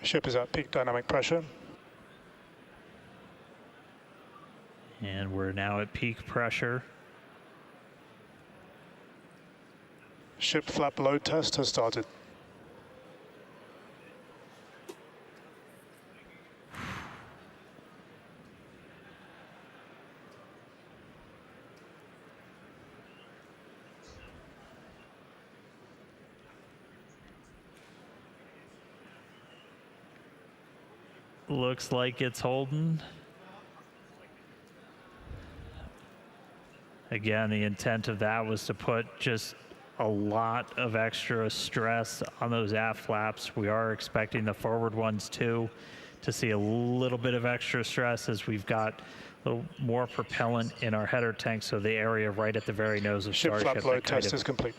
Ship is at peak dynamic pressure. And we're now at peak pressure. Ship flap load test has started. Looks like it's holding. Again, the intent of that was to put just a lot of extra stress on those aft flaps. We are expecting the forward ones too to see a little bit of extra stress as we've got a little more propellant in our header tank, so the area right at the very nose of Ship Starship. flap load test is complete.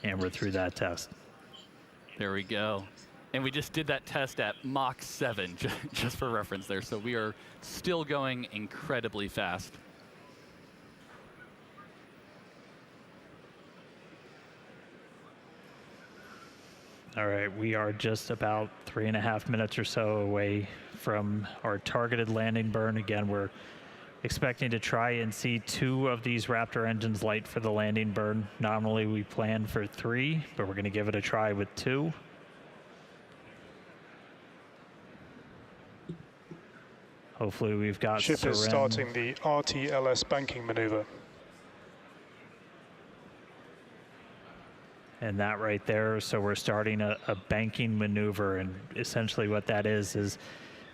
And we're through that test. There we go. And we just did that test at Mach 7, just for reference there. So we are still going incredibly fast. All right, we are just about 3.5 minutes or so away from our targeted landing burn. Again, we're expecting to try and see 2 of these Raptor engines light for the landing burn. Nominally, we planned for 3, but we're going to give it a try with 2. Hopefully we've got Ship is starting the RTLS banking maneuver. And that right there, so we're starting a banking maneuver, and essentially what that is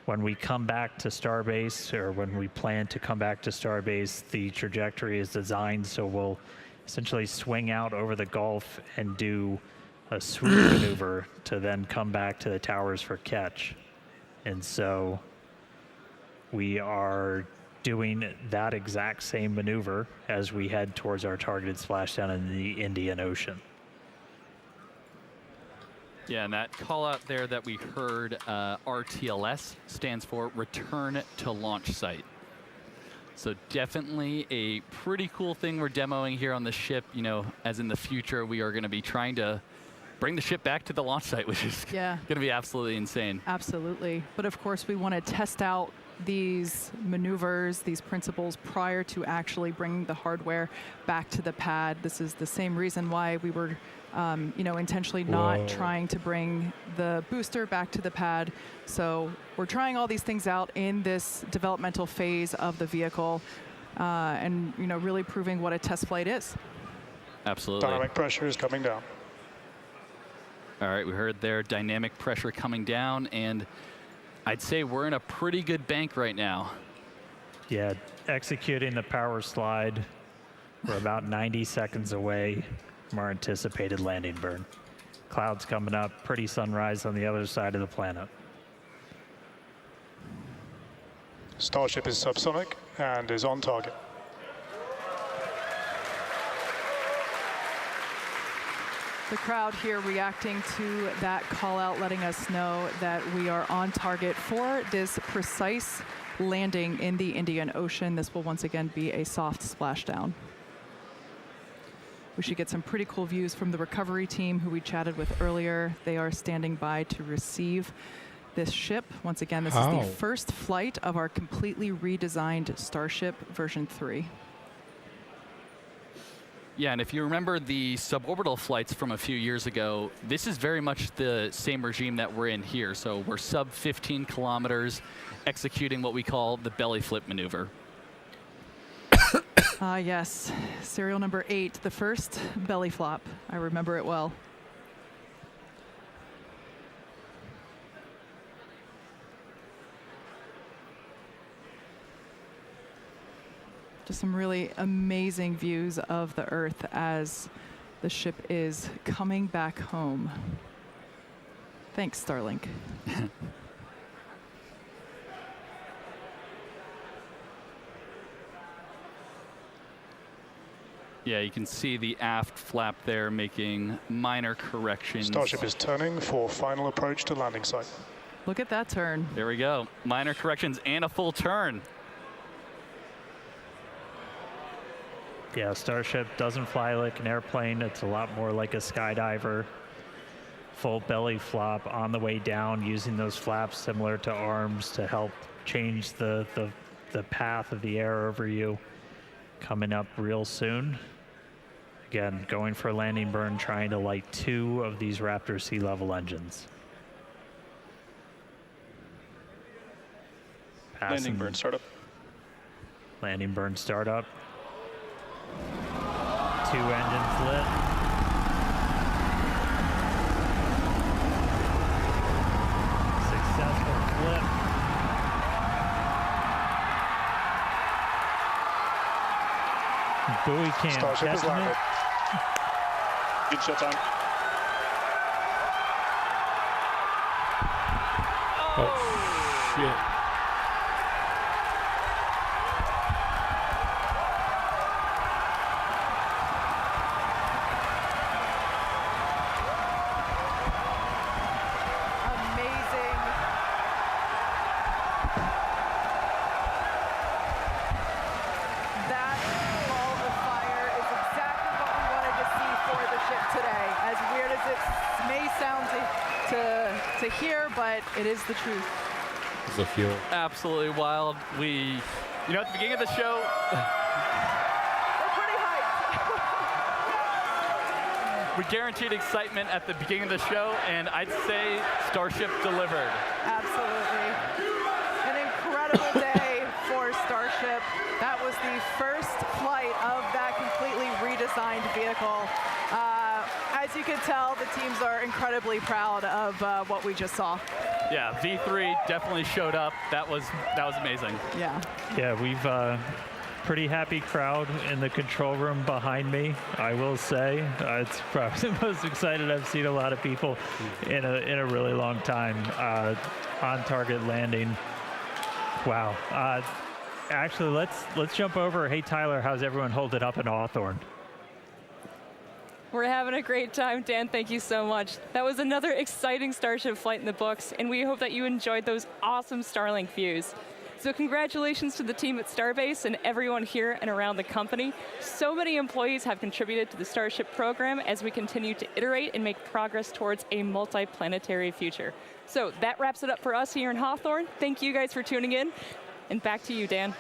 when we come back to Starbase, or when we plan to come back to Starbase, the trajectory is designed so we'll essentially swing out over the Gulf and do a swoop maneuver to then come back to the towers for catch. And so we are doing that exact same maneuver as we head towards our targeted splashdown in the Indian Ocean. Yeah, and that call out there that we heard, RTLS, stands for Return to Launch Site. So definitely a pretty cool thing we're demoing here on the ship. You know, as in the future, we are going to be trying to bring the ship back to the launch site, which is going to be absolutely insane. Absolutely. But of course, we want to test out these maneuvers, these principles, prior to actually bringing the hardware back to the pad. This is the same reason why we were intentionally not trying to bring the booster back to the pad. So we're trying all these things out in this developmental phase of the vehicle, and really proving what a test flight is. Absolutely. Dynamic pressure is coming down. All right, we heard there dynamic pressure coming down, and I'd say we're in a pretty good bank right now. Yeah, executing the power slide. We're about 90 seconds away from our anticipated landing burn. Clouds coming up, pretty sunrise on the other side of the planet. Starship is subsonic and is on target. The crowd here reacting to that call out, letting us know that we are on target for this precise landing in the Indian Ocean. This will once again be a soft splashdown. We should get some pretty cool views from the recovery team who we chatted with earlier. They are standing by to receive this ship. Once again, this is the first flight of our completely redesigned Starship version 3. Yeah, and if you remember the suborbital flights from a few years ago, this is very much the same regime that we're in here. So we're sub 15 kilometers, executing what we call the belly flip maneuver. Yes, serial number 8, the first belly flop. I remember it well. Just some really amazing views of the Earth as the ship is coming back home. Thanks, Starlink. Yeah, you can see the aft flap there making minor corrections. Starship is turning for final approach to landing site. Look at that turn. There we go. Minor corrections and a full turn. Yeah, Starship doesn't fly like an airplane. It's a lot more like a skydiver. full belly flop on the way down, using those flaps similar to arms to help change the path of the air over you. Coming up real soon. Again, going for a landing burn, trying to light 2 of these Raptor sea level engines. Landing burn startup. Landing burn startup. 2 engines lit. Successful flip. Buoy cam Starship is catching landed. it. Good shut down. Oh, shit. Amazing. That ball of fire is exactly what we wanted to see for the ship today. As weird as it may sound to hear, but it is the truth. It's the fuel. Absolutely wild. We, you know, at the beginning of the show, We're pretty hyped. we guaranteed excitement at the beginning of the show, and I'd say Starship delivered. Absolutely. An incredible day for Starship. That was the first flight of that completely redesigned vehicle. As you can tell, the teams are incredibly proud of what we just saw. Yeah, V3 definitely showed up. That was amazing. Yeah. Yeah, we've pretty happy crowd in the control room behind me, I will say. It's probably the most excited I've seen a lot of people in a really long time. On target landing. Wow. Actually, let's jump over. Hey Tyler, how's everyone holding up in Hawthorne? We're having a great time, Dan. Thank you so much. That was another exciting Starship flight in the books, and we hope that you enjoyed those awesome Starlink views. So congratulations to the team at Starbase and everyone here and around the company. So many employees have contributed to the Starship program as we continue to iterate and make progress towards a multi-planetary future. So that wraps it up for us here in Hawthorne. Thank you guys for tuning in, and back to you, Dan.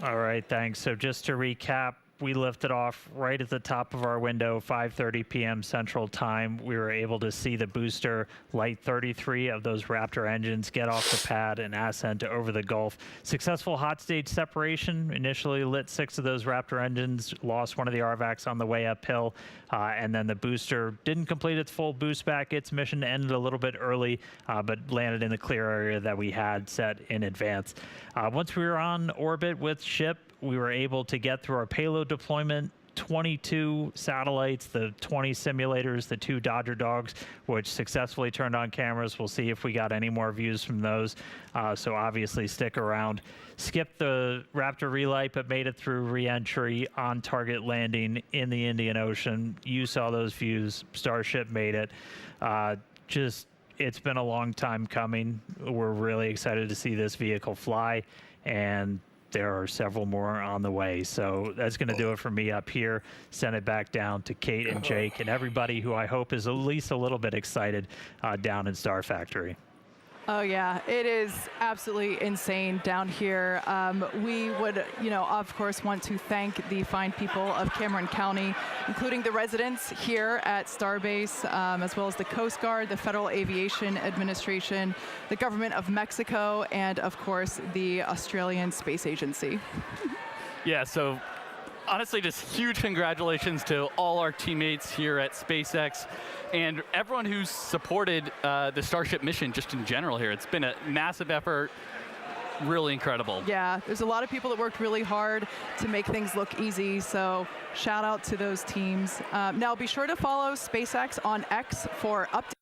All right, thanks. So just to recap, we lifted off right at the top of our window, 5:30 p.m. Central Time. We were able to see the booster light 33 of those Raptor engines get off the pad and ascend over the Gulf. Successful hot stage separation. Initially lit 6 of those Raptor engines, lost one of the RVACs on the way uphill, and then the booster didn't complete its full boost back. Its mission ended a little bit early, but landed in the clear area that we had set in advance. Once we were on orbit with ship, we were able to get through our payload deployment, 22 satellites, the 20 simulators, the 2 Dodger dogs, which successfully turned on cameras. We'll see if we got any more views from those. So obviously stick around. Skipped the Raptor relight, but made it through re-entry, on target landing in the Indian Ocean. You saw those views. Starship made it. It's been a long time coming. We're really excited to see this vehicle fly, and there are several more on the way. So that's going to do it for me up here. Send it back down to Kate and Jake and everybody who I hope is at least a little bit excited down in Star Factory. Oh yeah, it is absolutely insane down here. We would, of course, want to thank the fine people of Cameron County, including the residents here at Starbase, as well as the Coast Guard, the Federal Aviation Administration, the government of Mexico, and of course, the Australian Space Agency. Yeah, so honestly, just huge congratulations to all our teammates here at SpaceX and everyone who's supported the Starship mission just in general here. It's been a massive effort, really incredible. Yeah, there's a lot of people that worked really hard to make things look easy, so shout out to those teams. Now be sure to follow SpaceX on X for updates.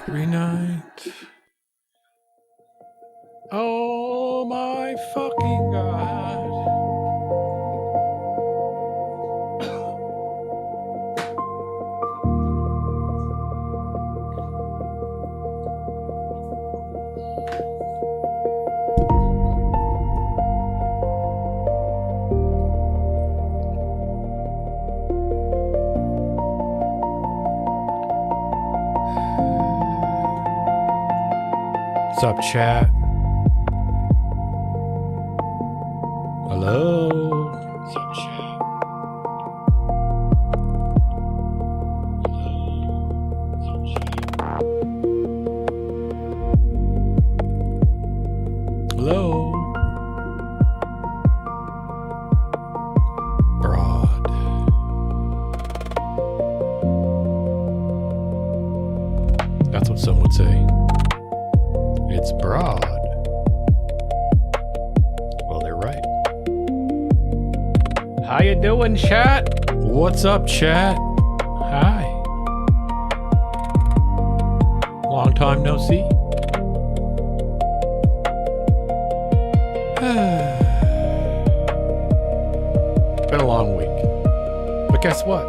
every night. Oh my fucking God. What's up, chat? Hello? What's up, chat? Hello? What's up, chat? it's broad. Well, they're right. How you doing, chat? What's up, chat? Hi. Long time no see. Been a long week. But guess what?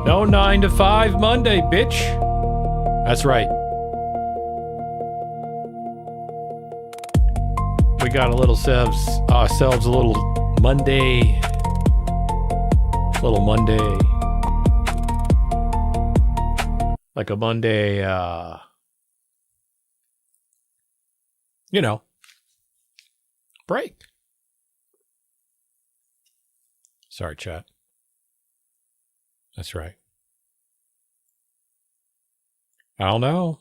No 9 to 5 Monday, bitch. That's right. We got a little ourselves a little Monday. Like a Monday, you know, break. Sorry, chat. That's right. I don't know.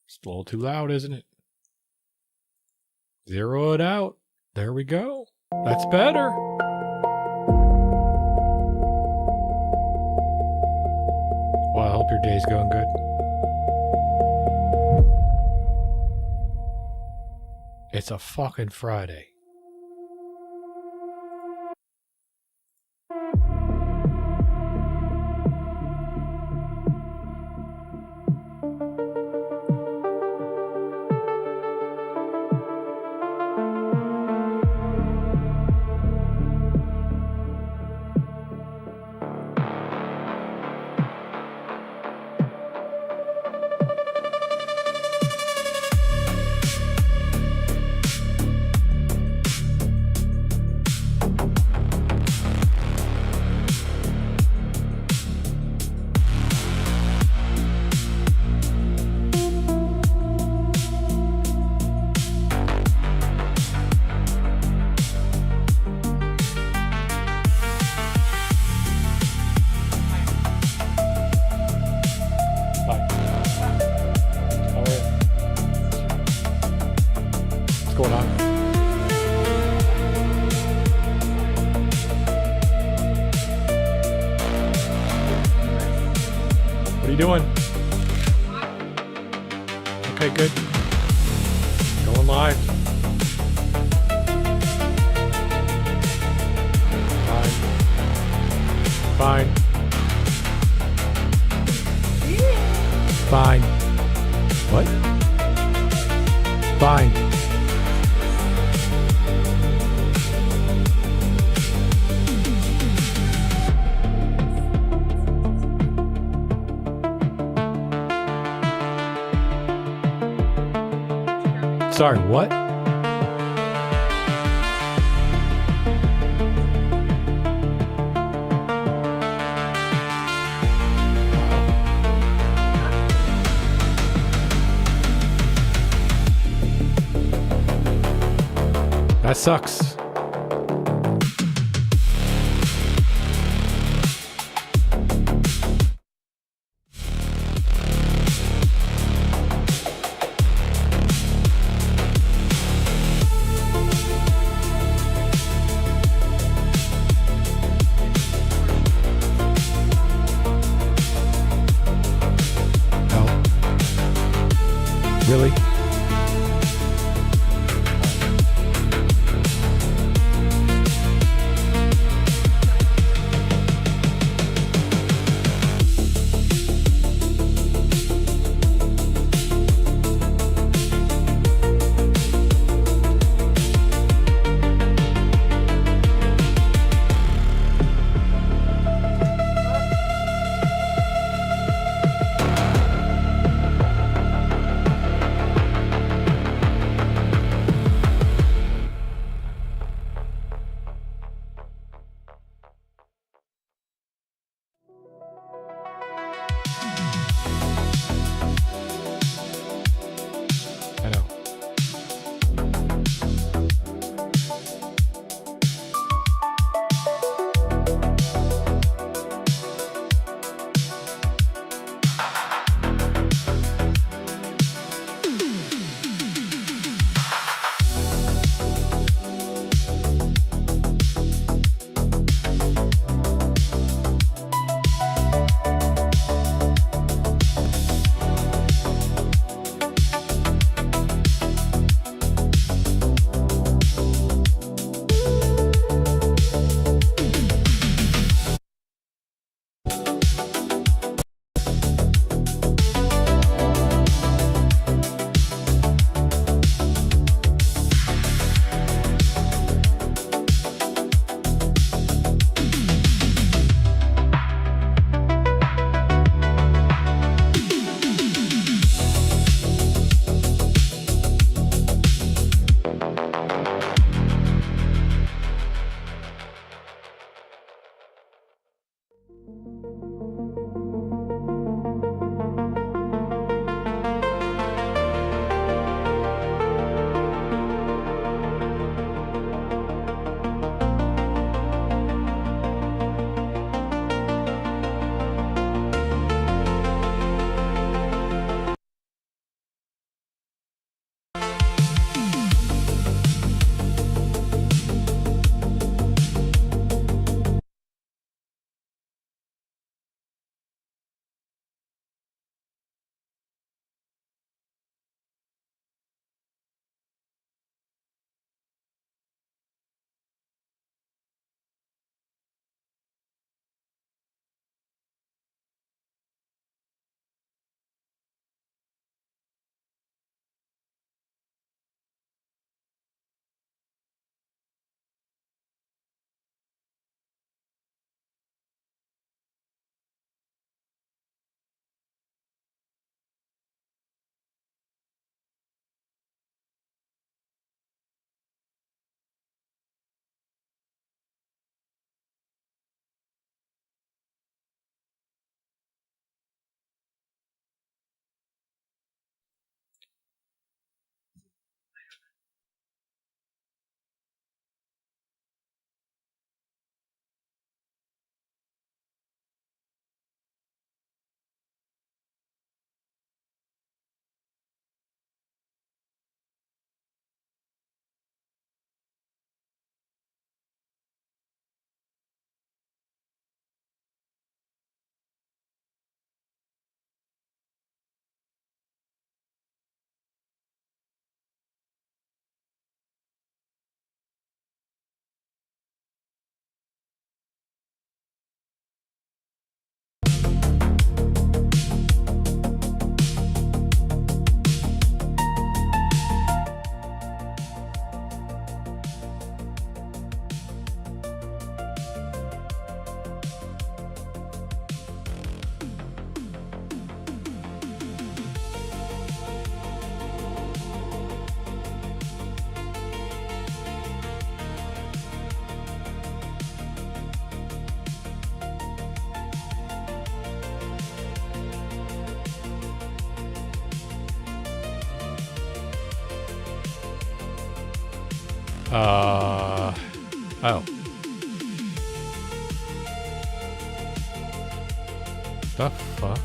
It's a little too loud, isn't it? Zero it out. There we go. That's better. Well, I hope your day's going good. It's a fucking Friday. What's going on? What are you doing? Okay, good. Going live. Fine. Fine. What? Fine. Sorry, what? That sucks. Really? Oh. The fuck?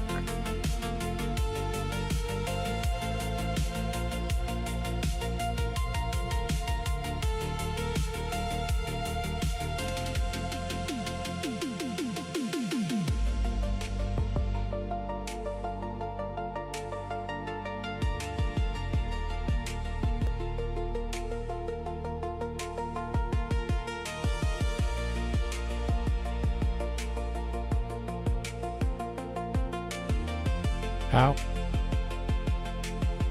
How?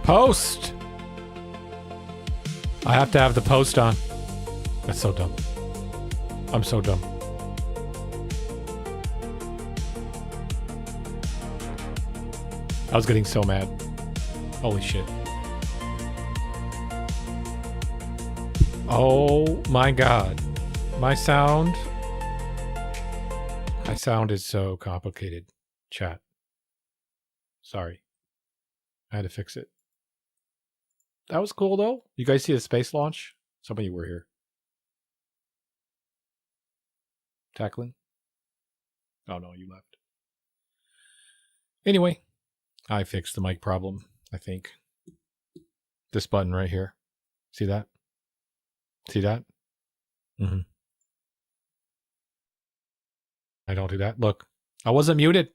Post! I have to have the post on. That's so dumb. I'm so dumb. I was getting so mad. Holy shit. Oh my god. My sound is so complicated. Chat. Sorry. I had to fix it. That was cool, though. You guys see the space launch? Some of you were here. Tackling? Oh, no, you left. Anyway, I fixed the mic problem, I think. This button right here. See that? See that? Mm-hmm. I don't do that. Look, I wasn't muted.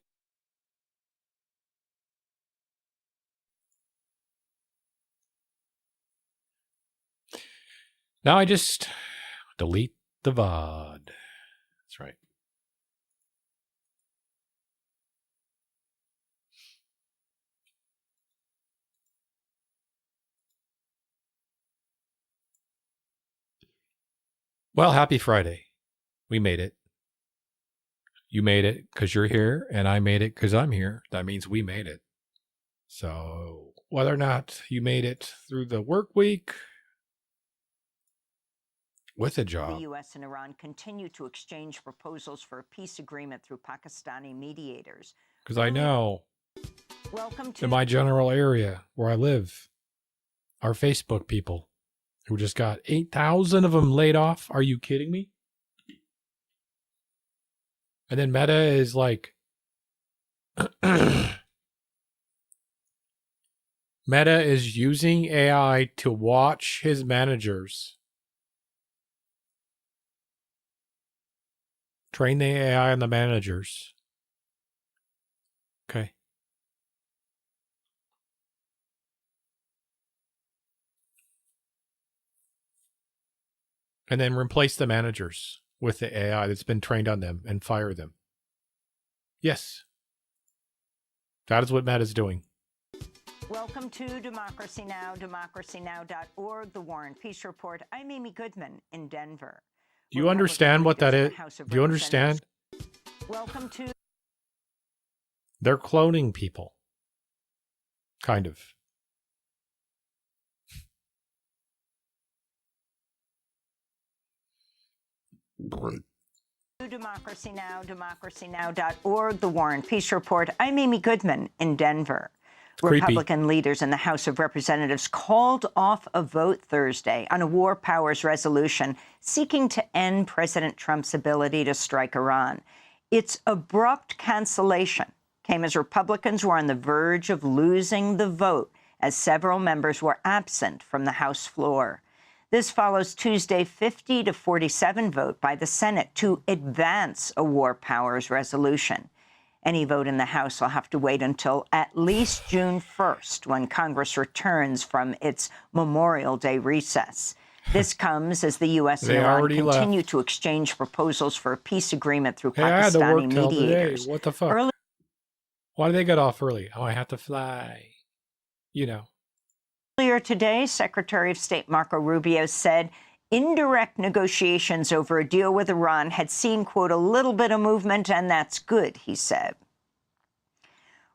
Now I just delete the VOD. That's right. Well, happy Friday. We made it. You made it because you're here, and I made it because I'm here. That means we made it. So whether or not you made it through the work week, with a job. The U.S. and Iran continue to exchange proposals for a peace agreement through Pakistani mediators. Because I know Welcome to in my general area where I live, our Facebook people who just got 8,000 of them laid off. Are you kidding me? And then Meta is like, Meta is using AI to watch his managers. Train the AI on the managers. Okay. And then replace the managers with the AI that's been trained on them and fire them. Yes. That is what Meta's doing. Welcome to Democracy Now!, democracynow.org, The War and Peace Report. I'm Amy Goodman in Denver. Do you understand what that is? Do you understand? Welcome to... They're cloning people. Kind of. Democracy Now!, democracynow.org, The War and Peace Report. I'm Amy Goodman in Denver. Republican leaders in the House of Representatives called off a vote Thursday on a war powers resolution seeking to end President Trump's ability to strike Iran. Its abrupt cancellation came as Republicans were on the verge of losing the vote as several members were absent from the House floor. This follows Tuesday's 50-47 vote by the Senate to advance a war powers resolution. Any vote in the House will have to wait until at least June 1st, when Congress returns from its Memorial Day recess. This comes as the U.S. and Iran continue to exchange proposals for a peace agreement through Pakistani mediators. What the fuck? Why did they get off early? Oh, I have to fly. You know. Earlier today, Secretary of State Marco Rubio said indirect negotiations over a deal with Iran had seen, quote, a little bit of movement, and that's good, he said.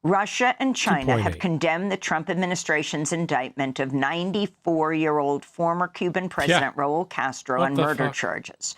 Russia and China have condemned the Trump administration's indictment of 94-year-old former Cuban President Raul Castro on murder charges.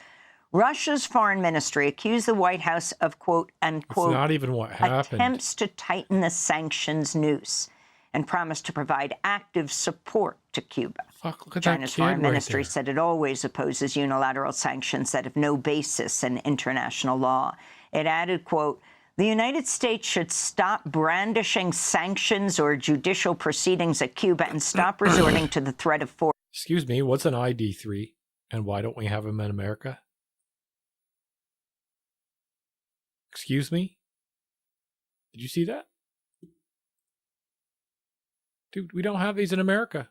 Russia's foreign ministry accused the White House of, quote, unquote, not even what happened. Attempts to tighten the sanctions noose and promised to provide active support to Cuba. Fuck, look at China's that kid foreign right ministry there. said it always opposes unilateral sanctions that have no basis in international law. It added, quote, "The United States should stop brandishing sanctions or judicial proceedings at Cuba and stop resorting to the threat of force." Excuse me, what's an ID3? And why don't we have them in America? Excuse me? Did you see that? Dude, we don't have these in America.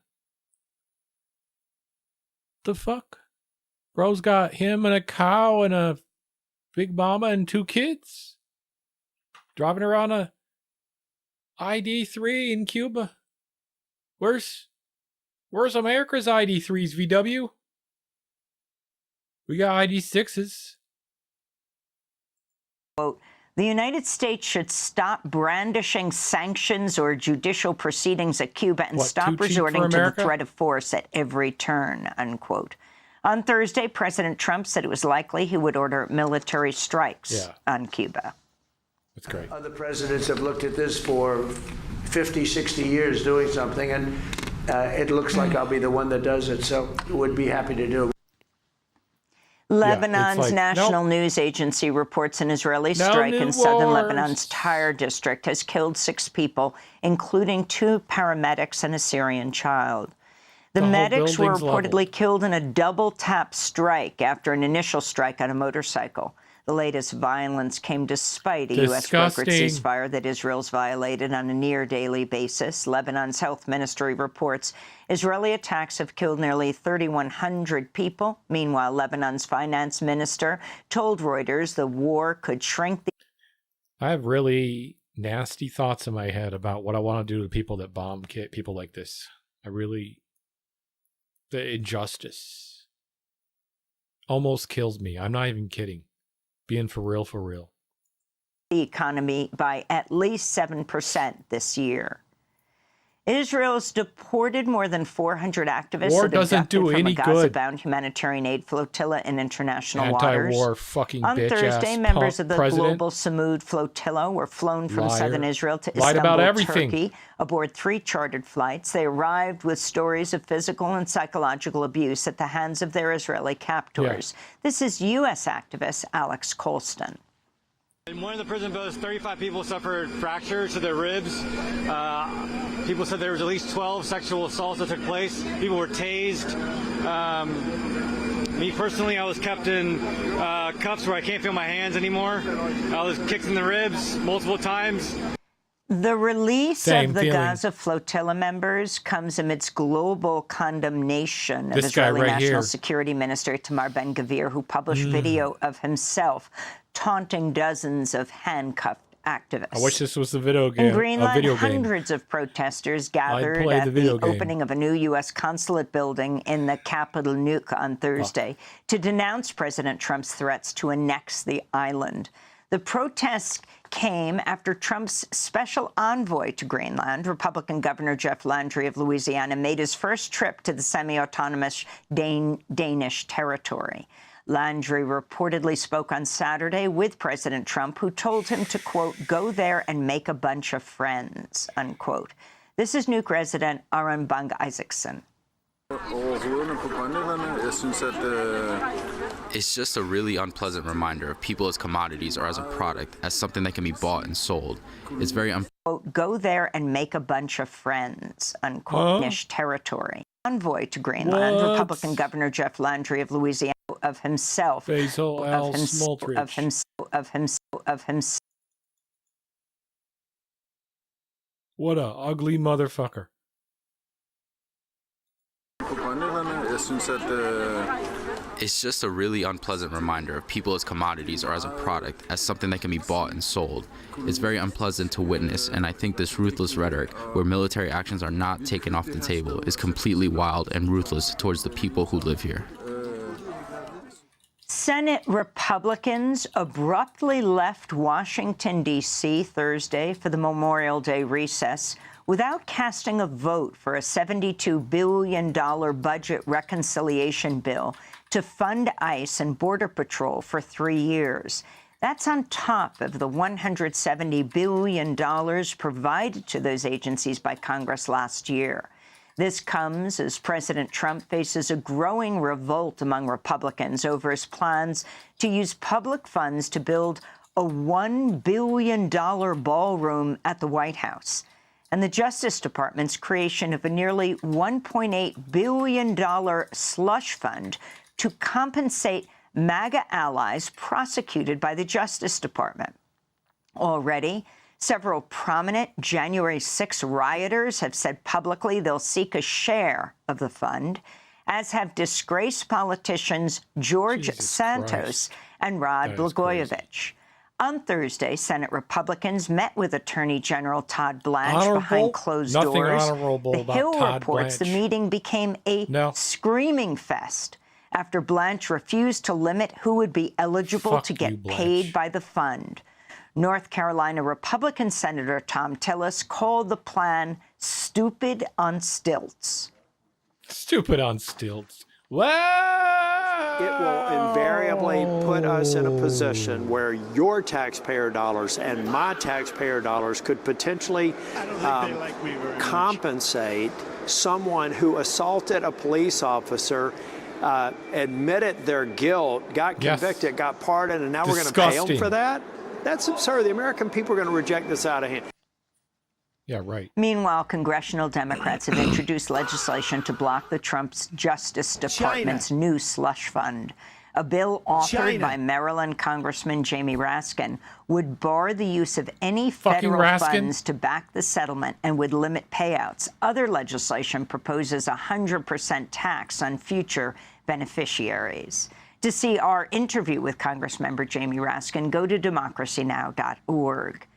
The fuck? Bro's got him and a cow and a big mama and 2 kids. Driving around a ID3 in Cuba. Where's America's ID3s, VW? We got ID6s. Quote, "The United States should stop brandishing sanctions or judicial proceedings at Cuba and stop resorting to the threat of force at every turn," unquote. On Thursday, President Trump said it was likely he would order military strikes on Cuba. That's great. Other presidents have looked at this for 50, 60 years doing something, and it looks like I'll be the one that does it, so would be happy to do it. Lebanon's national news agency reports an Israeli strike in southern Lebanon's Tyre district has killed 6 people, including 2 paramedics and a Syrian child. The medics were reportedly killed in a double-tap strike after an initial strike on a motorcycle. The latest violence came despite a U.S. brokered ceasefire that Israel's violated on a near-daily basis. Lebanon's health ministry reports Israeli attacks have killed nearly 3,100 people. Meanwhile, Lebanon's finance minister told Reuters the war could shrink the... I have really nasty thoughts in my head about what I want to do to people that bomb people like this. The injustice almost kills me. I'm not even kidding. Being for real, for real. The economy by at least 7% this year. Israel's deported more than 400 activists War that doesn't abducted do from any a good. Gaza-bound humanitarian aid flotilla in international waters. Anti-war fucking On bitch Thursday, ass members of the president. global Samud flotilla were flown from southern Israel to Lied about Istanbul, everything. Turkey, aboard 3 chartered flights. They arrived with stories of physical and psychological abuse at the hands of their Israeli captors. This is U.S. activist Alex Colston. In one of the prison boats, 35 people suffered fractures to their ribs. People said there was at least 12 sexual assaults that took place. People were tased. Me personally, I was kept in cuffs where I can't feel my hands anymore. I was kicked in the ribs multiple times. The release of the Gaza flotilla members comes amidst global condemnation of Israeli National Security Minister Itamar Ben-Gvir, who published video of himself taunting dozens of handcuffed activists. I wish this was a video game. In Greenland, hundreds of protesters gathered at the opening of a new U.S. consulate building in the capital Nuuk on Thursday to denounce President Trump's threats to annex the island. The protests came after Trump's special envoy to Greenland, Republican Governor Jeff Landry of Louisiana, made his first trip to the semi-autonomous Danish territory. Landry reportedly spoke on Saturday with President Trump, who told him to, quote, "go there and make a bunch of friends," unquote. This is Nuuk resident Aron Bang-Isaacson. It's just a really unpleasant reminder of people as commodities or as a product, as something that can be bought and sold. It's very quote, "go there and make a bunch of friends," unquote, Danish territory. Envoy to Greenland, Republican Governor Jeff Landry of Louisiana, of himself, What a ugly motherfucker. It's just a really unpleasant reminder of people as commodities or as a product, as something that can be bought and sold. It's very unpleasant to witness, and I think this ruthless rhetoric, where military actions are not taken off the table, is completely wild and ruthless towards the people who live here. Senate Republicans abruptly left Washington, D.C. Thursday for the Memorial Day recess without casting a vote for a $72 billion budget reconciliation bill to fund ICE and Border Patrol for 3 years. That's on top of the $170 billion provided to those agencies by Congress last year. This comes as President Trump faces a growing revolt among Republicans over his plans to use public funds to build a $1 billion ballroom at the White House, and the Justice Department's creation of a nearly $1.8 billion slush fund to compensate MAGA allies prosecuted by the Justice Department. Already, several prominent January 6 rioters have said publicly they'll seek a share of the fund, as have disgraced politicians George Santos and Rod Blagojevich. On Thursday, Senate Republicans met with Attorney General Todd Blanche behind closed doors. The Hill reports the meeting became a screaming fest after Blanche refused to limit who would be eligible to get paid by the fund. North Carolina Republican Senator Tom Tillis called the plan stupid on stilts. Stupid on stilts. Wow! It will invariably put us in a position where your taxpayer dollars and my taxpayer dollars could potentially compensate someone who assaulted a police officer, admitted their guilt, got convicted, got pardoned, and now we're going to pay them for that? That's absurd. The American people are going to reject this out of hand. Yeah, right. Meanwhile, congressional Democrats have introduced legislation to block the Trump's Justice Department's new slush fund. A bill authored by Maryland Congressman Jamie Raskin would bar the use of any federal funds to back the settlement and would limit payouts. Other legislation proposes a 100% tax on future beneficiaries. To see our interview with Congressmember Jamie Raskin, go to democracynow.org.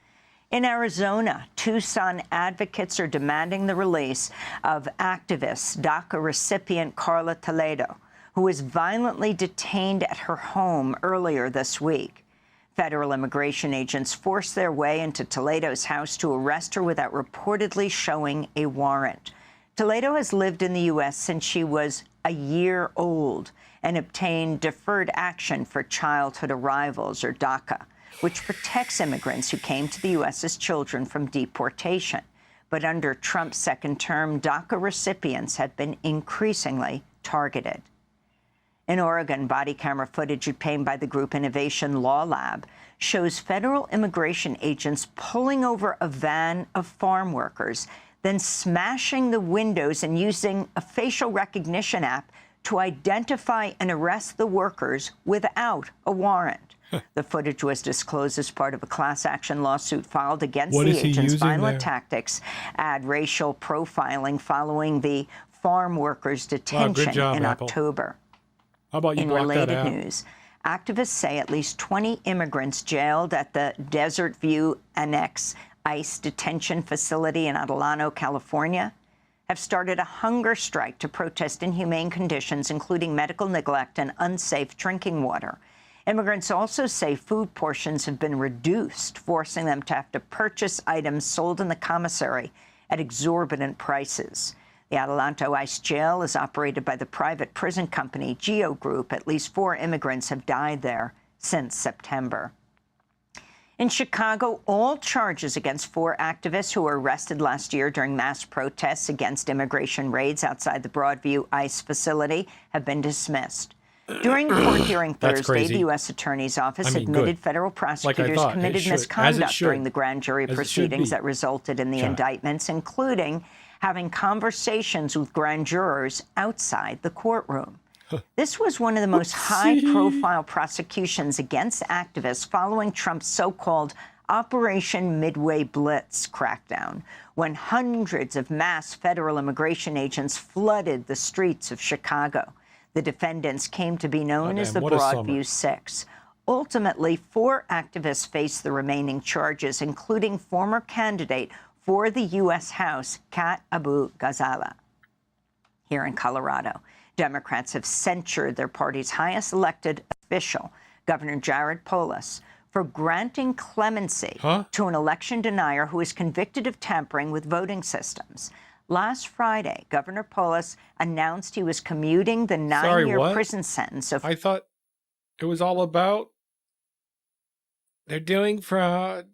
In Arizona, Tucson advocates are demanding the release of activist DACA recipient Carla Toledo, who was violently detained at her home earlier this week. Federal immigration agents forced their way into Toledo's house to arrest her without reportedly showing a warrant. Toledo has lived in the U.S. since she was a year old and obtained deferred action for childhood arrivals, or DACA, which protects immigrants who came to the U.S. as children from deportation. But under Trump's second term, DACA recipients have been increasingly targeted. In Oregon, body camera footage obtained by the group Innovation Law Lab shows federal immigration agents pulling over a van of farm workers, then smashing the windows and using a facial recognition app to identify and arrest the workers without a warrant. The footage was disclosed as part of a class action lawsuit filed against the agents' violent tactics add racial profiling following the farm workers' detention in October. How about you in related news, activists say at least 20 immigrants jailed at the Desert View Annex ICE detention facility in Adelanto, California, have started a hunger strike to protest inhumane conditions, including medical neglect and unsafe drinking water. Immigrants also say food portions have been reduced, forcing them to have to purchase items sold in the commissary at exorbitant prices. The Adelanto ICE jail is operated by the private prison company Geo Group. At least 4 immigrants have died there since September. In Chicago, all charges against 4 activists who were arrested last year during mass protests against immigration raids outside the Broadview ICE facility have been dismissed. During a court hearing Thursday, the U.S. Attorney's Office admitted federal prosecutors committed misconduct during the grand jury proceedings that resulted in the indictments, including having conversations with grand jurors outside the courtroom. This was one of the most high-profile prosecutions against activists following Trump's so-called Operation Midway Blitz crackdown, when hundreds of mass federal immigration agents flooded the streets of Chicago. The defendants came to be known as the Broadview Six. Ultimately, 4 activists face the remaining charges, including former candidate for the U.S. House, Kat Abu-Ghazala. Here in Colorado, Democrats have censured their party's highest elected official, Governor Jared Polis, for granting clemency to an election denier who is convicted of tampering with voting systems. Last Friday, Governor Polis announced he was commuting the 9-year prison sentence of... I thought it was all about they're doing fraud.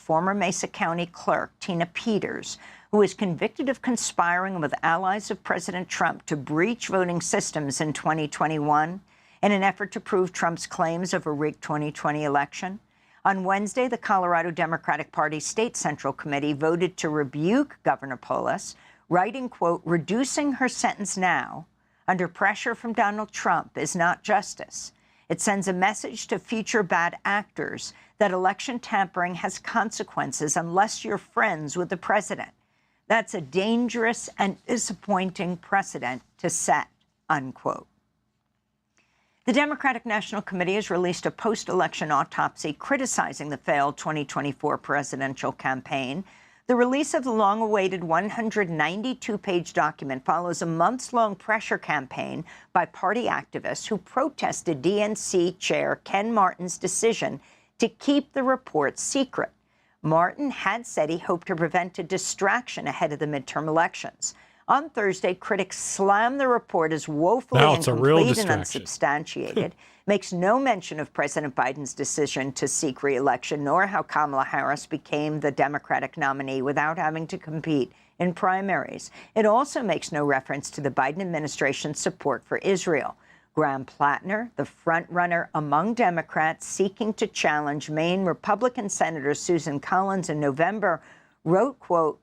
Former Mesa County Clerk Tina Peters, who was convicted of conspiring with allies of President Trump to breach voting systems in 2021 in an effort to prove Trump's claims of a rigged 2020 election. On Wednesday, the Colorado Democratic Party State Central Committee voted to rebuke Governor Polis, writing, quote, "Reducing her sentence now under pressure from Donald Trump is not justice. It sends a message to future bad actors that election tampering has consequences unless you're friends with the president. That's a dangerous and disappointing precedent to set," unquote. The Democratic National Committee has released a post-election autopsy criticizing the failed 2024 presidential campaign. The release of the long-awaited 192-page document follows a months-long pressure campaign by party activists who protested DNC Chair Ken Martin's decision to keep the report secret. Martin had said he hoped to prevent a distraction ahead of the midterm elections. On Thursday, critics slammed the report as woefully incomplete and unsubstantiated, makes no mention of President Biden's decision to seek re-election, nor how Kamala Harris became the Democratic nominee without having to compete in primaries. It also makes no reference to the Biden administration's support for Israel. Graham Plattner, the frontrunner among Democrats seeking to challenge Maine Republican Senator Susan Collins in November, wrote, quote,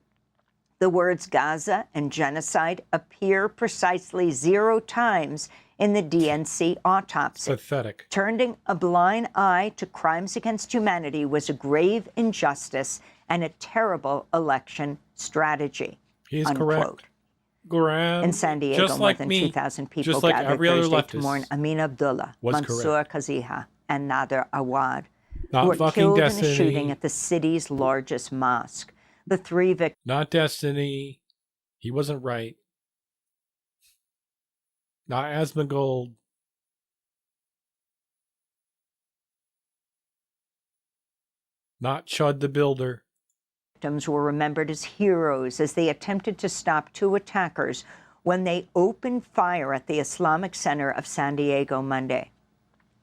"The words Gaza and genocide appear precisely 0 times in the DNC autopsy. Pathetic. Turning a blind eye to crimes against humanity was a grave injustice and a terrible election strategy." He's unquote. correct. Graham, In San Diego, just more like than me, 2,000 people just like gathered every other Thursday to leftist mourn Amin Abdullah, was Mansour Kaziha, and Nader Awad, Not who were fucking killed Destiny. in a shooting at the city's largest mosque. The 3 victims. Not Destiny. He wasn't right. Not Asmongold. Not Chud the Builder. Were remembered as heroes as they attempted to stop 2 attackers when they opened fire at the Islamic Center of San Diego Monday.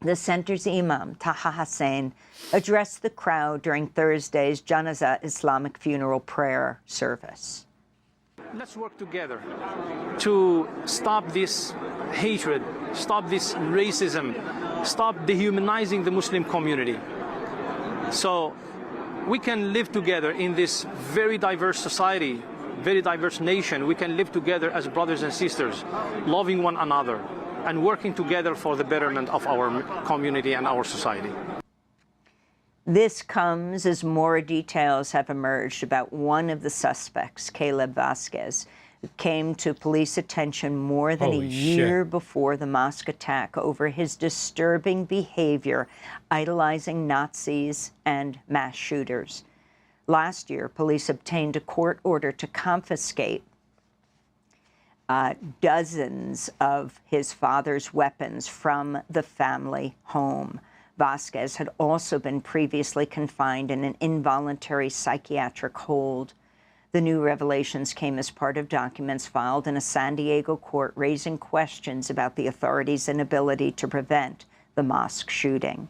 The center's imam, Taha Hussein, addressed the crowd during Thursday's Janazah Islamic funeral prayer service. Let's work together to stop this hatred, stop this racism, stop dehumanizing the Muslim community. So we can live together in this very diverse society, very diverse nation. We can live together as brothers and sisters, loving one another and working together for the betterment of our community and our society. This comes as more details have emerged about one of the suspects, Caleb Vasquez, who came to police attention more than a year before the mosque attack over his disturbing behavior, idolizing Nazis and mass shooters. Last year, police obtained a court order to confiscate dozens of his father's weapons from the family home. Vasquez had also been previously confined in an involuntary psychiatric hold. The new revelations came as part of documents filed in a San Diego court raising questions about the authorities' inability to prevent the mosque shooting.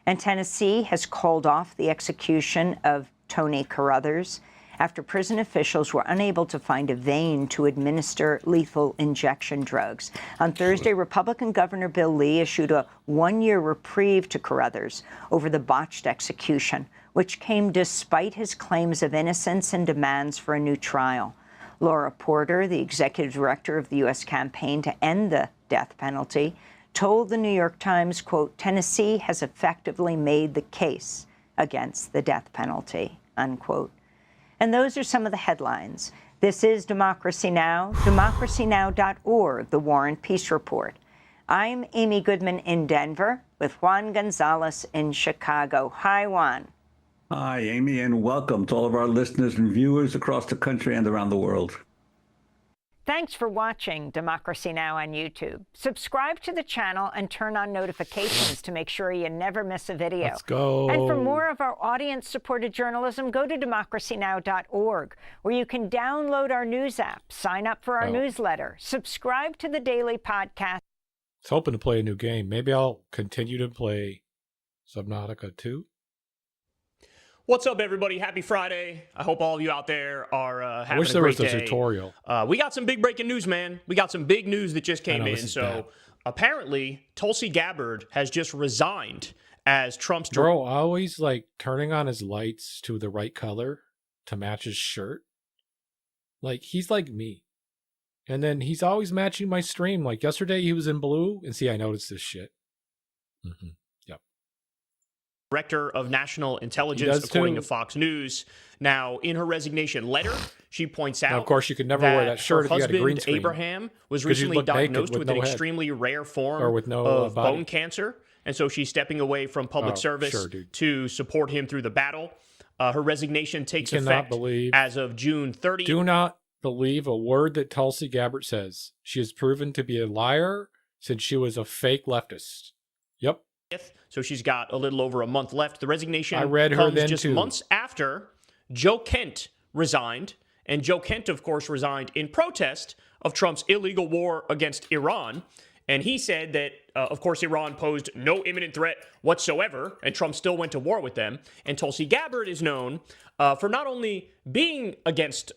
And Tennessee has called off the execution of Tony Carruthers after prison officials were unable to find a vein to administer lethal injection drugs. On Thursday, Republican Governor Bill Lee issued a 1-year reprieve to Carruthers over the botched execution, which came despite his claims of innocence and demands for a new trial. Laura Porter, the executive director of the U.S. campaign to end the death penalty, told the New York Times, quote, "Tennessee has effectively made the case against the death penalty," unquote. And those are some of the headlines. This is Democracy Now!, democracynow.org, the War and Peace Report. I'm Amy Goodman in Denver with Juan Gonzalez in Chicago. Hi, Juan. Hi, Amy, and welcome to all of our listeners and viewers across the country and around the world. Thanks for watching Democracy Now! On YouTube. Subscribe to the channel and turn on notifications to make sure you never miss a video. Let's go. And for more of our audience-supported journalism, go to democracynow.org, where you can download our news app, sign up for our newsletter, subscribe to the daily podcast. I was hoping to play a new game. Maybe I'll continue to play Subnautica 2. What's up, everybody? Happy Friday. I hope all of you out there are having a great day. I wish there was a tutorial. We got some big breaking news, man. We got some big news that just came in. So apparently, Tulsi Gabbard has just resigned as Trump's... Bro, always like turning on his lights to the right color to match his shirt. Like, he's like me. And then he's always matching my stream. Like yesterday, he was in blue. And see, I noticed this shit. Mm-hmm. Yep. Director of National Intelligence, according to Fox News. Now, in her resignation letter, she points out, now, of course, you could never wear that shirt if you had a green screen. Abraham was recently diagnosed with an extremely rare form of bone cancer, and so she's stepping away from public service to support him through the battle. Her resignation takes effect as of June 30th. Do not believe a word that Tulsi Gabbard says. She is proven to be a liar since she was a fake leftist. Yep. So she's got a little over a month left. The resignation comes just months after Joe Kent resigned. And Joe Kent, of course, resigned in protest of Trump's illegal war against Iran. And he said that, of course, Iran posed no imminent threat whatsoever, and Trump still went to war with them. And Tulsi Gabbard is known for not only being against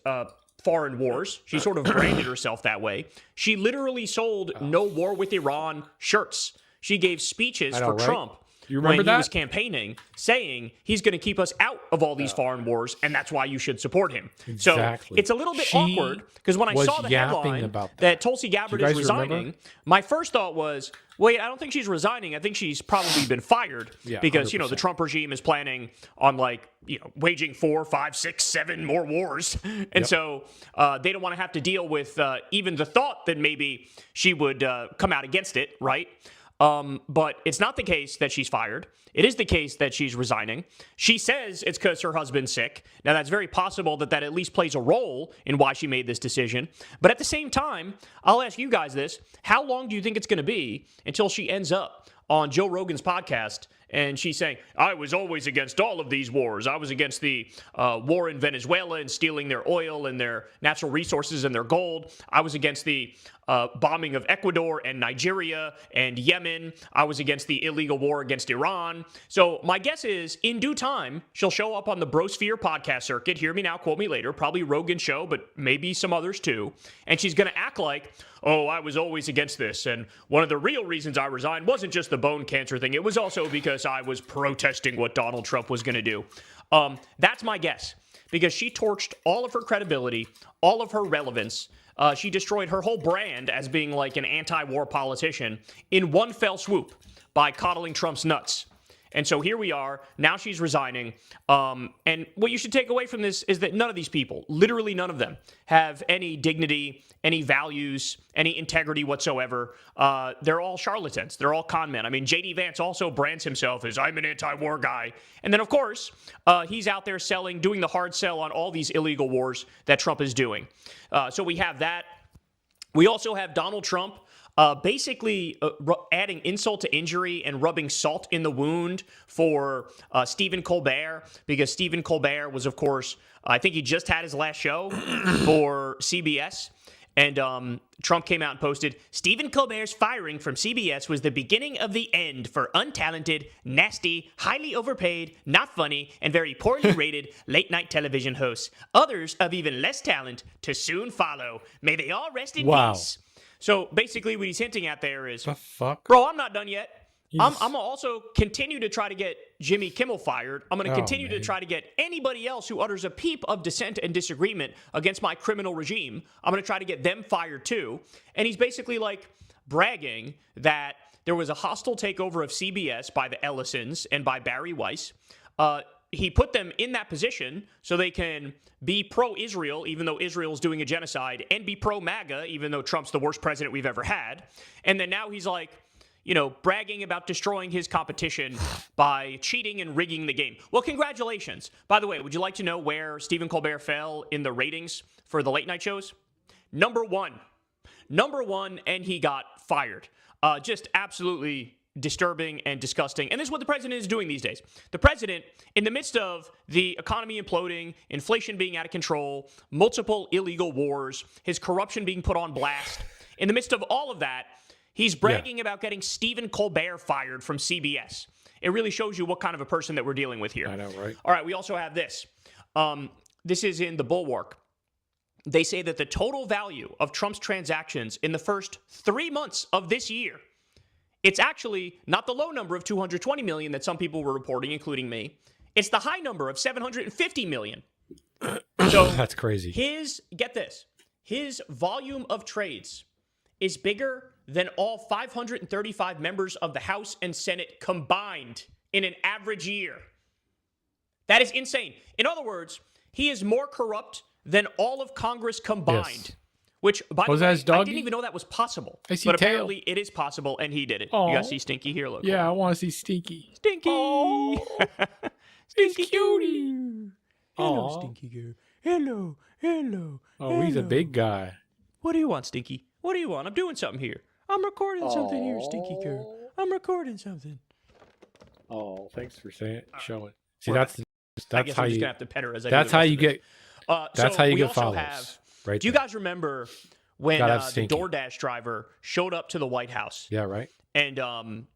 foreign wars, she sort of branded herself that way. She literally sold no war with Iran shirts. She gave speeches for Trump when he was campaigning, saying he's going to keep us out of all these foreign wars, and that's why you should support him. So it's a little bit awkward, because when I saw the headline that Tulsi Gabbard is resigning, my first thought was, wait, I don't think she's resigning. I think she's probably been fired because, 100%. You know, the Trump regime is planning on, like, you know, waging 4, 5, 6, 7 more wars. And so they don't want to have to deal with even the thought that maybe she would come out against it, right? But it's not the case that she's fired. It is the case that she's resigning. She says it's because her husband's sick. Now, that's very possible that at least plays a role in why she made this decision. But at the same time, I'll ask you guys this. How long do you think it's going to be until she ends up on Joe Rogan's podcast and she's saying, I was always against all of these wars. I was against the war in Venezuela and stealing their oil and their natural resources and their gold. I was against the bombing of Ecuador and Nigeria and Yemen. I was against the illegal war against Iran. So my guess is, in due time, she'll show up on the Brosphere podcast circuit. Hear me now, quote me later. Probably Rogan show, but maybe some others too. And she's going to act like, oh, I was always against this. And one of the real reasons I resigned wasn't just the bone cancer thing. It was also because I was protesting what Donald Trump was going to do. That's my guess, because she torched all of her credibility, all of her relevance. She destroyed her whole brand as being like an anti-war politician in one fell swoop by coddling Trump's nuts. And so here we are. Now she's resigning. And what you should take away from this is that none of these people, literally none of them, have any dignity, any values, any integrity whatsoever. They're all charlatans. They're all con men. I mean, J.D. Vance also brands himself as, I'm an anti-war guy. And then, of course, he's out there doing the hard sell on all these illegal wars that Trump is doing. So we have that. We also have Donald Trump basically adding insult to injury and rubbing salt in the wound for Stephen Colbert, because Stephen Colbert was, of course, I think he just had his last show for CBS. And Trump came out and posted, Stephen Colbert's firing from CBS was the beginning of the end for untalented, nasty, highly overpaid, not funny, and very poorly rated late-night television hosts. Others of even less talent to soon follow. May they all rest in peace. So basically what he's hinting at there is, bro, I'm not done yet. I'm going to also continue to try to get Jimmy Kimmel fired. I'm going to continue to try to get anybody else who utters a peep of dissent and disagreement against my criminal regime. I'm going to try to get them fired too. And he's basically like bragging that there was a hostile takeover of CBS by the Ellisons and by Barry Weiss. He put them in that position so they can be pro-Israel, even though Israel's doing a genocide, and be pro-MAGA, even though Trump's the worst president we've ever had. And then now he's like, you know, bragging about destroying his competition by cheating and rigging the game. Well, congratulations. By the way, would you like to know where Stephen Colbert fell in the ratings for the late night shows? Number one, and he got fired. Just absolutely disturbing and disgusting. And this is what the president is doing these days. The president, in the midst of the economy imploding, inflation being out of control, multiple illegal wars, his corruption being put on blast, in the midst of all of that, he's bragging about getting Stephen Colbert fired from CBS. It really shows you what kind of a person that we're dealing with here. I know, right? All right, we also have this. This is in the Bulwark. They say that the total value of Trump's transactions in the first 3 months of this year, it's actually not the low number of 220 million that some people were reporting, including me. It's the high number of 750 million. So that's crazy. Get this, his volume of trades is bigger than all 535 members of the House and Senate combined in an average year. That is insane. In other words, he is more corrupt than all of Congress combined. Yes. Which, by the way, that his doggy? I didn't even know that was possible. I see but tail. apparently it is possible, and he did it. Aw. You guys see Stinky here? Look. Yeah, I want to see Stinky. Stinky! It's cutie. Hello, Aw. Stinky girl. Hello, hello. Oh, he's a hello. big guy. What do you want, Stinky? What do you want? I'm doing something here. I'm recording something here, Stinky girl. I'm recording something. Oh, thanks for saying it. Showing. See, Right. that's I guess how I'm just you. gonna have to pet her as I do That's the how rest you of this. get. That's how you we get also follows. have- Right. Do you there. guys remember when Gotta have the Stinky. DoorDash driver showed up to the White House? Yeah. Right. And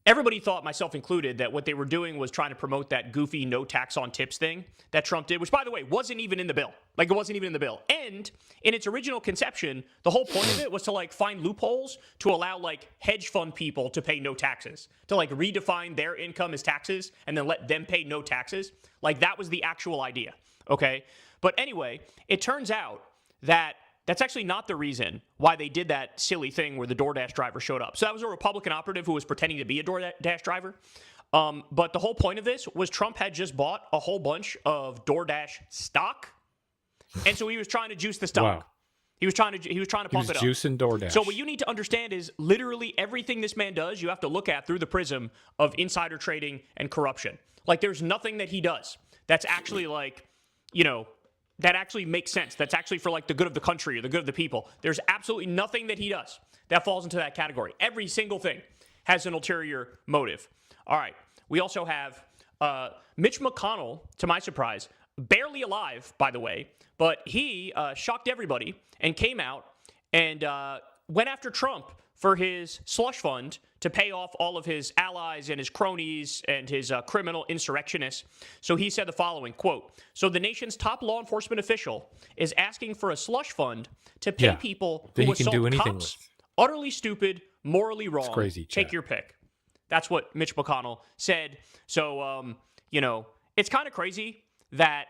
everybody thought, myself included, that what they were doing was trying to promote that goofy no tax on tips thing that Trump did, which, by the way, wasn't even in the bill. Like, it wasn't even in the bill. And in its original conception, the whole point of it was to, like, find loopholes to allow, like, hedge fund people to pay no taxes, to, like, redefine their income as taxes and then let them pay no taxes. Like, that was the actual idea, okay? But anyway, it turns out that that's actually not the reason why they did that silly thing where the DoorDash driver showed up. So that was a Republican operative who was pretending to be a DoorDash driver. But the whole point of this was Trump had just bought a whole bunch of DoorDash stock, and so he was trying to juice the stock. Wow. He was trying to pump it up. Juicing DoorDash. So what you need to understand is literally everything this man does, you have to look at through the prism of insider trading and corruption. Like, there's nothing that he does that's actually, like, you know, that actually makes sense. That's actually for, like, the good of the country or the good of the people. There's absolutely nothing that he does that falls into that category. Every single thing has an ulterior motive. All right. We also have Mitch McConnell, to my surprise, barely alive, by the way, but he shocked everybody and came out and went after Trump for his slush fund to pay off all of his allies and his cronies and his criminal insurrectionists. So he said the following, quote, "So the nation's top law enforcement official is asking for a slush fund to pay people that who he can assault do anything cops. with. Utterly stupid, morally wrong. crazy, Take Chad. your pick." That's what Mitch McConnell said. So, you know, it's kind of crazy that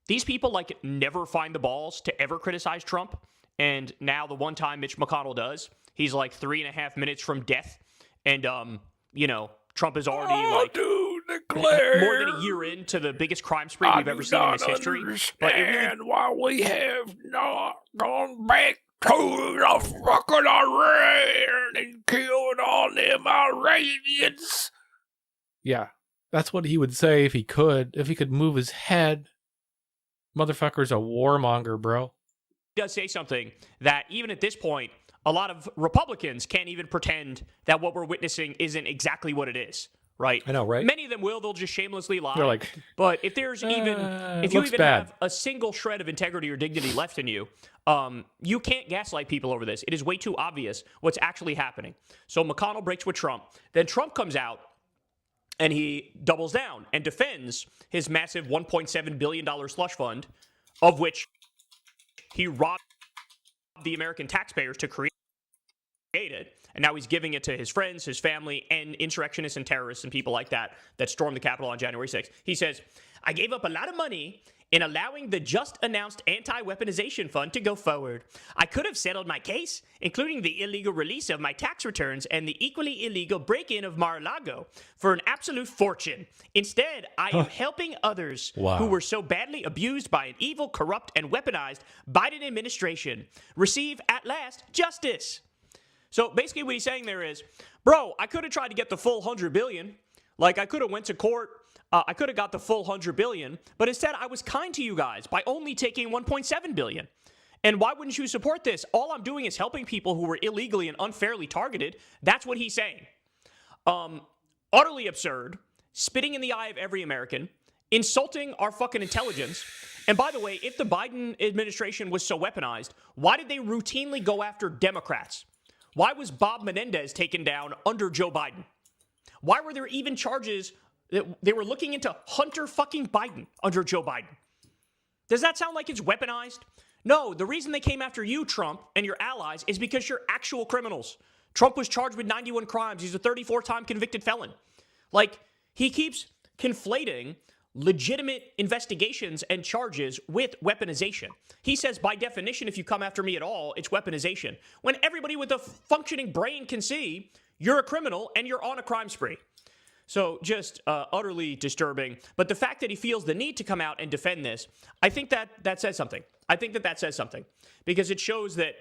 these people, like, never find the balls to ever criticize Trump. And now the one time Mitch McConnell does, he's like 3.5 minutes from death. And, you know, Trump is already more than a year into the biggest crime spree we've ever seen in his history. But it really, why we have not gone back to the fucking Iran and killed all them Iranians. Yeah, that's what he would say if he could move his head. Motherfucker's a warmonger, bro. does say something that even at this point, a lot of Republicans can't even pretend that what we're witnessing isn't exactly what it is, right? I know, right? Many of them will. They'll just shamelessly lie. They're like, but if there's even, if you looks even bad. have a single shred of integrity or dignity left in you, you can't gaslight people over this. It is way too obvious what's actually happening. So McConnell breaks with Trump. Then Trump comes out and he doubles down and defends his massive $1.7 billion slush fund, of which he robbed the American taxpayers to create it. And now he's giving it to his friends, his family, and insurrectionists and terrorists and people like that stormed the Capitol on January 6th. He says, "I gave up a lot of money in allowing the just-announced anti-weaponization fund to go forward. I could have settled my case, including the illegal release of my tax returns and the equally illegal break-in of Mar-a-Lago, for an absolute fortune. Instead, I am helping others who were so badly abused by an evil, corrupt, and weaponized Biden administration receive, at last, justice." So basically what he's saying there is, bro, I could have tried to get the full $100 billion. Like, I could have went to court. I could have got the full $100 billion, but instead I was kind to you guys by only taking $1.7 billion. And why wouldn't you support this? All I'm doing is helping people who were illegally and unfairly targeted. That's what he's saying. Utterly absurd, spitting in the eye of every American, insulting our fucking intelligence. And by the way, if the Biden administration was so weaponized, why did they routinely go after Democrats? Why was Bob Menendez taken down under Joe Biden? Why were there even charges that they were looking into Hunter fucking Biden under Joe Biden? Does that sound like it's weaponized? No, the reason they came after you, Trump, and your allies is because you're actual criminals. Trump was charged with 91 crimes. He's a 34-time convicted felon. Like, he keeps conflating legitimate investigations and charges with weaponization. He says, by definition, if you come after me at all, it's weaponization. When everybody with a functioning brain can see you're a criminal and you're on a crime spree. So just utterly disturbing. But the fact that he feels the need to come out and defend this, I think that says something. I think that says something because it shows that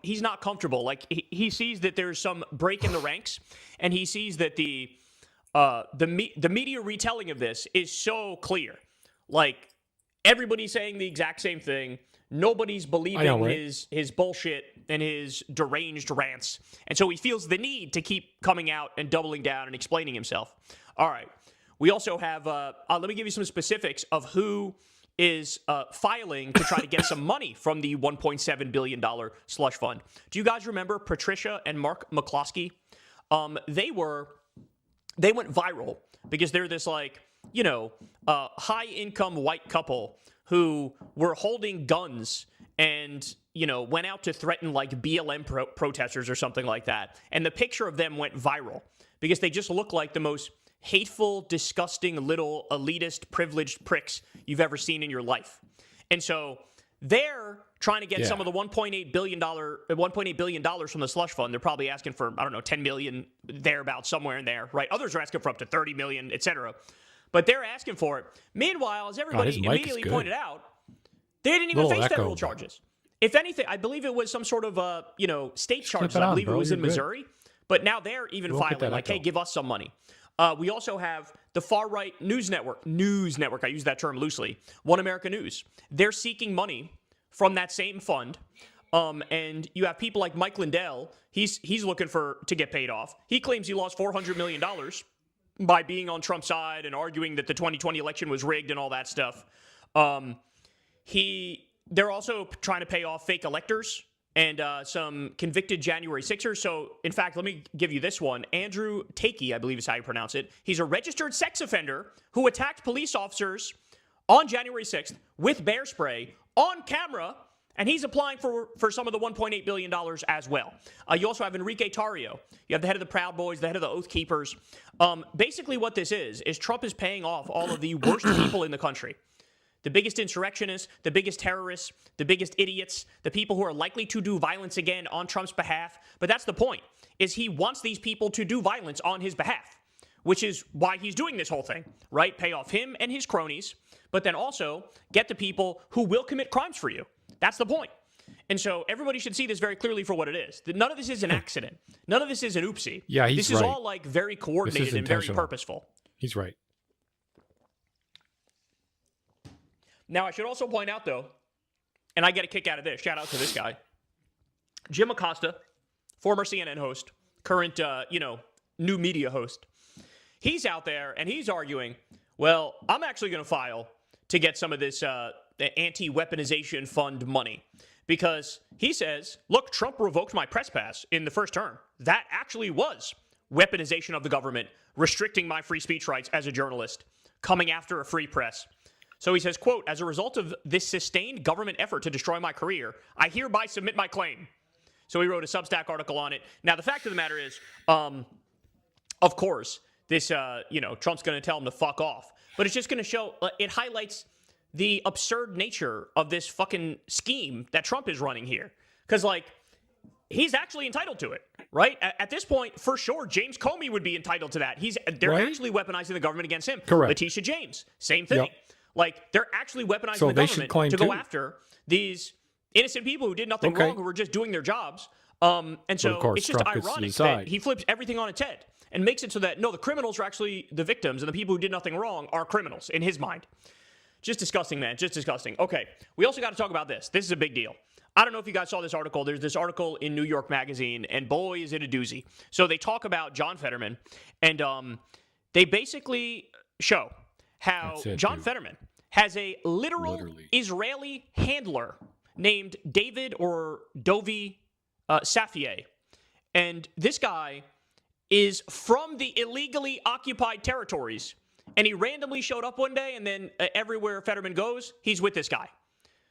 he's not comfortable. Like he sees that there's some break in the ranks, and he sees that the media retelling of this is so clear. Like everybody's saying the exact same thing. Nobody's believing his bullshit and his deranged rants. And so he feels the need to keep coming out and doubling down and explaining himself. All right. We also have, let me give you some specifics of who is filing to try to get some money from the $1.7 billion slush fund. Do you guys remember Patricia and Mark McCloskey? They went viral because they're this high-income white couple who were holding guns and, went out to threaten BLM protesters or something like that. And the picture of them went viral because they just look like the most hateful, disgusting, little elitist, privileged pricks you've ever seen in your life. And so they're trying to get some of the $1.8 billion from the slush fund. They're probably asking for, I don't know, 10 million thereabouts, somewhere in there, right? Others are asking for up to 30 million, et cetera. But they're asking for it. Meanwhile, as everybody immediately pointed out, they didn't even face federal charges. If anything, I believe it was some sort of, state charges. I believe it was in Missouri. But now they're even filing, hey, give us some money. We also have the far-right news network, I use that term loosely, One America News. They're seeking money from that same fund. And you have people like Mike Lindell. He's looking to get paid off. He claims he lost $400 million by being on Trump's side and arguing that the 2020 election was rigged and all that stuff. They're also trying to pay off fake electors and some convicted January 6ers. So, in fact, let me give you this one. Andrew Takey, I believe is how you pronounce it. He's a registered sex offender who attacked police officers on January 6th with bear spray on camera, and he's applying for some of the $1.8 billion as well. You also have Enrique Tarrio. You have the head of the Proud Boys, the head of the Oath Keepers. Basically what this is Trump is paying off all of the worst people in the country. The biggest insurrectionists, the biggest terrorists, the biggest idiots, the people who are likely to do violence again on Trump's behalf. But that's the point, is he wants these people to do violence on his behalf, which is why he's doing this whole thing, right? Pay off him and his cronies, but then also get the people who will commit crimes for you. That's the point. And so everybody should see this very clearly for what it is. None of this is an accident. None of this is an oopsie. Yeah, this is all very coordinated and very purposeful. He's right. Now, I should also point out, though, and I get a kick out of this. Shout out to this guy. Jim Acosta, former CNN host, current, new media host. He's out there and he's arguing, well, I'm actually going to file to get some of this anti-weaponization fund money. Because he says, look, Trump revoked my press pass in the first term. That actually was weaponization of the government, restricting my free speech rights as a journalist, coming after a free press. So he says, quote, as a result of this sustained government effort to destroy my career, I hereby submit my claim. So he wrote a Substack article on it. Now, the fact of the matter is, of course, this, Trump's going to tell him to fuck off. But it's just going to show, it highlights the absurd nature of this fucking scheme that Trump is running here. Because, he's actually entitled to it, right? At this point, for sure, James Comey would be entitled to that. They're actually weaponizing the government against him. Correct. Letitia James, same thing. Yep. They're actually weaponizing the government to go after these innocent people who did nothing wrong, who were just doing their jobs. And so it's just ironic that he flips everything on its head and makes it so that, no, the criminals are actually the victims and the people who did nothing wrong are criminals in his mind. Just disgusting, man. Just disgusting. Okay, we also got to talk about this. This is a big deal. I don't know if you guys saw this article. There's this article in New York Magazine, and boy, is it a doozy. So they talk about John Fetterman, and they basically show how John Fetterman has a literally Israeli handler named David or Dovi Safieh. And this guy is from the illegally occupied territories, and he randomly showed up one day, and then everywhere Fetterman goes, he's with this guy.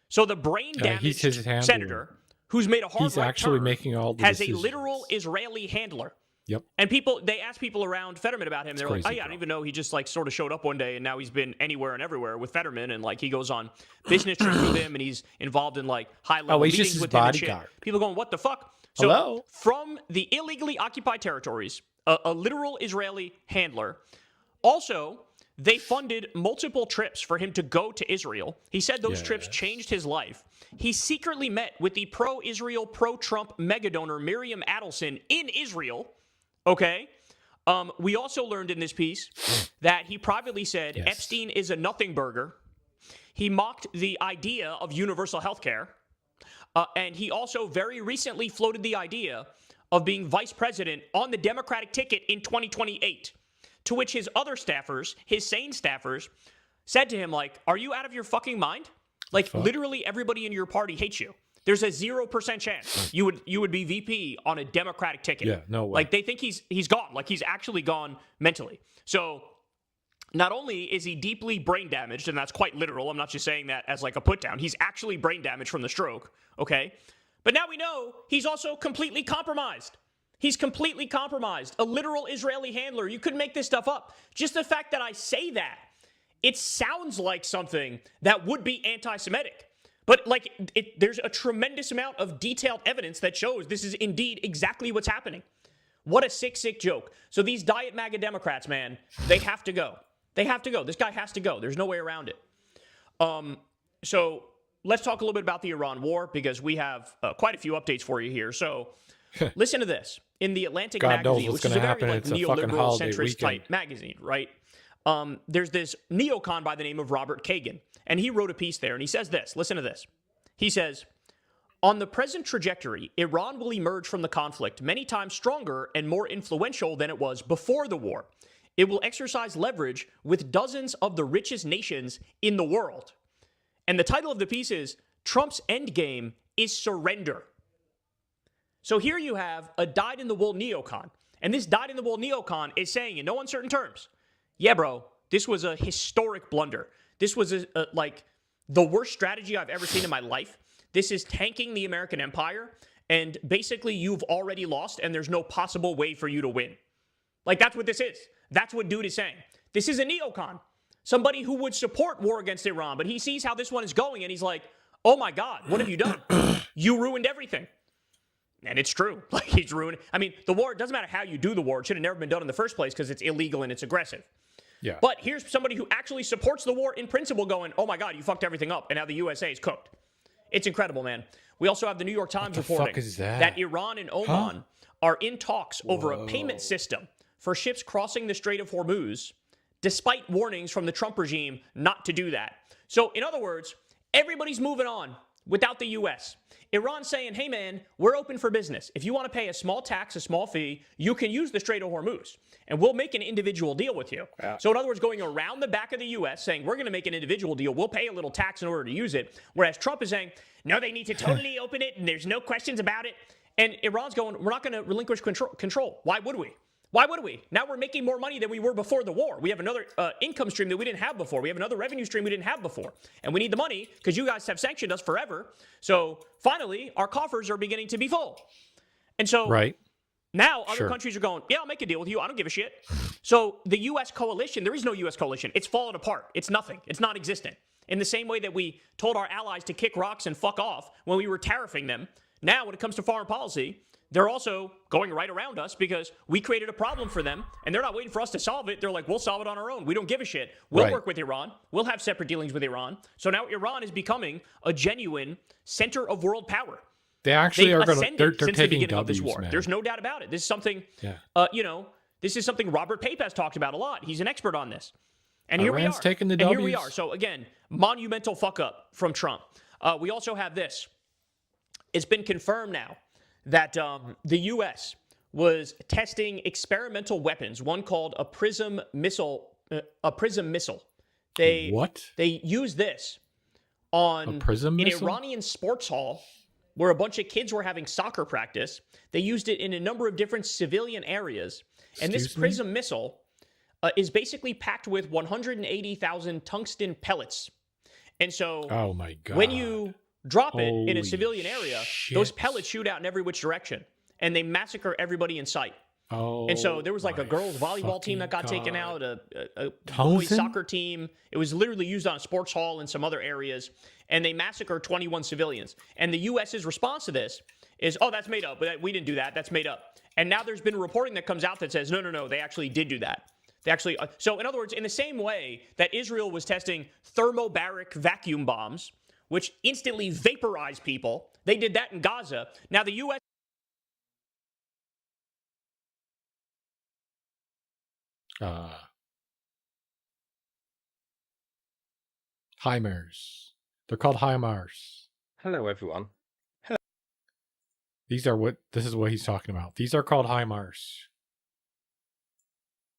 So the brain-damaged senator who's made a hard He's actually making all the has decisions. a literal Israeli handler. Yep. And they ask people around Fetterman about him. They're like, oh, yeah, I didn't even know he just like sort of showed up one day and now he's been anywhere and everywhere with Fetterman. And like he goes on business trips with him and he's involved in like high-level meetings with him and shit. People going, what the fuck? So Hello? From the illegally occupied territories, a literal Israeli handler. Also, they funded multiple trips for him to go to Israel. He said those trips changed his life. He secretly met with the pro-Israel, pro-Trump megadonor Miriam Adelson in Israel. Okay. We also learned in this piece that he privately said Epstein is a nothing burger. He mocked the idea of universal health care. And he also very recently floated the idea of being vice president on the Democratic ticket in 2028. To which his other staffers, his sane staffers, said to him, like, are you out of your fucking mind? Like, literally everybody in your party hates you. There's a 0% chance you would be VP on a Democratic ticket. Yeah, no way. Like, they think he's gone. Like, he's actually gone mentally. So, not only is he deeply brain damaged, and that's quite literal. I'm not just saying that as like a put down. He's actually brain damaged from the stroke, okay? But now we know he's also completely compromised. He's completely compromised. A literal Israeli handler. You couldn't make this stuff up. Just the fact that I say that, it sounds like something that would be anti-Semitic. But like, there's a tremendous amount of detailed evidence that shows this is indeed exactly what's happening. What a sick, sick joke. So these Diet MAGA Democrats, man, they have to go. They have to go. This guy has to go. There's no way around it. So let's talk a little bit about the Iran war because we have quite a few updates for you here. So listen to this. In the Atlantic magazine, which is a very like, neoliberal, centrist type magazine, right? There's this neocon by the name of Robert Kagan, and he wrote a piece there, and he says this. Listen to this. He says, on the present trajectory, Iran will emerge from the conflict many times stronger and more influential than it was before the war. It will exercise leverage with dozens of the richest nations in the world. And the title of the piece is, Trump's endgame is surrender. So here you have a dyed-in-the-wool neocon. And this dyed-in-the-wool neocon is saying in no uncertain terms, yeah, bro, this was a historic blunder. This was like the worst strategy I've ever seen in my life. This is tanking the American empire. And basically, you've already lost, and there's no possible way for you to win. Like, that's what this is. That's what dude is saying. This is a neocon. Somebody who would support war against Iran, but he sees how this one is going, and he's like, oh my God, what have you done? You ruined everything. And it's true. Like, he's ruined. I mean, the war, it doesn't matter how you do the war. It should have never been done in the first place because it's illegal and it's aggressive. Yeah. But here's somebody who actually supports the war in principle going, oh my God, you fucked everything up. And now the USA is cooked. It's incredible, man. We also have the New York Times reporting that Iran and Oman are in talks over a payment system for ships crossing the Strait of Hormuz, despite warnings from the Trump regime not to do that. So, in other words, everybody's moving on without the U.S. Iran's saying, hey, man, we're open for business. If you want to pay a small tax, a small fee, you can use the Strait of Hormuz, and we'll make an individual deal with you. Yeah. So, in other words, going around the back of the U.S., saying, we're going to make an individual deal. We'll pay a little tax in order to use it. Whereas Trump is saying, no, they need to totally open it, and there's no questions about it. And Iran's going, we're not going to relinquish control. Why would we? Why would we? Now we're making more money than we were before the war. We have another income stream that we didn't have before. We have another revenue stream we didn't have before. And we need the money because you guys have sanctioned us forever. So finally, our coffers are beginning to be full. And so now other countries are going, yeah, I'll make a deal with you. I don't give a shit. So the U.S. coalition, there is no U.S. coalition. It's fallen apart. It's nothing. It's non-existent. In the same way that we told our allies to kick rocks and fuck off when we were tariffing them, now when it comes to foreign policy, they're also going right around us because we created a problem for them, and they're not waiting for us to solve it. They're like, we'll solve it on our own. We don't give a shit. We'll work with Iran. We'll have separate dealings with Iran. So now Iran is becoming a genuine center of world power. They actually are going to, they're taking W's, of this war. Man. There's no doubt about it. This is something, this is something Robert Pape has talked about a lot. He's an expert on this. And here we are. Taking the and W's. Here we are. So again, monumental fuck up from Trump. We also have this. It's been confirmed now that the U.S. was testing experimental weapons, one called a PRISM missile. They used this on an Iranian sports hall where a bunch of kids were having soccer practice. They used it in a number of different civilian areas, And this PRISM missile is basically packed with 180,000 tungsten pellets. And so oh my God. When you drop it in a Holy civilian area, shit. those pellets shoot out in every which direction, and they massacre everybody in sight. Oh, and so there was like a girls' volleyball team that got God. taken out, a boys' Tungsten? soccer team. It was literally used on a sports hall and some other areas, and they massacred 21 civilians. And the U.S.'s response to this is, oh, that's made up. But we didn't do that. That's made up. And now there's been reporting that comes out that says, no, they actually did do that. They actually. So in other words, in the same way that Israel was testing thermobaric vacuum bombs, which instantly vaporize people, they did that in Gaza. Now the U.S. HIMARS. They're called HIMARS. Hello, everyone. Hello. This is what he's talking about. These are called HIMARS.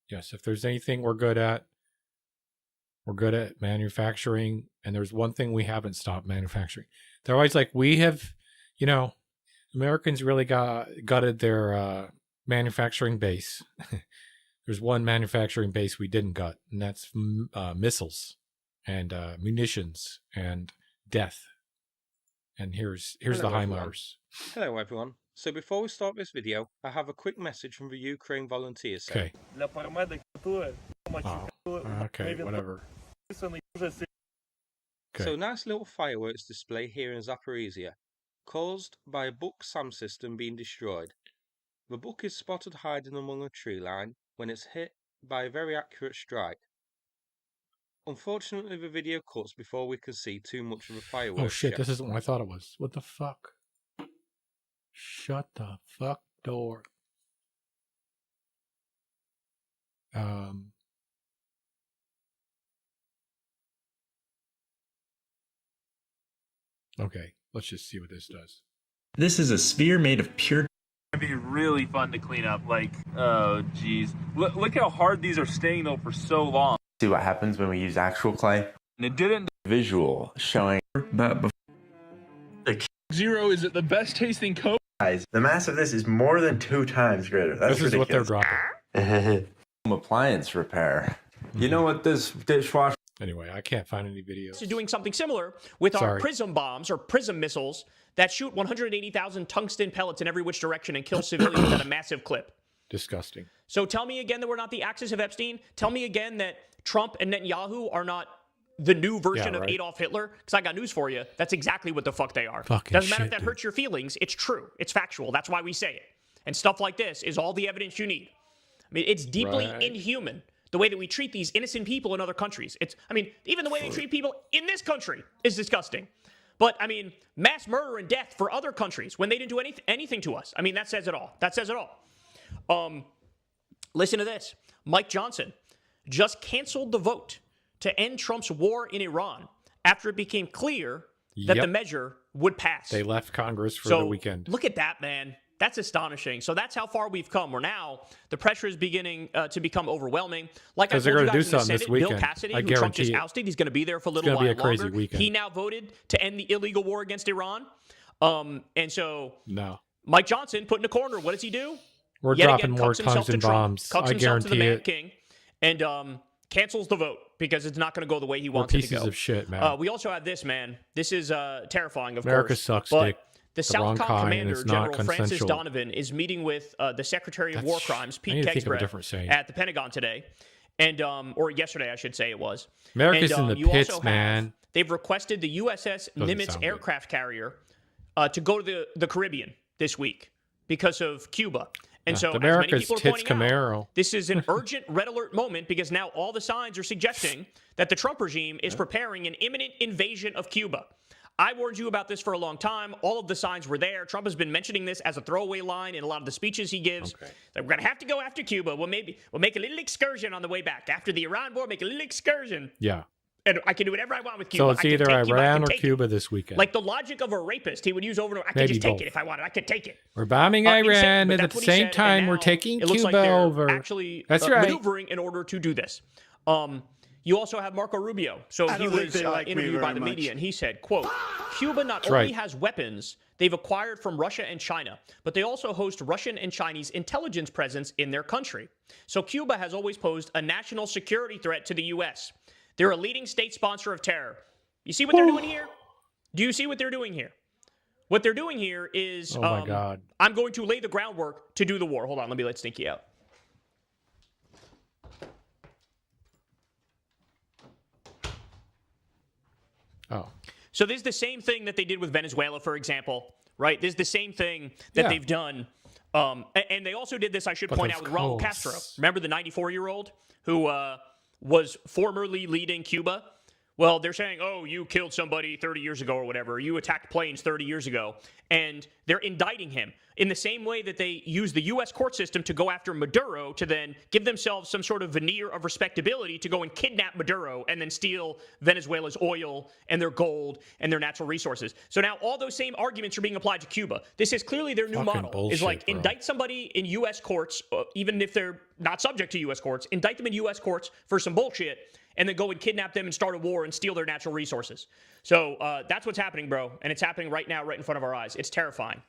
Yes, if there's anything we're good at manufacturing, and there's one thing we haven't stopped manufacturing. They're always like, we have, Americans really gutted their manufacturing base. There's one manufacturing base we didn't gut, and that's missiles and munitions and death. And here's the HIMARS. Hello, everyone. So before we start this video, I have a quick message from the Ukraine volunteers saying. Okay. Okay, whatever. Okay. So nice little fireworks display here in Zaporizhia, caused by a Buk SAM system being destroyed. The Buk is spotted hiding among a tree line when it's hit by a very accurate strike. Unfortunately, the video cuts before we can see too much of the fireworks. Oh shit, this isn't what I thought it was. What the fuck? Shut the fuck door. Okay, let's just see what this does. This is a sphere made of pure. It'd be really fun to clean up. Like, oh, geez. Look how hard these are staying, though, for so long. See what happens when we use actual clay? And it didn't. Visual showing. But the Zero is the best tasting Coke. Guys, the mass of this is more than 2 times greater. That's this is ridiculous. what they're dropping. Appliance repair. You know what this dishwasher... Anyway, I can't find any videos. Doing something similar with our PRISM bombs or PRISM missiles that shoot 180,000 tungsten pellets in every which direction and kill civilians at a massive clip. Disgusting. So tell me again that we're not the axis of Epstein. Tell me again that Trump and Netanyahu are not the new version of Adolf Hitler. Because I got news for you. That's exactly what the fuck they are. Doesn't matter if that hurts your feelings. It's true. It's factual. That's why we say it. And stuff like this is all the evidence you need. I mean, it's deeply inhuman. The way that we treat these innocent people in other countries. Even the way they treat people in this country is disgusting. But, mass murder and death for other countries when they didn't do anything to us. That says it all. That says it all. Listen to this. Mike Johnson just canceled the vote to end Trump's war in Iran after it became clear that the measure would pass. They left Congress for the weekend. Look at that, man. That's astonishing. So that's how far we've come. We're now, the pressure is beginning to become overwhelming. Like I told you guys in the Senate, Bill Cassidy, who Trump just ousted, he's going to be there for a little while longer. He now voted to end the illegal war against Iran. And so Mike Johnson put in a corner. What does he do? We're dropping more tungsten bombs. I guarantee to the Man it. King, and cancels the vote because it's not going to go the way he wants it to go. Pieces of shit, man. We also have this, man. This is terrifying, of America course. sucks, but Dick. the Southcom commander, General Francis Donovan, is meeting with the Secretary of War Crimes, Pete Kegsbread, at the Pentagon today. And or yesterday, I should say it was. America's in the pits, man. They've requested the USS Nimitz aircraft carrier to go to the Caribbean this week because of Cuba. And so, as many people are pointing out, this is an urgent red alert moment because now all the signs are suggesting that the Trump regime is preparing an imminent invasion of Cuba. I warned you about this for a long time. All of the signs were there. Trump has been mentioning this as a throwaway line in a lot of the speeches he gives. That we're going to have to go after Cuba. We'll make a little excursion on the way back. After the Iran war, make a little excursion. Yeah. And I can do whatever I want with Cuba. So it's either Iran or Cuba this weekend. Like the logic of a rapist, he would use over and over. I could just take it if I wanted. I could take it. We're bombing Iran, and at the same time, we're taking Cuba over. Actually, that's right. Maneuvering in order to do this. You also have Marco Rubio. So he was interviewed by the media, and he said, quote, Cuba not only has weapons they've acquired from Russia and China, but they also host Russian and Chinese intelligence presence in their country. So Cuba has always posed a national security threat to the U.S. They're a leading state sponsor of terror. You see what they're doing here? Do you see what they're doing here? What they're doing here is, oh my God. I'm going to lay the groundwork to do the war. Hold on, let me let Stinky out. Oh. So this is the same thing that they did with Venezuela, for example, right? This is the same thing that they've done. And they also did this, I should point out, with Raul Castro. Remember the 94-year-old who was formerly leading Cuba? Well, they're saying, oh, you killed somebody 30 years ago or whatever. You attacked planes 30 years ago. And they're indicting him in the same way that they use the U.S. court system to go after Maduro to then give themselves some sort of veneer of respectability to go and kidnap Maduro and then steal Venezuela's oil and their gold and their natural resources. So now all those same arguments are being applied to Cuba. This is clearly their new model. Bullshit, is like, bro. indict somebody in U.S. courts, even if they're not subject to U.S. courts, indict them in U.S. courts for some bullshit, and then go and kidnap them and start a war and steal their natural resources. So that's what's happening, bro. And it's happening right now, right in front of our eyes. It's terrifying.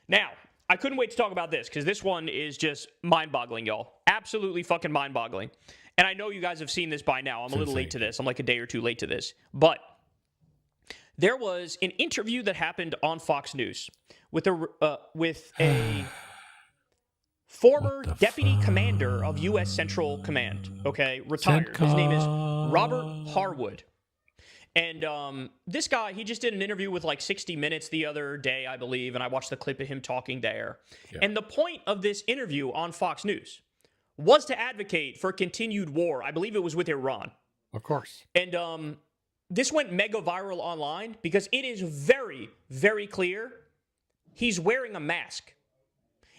Now, I couldn't wait to talk about this because this one is just mind-boggling, y'all. Absolutely fucking mind-boggling. And I know you guys have seen this by now. I'm a little late to this. I'm like a day or two late to this. But there was an interview that happened on Fox News with a former deputy commander of U.S. Central Command, okay, retired. His name is Robert Harwood. And this guy, he just did an interview with like 60 Minutes the other day, I believe, and I watched the clip of him talking there. Yeah. And the point of this interview on Fox News was to advocate for continued war. I believe it was with Iran. Of course. And this went mega viral online because it is very, very clear he's wearing a mask.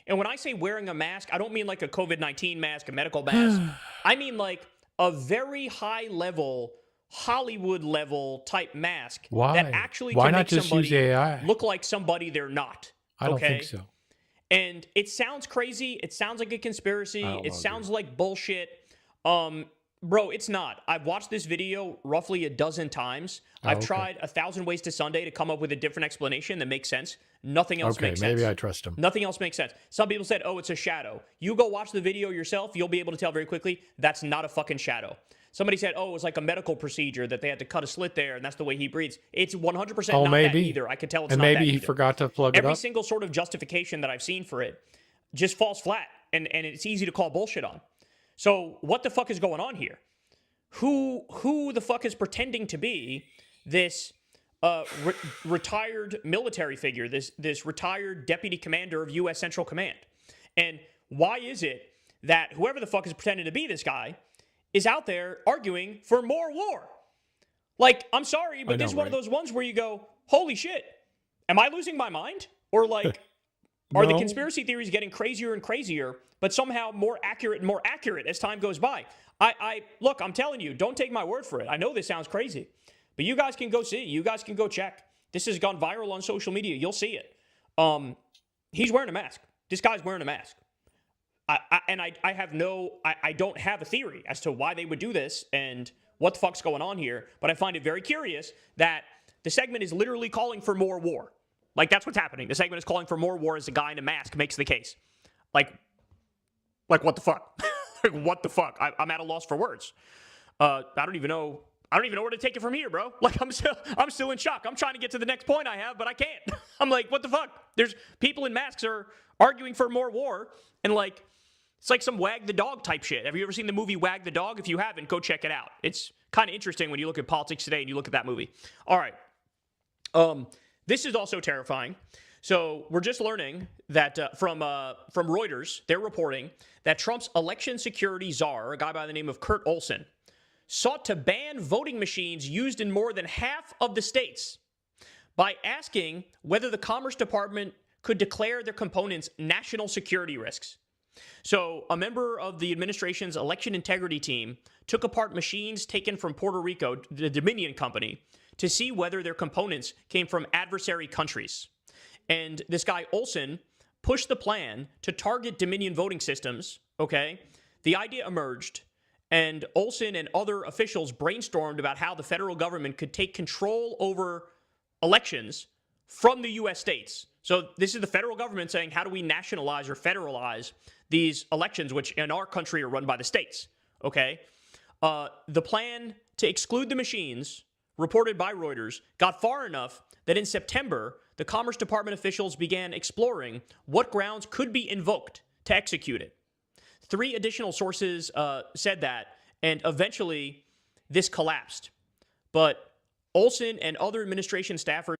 And when I say wearing a mask, I don't mean like a COVID-19 mask, a medical mask. I mean like a very high-level, Hollywood-level type mask that actually can make somebody look like somebody they're not. I don't think so. And it sounds crazy. It sounds like a conspiracy. It sounds like bullshit. Bro, it's not. I've watched this video roughly a dozen times. I've tried 1,000 ways to Sunday to come up with a different explanation that makes sense. Nothing else makes sense. Maybe I trust him. Nothing else makes sense. Some people said, oh, it's a shadow. You go watch the video yourself, you'll be able to tell very quickly, that's not a fucking shadow. Somebody said, oh, it was like a medical procedure that they had to cut a slit there, and that's the way he breathes. It's 100% not that either. I could tell it's not that either. And maybe he forgot to plug it up. Every single sort of justification that I've seen for it just falls flat, and it's easy to call bullshit on. So what the fuck is going on here? Who the fuck is pretending to be this retired military figure, this retired deputy commander of U.S. Central Command? And why is it that whoever the fuck is pretending to be this guy is out there arguing for more war? Like, I'm sorry, but this is one of those ones where you go, holy shit, am I losing my mind? Or like, are the conspiracy theories getting crazier and crazier, but somehow more accurate and more accurate as time goes by? Look, I'm telling you, don't take my word for it. I know this sounds crazy, but you guys can go see. You guys can go check. This has gone viral on social media. You'll see it. He's wearing a mask. This guy's wearing a mask. I don't have a theory as to why they would do this and what the fuck's going on here, but I find it very curious that the segment is literally calling for more war. Like, that's what's happening. The segment is calling for more war as a guy in a mask makes the case. Like what the fuck? Like, what the fuck? I'm at a loss for words. I don't even know where to take it from here, bro. Like, I'm still in shock. I'm trying to get to the next point I have, but I can't. I'm like, what the fuck? There's people in masks are arguing for more war, and like, it's like some wag the dog type shit. Have you ever seen the movie Wag the Dog? If you haven't, go check it out. It's kind of interesting when you look at politics today and you look at that movie. All right. This is also terrifying. So we're just learning that from Reuters, they're reporting that Trump's election security czar, a guy by the name of Kurt Olson, sought to ban voting machines used in more than half of the states by asking whether the Commerce Department could declare their components national security risks. So a member of the administration's election integrity team took apart machines taken from Puerto Rico, the Dominion company, to see whether their components came from adversary countries. And this guy Olson pushed the plan to target Dominion voting systems, okay? The idea emerged, and Olson and other officials brainstormed about how the federal government could take control over elections from the U.S. states. So this is the federal government saying, how do we nationalize or federalize these elections, which in our country are run by the states, okay? The plan to exclude the machines, reported by Reuters, got far enough that in September, the Commerce Department officials began exploring what grounds could be invoked to execute it. 3 additional sources said that, and eventually this collapsed. But Olson and other administration staffers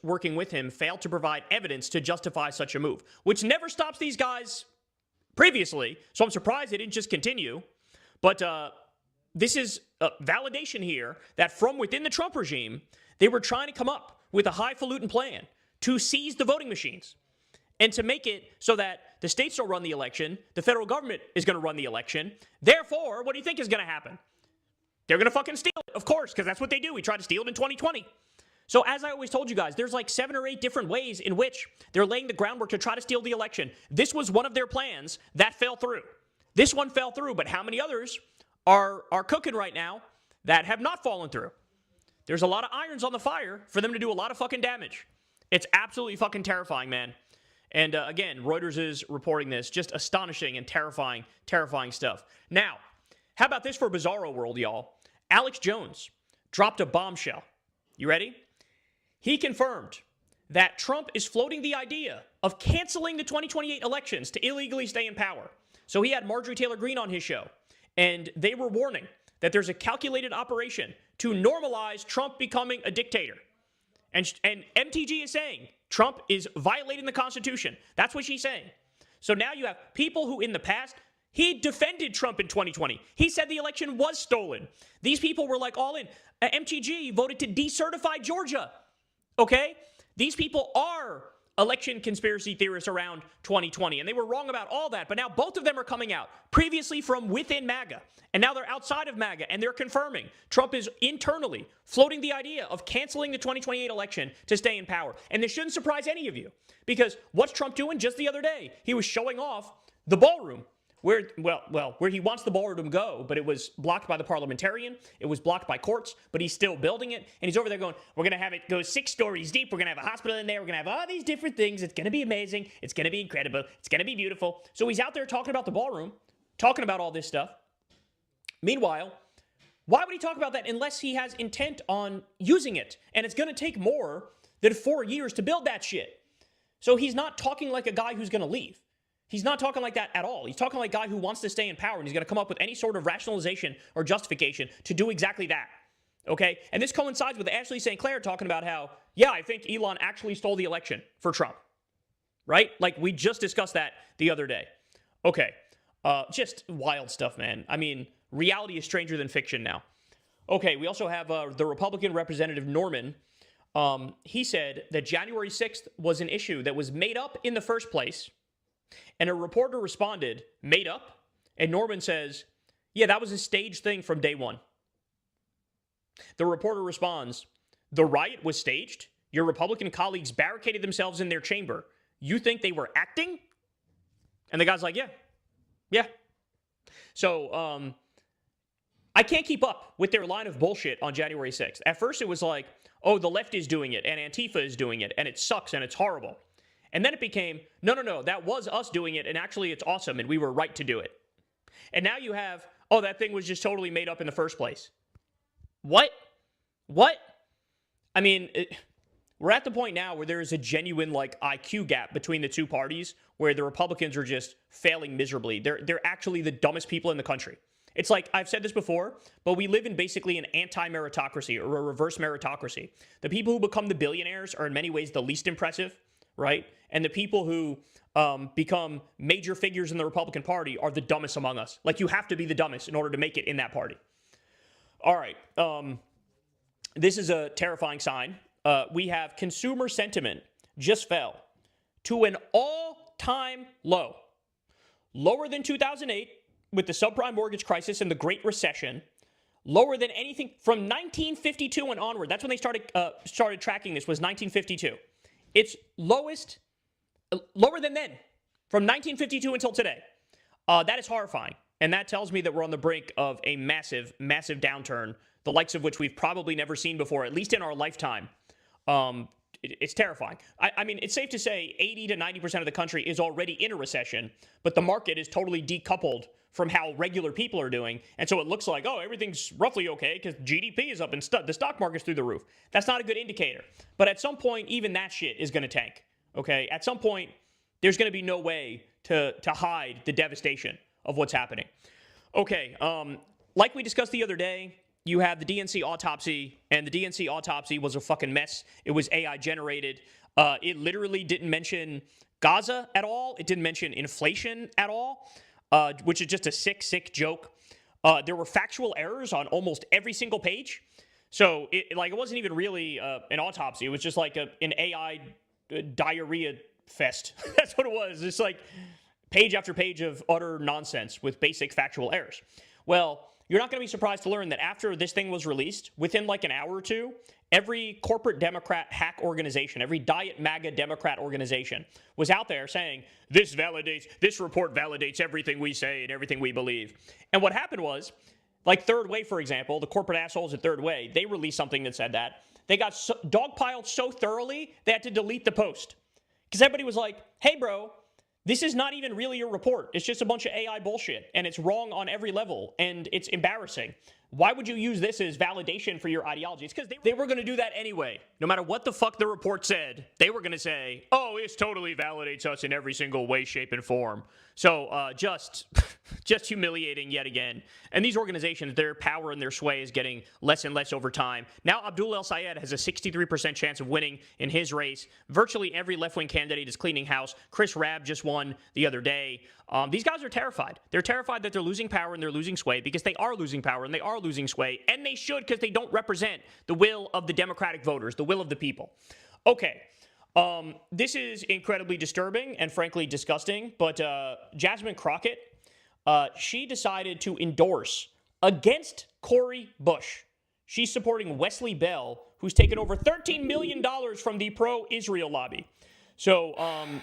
working with him failed to provide evidence to justify such a move, which never stops these guys previously. So I'm surprised they didn't just continue. But this is a validation here that from within the Trump regime, they were trying to come up with a highfalutin plan to seize the voting machines and to make it so that the states don't run the election, the federal government is going to run the election. Therefore, what do you think is going to happen? They're going to fucking steal it, of course, because that's what they do. We tried to steal it in 2020. So as I always told you guys, there's like 7 or 8 different ways in which they're laying the groundwork to try to steal the election. This was one of their plans that fell through. This one fell through, but how many others are cooking right now that have not fallen through? There's a lot of irons on the fire for them to do a lot of fucking damage. It's absolutely fucking terrifying, man. And again, Reuters is reporting this. Just astonishing and terrifying, terrifying stuff. Now, how about this for Bizarro World, y'all? Alex Jones dropped a bombshell. You ready? He confirmed that Trump is floating the idea of canceling the 2028 elections to illegally stay in power. So he had Marjorie Taylor Greene on his show, and they were warning that there's a calculated operation to normalize Trump becoming a dictator. And MTG is saying Trump is violating the Constitution. That's what she's saying. So now you have people who in the past, he defended Trump in 2020. He said the election was stolen. These people were like all in. MTG voted to decertify Georgia. Okay? These people are election conspiracy theorists around 2020, and they were wrong about all that, but now both of them are coming out, previously from within MAGA, and now they're outside of MAGA, and they're confirming Trump is internally floating the idea of canceling the 2028 election to stay in power. And this shouldn't surprise any of you, because what's Trump doing just the other day? He was showing off the ballroom, where he wants the ballroom to go, but it was blocked by the parliamentarian. It was blocked by courts, but he's still building it. And he's over there going, we're going to have it go 6 stories deep. We're going to have a hospital in there. We're going to have all these different things. It's going to be amazing. It's going to be incredible. It's going to be beautiful. So he's out there talking about the ballroom, talking about all this stuff. Meanwhile, why would he talk about that unless he has intent on using it? And it's going to take more than 4 years to build that shit. So he's not talking like a guy who's going to leave. He's not talking like that at all. He's talking like a guy who wants to stay in power, and he's going to come up with any sort of rationalization or justification to do exactly that. Okay? And this coincides with Ashley St. Clair talking about how, yeah, I think Elon actually stole the election for Trump. Right? Like, we just discussed that the other day. Okay. Just wild stuff, man. I mean, reality is stranger than fiction now. Okay, we also have the Republican Representative Norman. He said that January 6th was an issue that was made up in the first place. And a reporter responded, made up? And Norman says, yeah, that was a staged thing from day one. The reporter responds, the riot was staged? Your Republican colleagues barricaded themselves in their chamber. You think they were acting? And the guy's like, yeah. So, I can't keep up with their line of bullshit on January 6th. At first it was like, oh, the left is doing it, and Antifa is doing it, and it sucks, and it's horrible. And then it became, no, that was us doing it, and actually it's awesome, and we were right to do it. And now you have, oh, that thing was just totally made up in the first place. What? I mean, we're at the point now where there is a genuine, like, IQ gap between the two parties, where the Republicans are just failing miserably. They're actually the dumbest people in the country. It's like, I've said this before, but we live in basically an anti-meritocracy, or a reverse meritocracy. The people who become the billionaires are in many ways the least impressive, right? And the people who become major figures in the Republican Party are the dumbest among us. Like, you have to be the dumbest in order to make it in that party. All right. This is a terrifying sign. We have consumer sentiment just fell to an all-time low. Lower than 2008 with the subprime mortgage crisis and the Great Recession. Lower than anything from 1952 and onward. That's when they started tracking this, was 1952. It's lower than then, from 1952 until today. That is horrifying. And that tells me that we're on the brink of a massive, massive downturn, the likes of which we've probably never seen before, at least in our lifetime. It's terrifying. I mean, it's safe to say 80 to 90% of the country is already in a recession, but the market is totally decoupled from how regular people are doing. And so it looks like, oh, everything's roughly okay because GDP is up and the stock market's through the roof. That's not a good indicator. But at some point, even that shit is going to tank. Okay? At some point, there's going to be no way to hide the devastation of what's happening. Okay, like we discussed the other day, you have the DNC autopsy, and the DNC autopsy was a fucking mess. It was AI generated. It literally didn't mention Gaza at all. It didn't mention inflation at all, which is just a sick joke. There were factual errors on almost every single page. So it wasn't even really an autopsy. It was just like an AI diarrhea fest. That's what it was. It's like page after page of utter nonsense with basic factual errors. Well, you're not going to be surprised to learn that after this thing was released, within like an hour or two, every corporate Democrat hack organization, every Diet MAGA Democrat organization was out there saying, this report validates everything we say and everything we believe. And what happened was, like Third Way, for example, the corporate assholes at Third Way, they released something that said that. They got dogpiled so thoroughly, they had to delete the post. Because everybody was like, hey, bro, this is not even really a report. It's just a bunch of AI bullshit, and it's wrong on every level, and it's embarrassing. Why would you use this as validation for your ideology? It's because they were going to do that anyway. No matter what the fuck the report said, they were going to say, oh, this totally validates us in every single way, shape, and form. So just humiliating yet again. And these organizations, their power and their sway is getting less and less over time. Now Abdul El-Sayed has a 63% chance of winning in his race. Virtually every left-wing candidate is cleaning house. Chris Rabb just won the other day. These guys are terrified. They're terrified that they're losing power and they're losing sway because they are losing power and they are losing sway, and they should because they don't represent the will of the Democratic voters, the will of the people. Okay. This is incredibly disturbing and frankly disgusting, but Jasmine Crockett, she decided to endorse against Cori Bush. She's supporting Wesley Bell, who's taken over $13 million from the pro-Israel lobby. So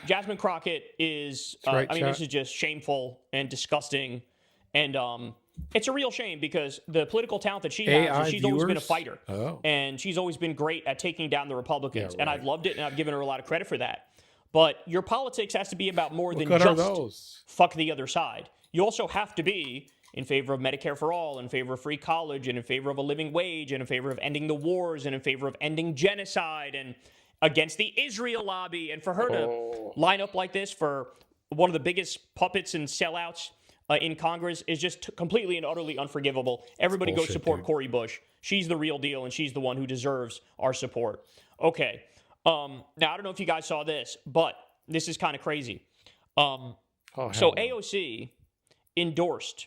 Jasmine Crockett is, right, this is just shameful and disgusting, and it's a real shame because the political talent that she has, she's always been a fighter. And she's always been great at taking down the Republicans. And I've loved it, and I've given her a lot of credit for that. But your politics has to be about more than just fuck the other side. You also have to be in favor of Medicare for all, in favor of free college, and in favor of a living wage, and in favor of ending the wars, and in favor of ending genocide, and against the Israel lobby. And for her to line up like this for one of the biggest puppets and sellouts in Congress is just completely and utterly unforgivable. Everybody go support Cori Bush. She's the real deal, and she's the one who deserves our support. Okay. Now, I don't know if you guys saw this, but this is kind of crazy. So AOC endorsed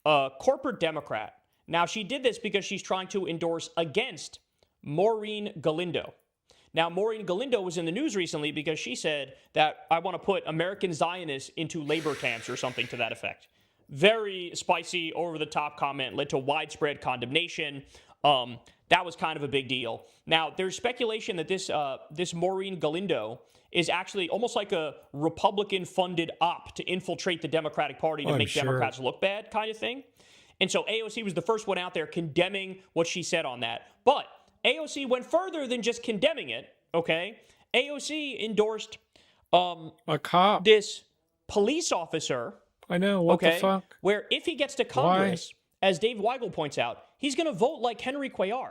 a corporate Democrat. Now, she did this because she's trying to endorse against Maureen Galindo. Now, Maureen Galindo was in the news recently because she said that I want to put American Zionists into labor camps or something to that effect. Very spicy, over-the-top comment, led to widespread condemnation. That was kind of a big deal. Now, there's speculation that this Maureen Galindo is actually almost like a Republican-funded op to infiltrate the Democratic Party to make Democrats look bad kind of thing. And so AOC was the first one out there condemning what she said on that. But AOC went further than just condemning it, okay? AOC endorsed a cop, this police officer. I know, what the fuck? Where if he gets to Congress, as Dave Weigel points out, he's going to vote like Henry Cuellar.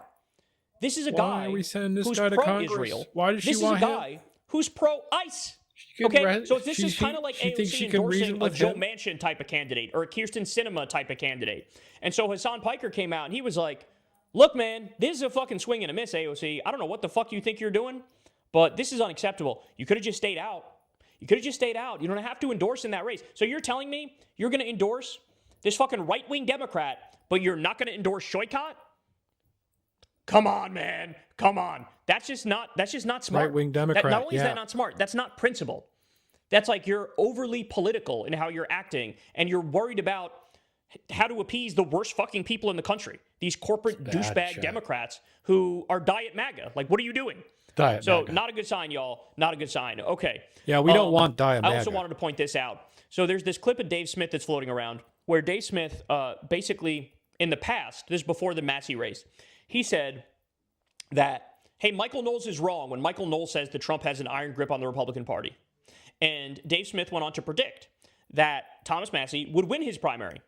This is a guy who's pro-Israel. Why does she want him? This is a guy who's pro-ICE. Okay, so this is kind of like AOC endorsing a Joe Manchin type of candidate or a Kyrsten Sinema type of candidate. And so Hasan Piker came out and he was like, look, man, this is a fucking swing and a miss, AOC. I don't know what the fuck you think you're doing, but this is unacceptable. You could have just stayed out. You could have just stayed out. You don't have to endorse in that race. So you're telling me you're going to endorse this fucking right-wing Democrat, but you're not going to endorse Shoykot? Come on, man. Come on. That's just not smart. Right-wing Democrat, not only is that not smart, that's not principled. That's like you're overly political in how you're acting, and you're worried about how to appease the worst fucking people in the country. These corporate douchebag Democrats who are Diet MAGA. Like, what are you doing? So not a good sign, y'all. Not a good sign. Okay. Yeah, we don't want Diet MAGA. I also wanted to point this out. So there's this clip of Dave Smith that's floating around where Dave Smith basically, in the past, this is before the Massey race, he said that, hey, Michael Knowles is wrong when Michael Knowles says that Trump has an iron grip on the Republican Party. And Dave Smith went on to predict that Thomas Massey would win his primary.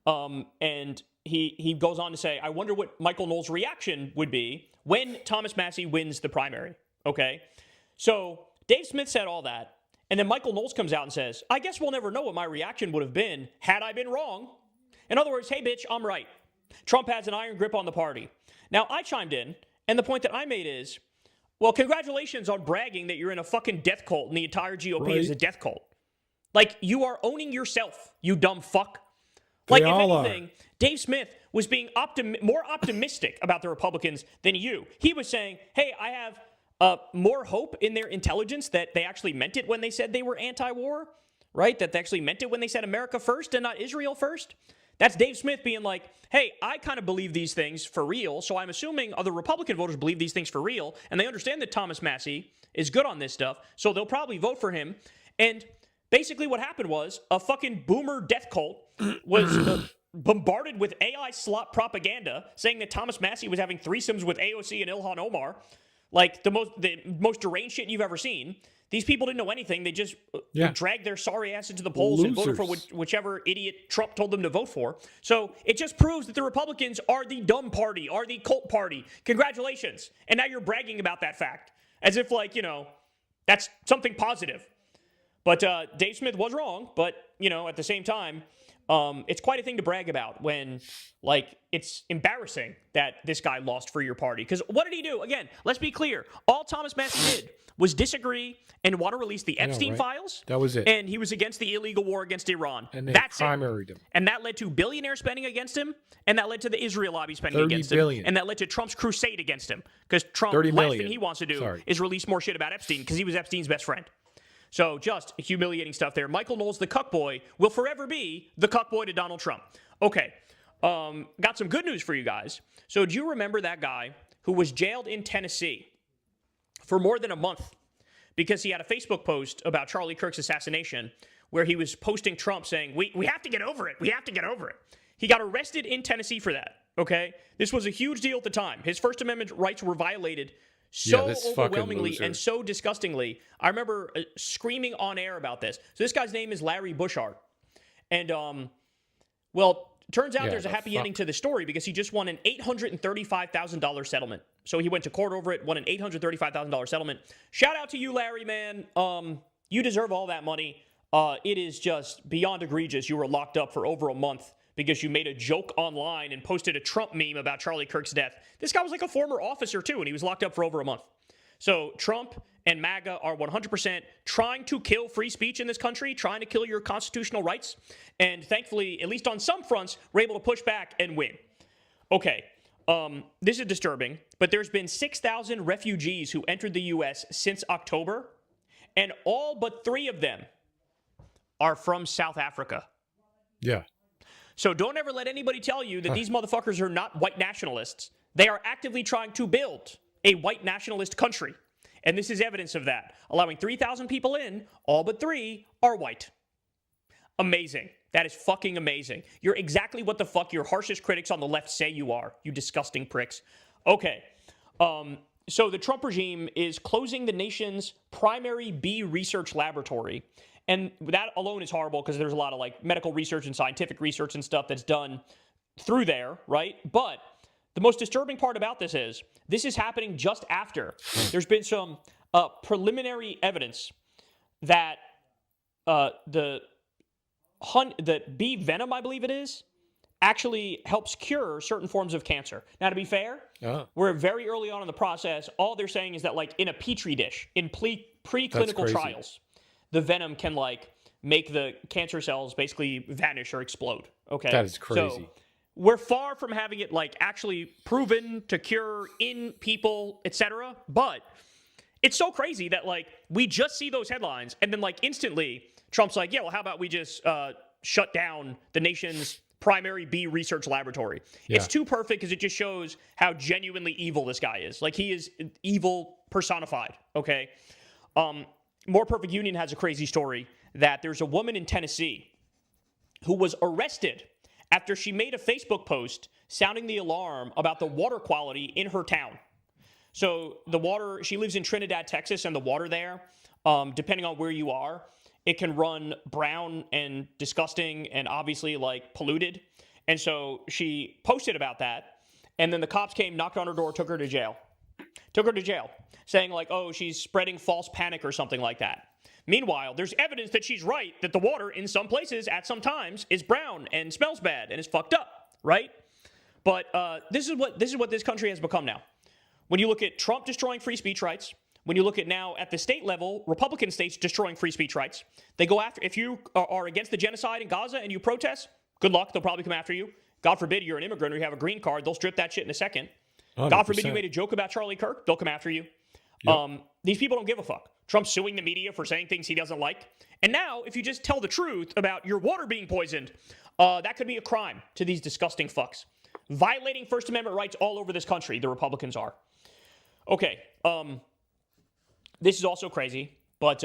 And he goes on to say, I wonder what Michael Knowles' reaction would be when Thomas Massey wins the primary. Okay? So Dave Smith said all that. And then Michael Knowles comes out and says, I guess we'll never know what my reaction would have been had I been wrong. In other words, hey, bitch, I'm right. Trump has an iron grip on the party. Now, I chimed in, and the point that I made is, well, congratulations on bragging that you're in a fucking death cult and the entire GOP is a death cult. Like, you are owning yourself, you dumb fuck. Like, if anything, Dave Smith was being more optimistic about the Republicans than you. He was saying, hey, I have more hope in their intelligence that they actually meant it when they said they were anti-war, right? That they actually meant it when they said America first and not Israel first. That's Dave Smith being like, hey, I kind of believe these things for real, so I'm assuming other Republican voters believe these things for real, and they understand that Thomas Massey is good on this stuff, so they'll probably vote for him. And basically what happened was a fucking boomer death cult was bombarded with AI slop propaganda saying that Thomas Massey was having threesomes with AOC and Ilhan Omar, like the most deranged shit you've ever seen. These people didn't know anything. They just dragged their sorry asses to the polls and voted for whichever idiot Trump told them to vote for. So it just proves that the Republicans are the dumb party, are the cult party. Congratulations. And now you're bragging about that fact as if, like, you know, that's something positive. But Dave Smith was wrong. But, you know, at the same time, it's quite a thing to brag about when, like, it's embarrassing that this guy lost for your party. Because what did he do? Again, let's be clear. All Thomas Massey did was disagree and want to release the Epstein files. That was it. And he was against the illegal war against Iran. And they primaried him. And that led to billionaire spending against him. And that led to the Israel lobby spending against him. And that led to Trump's crusade against him. Because Trump, last thing he wants to do is release more shit about Epstein because he was Epstein's best friend. So just humiliating stuff there. Michael Knowles, the cuck boy, will forever be the cuck boy to Donald Trump. Okay, got some good news for you guys. So do you remember that guy who was jailed in Tennessee for more than a month because he had a Facebook post about Charlie Kirk's assassination where he was posting Trump saying, we have to get over it. We have to get over it. He got arrested in Tennessee for that, okay? This was a huge deal at the time. His First Amendment rights were violated so overwhelmingly and so disgustingly. I remember screaming on air about this. So this guy's name is Larry Bushart. And, well, turns out there's a happy ending to the story because he just won an $835,000 settlement. So he went to court over it, won an $835,000 settlement. Shout out to you, Larry, man. You deserve all that money. It is just beyond egregious. You were locked up for over a month because you made a joke online and posted a Trump meme about Charlie Kirk's death. This guy was like a former officer, too, and he was locked up for over a month. So Trump and MAGA are 100% trying to kill free speech in this country, trying to kill your constitutional rights. And thankfully, at least on some fronts, we're able to push back and win. Okay, this is disturbing, but there's been 6,000 refugees who entered the U.S. since October, and all but 3 of them are from South Africa. Yeah. So don't ever let anybody tell you that these motherfuckers are not white nationalists. They are actively trying to build a white nationalist country. And this is evidence of that. Allowing 3,000 people in, all but 3 are white. Amazing. That is fucking amazing. You're exactly what the fuck your harshest critics on the left say you are, you disgusting pricks. Okay. So the Trump regime is closing the nation's primary bee research laboratory. And that alone is horrible because there's a lot of like medical research and scientific research and stuff that's done through there, right? But the most disturbing part about this is happening just after there's been some preliminary evidence that the bee venom, I believe it is, actually helps cure certain forms of cancer. Now, to be fair, we're very early on in the process. All they're saying is that, like, in a petri dish, in preclinical trials, the venom can, like, make the cancer cells basically vanish or explode. Okay, that is crazy. So we're far from having it, like, actually proven to cure in people, etc. But it's so crazy that, like, we just see those headlines and then, like, instantly Trump's like, yeah, well, how about we just shut down the nation's primary bee research laboratory? Yeah. It's too perfect because it just shows how genuinely evil this guy is. Like, he is evil personified, okay? More Perfect Union has a crazy story that there's a woman in Tennessee who was arrested after she made a Facebook post sounding the alarm about the water quality in her town. So the water, she lives in Trinidad, Texas, and the water there, depending on where you are, it can run brown and disgusting and obviously like polluted. And so she posted about that. And then the cops came, knocked on her door, took her to jail, saying like, oh, she's spreading false panic or something like that. Meanwhile, there's evidence that she's right, that the water in some places at some times is brown and smells bad and is fucked up, right? But this is what this country has become now. When you look at Trump destroying free speech rights, when you look at now at the state level, Republican states destroying free speech rights, they go after, if you are against the genocide in Gaza and you protest, good luck, they'll probably come after you. God forbid you're an immigrant or you have a green card, they'll strip that shit in a second. 100%. God forbid you made a joke about Charlie Kirk, they'll come after you. Yep. These people don't give a fuck. Trump's suing the media for saying things he doesn't like. And now, if you just tell the truth about your water being poisoned, that could be a crime to these disgusting fucks. Violating First Amendment rights all over this country, the Republicans are. Okay, this is also crazy, but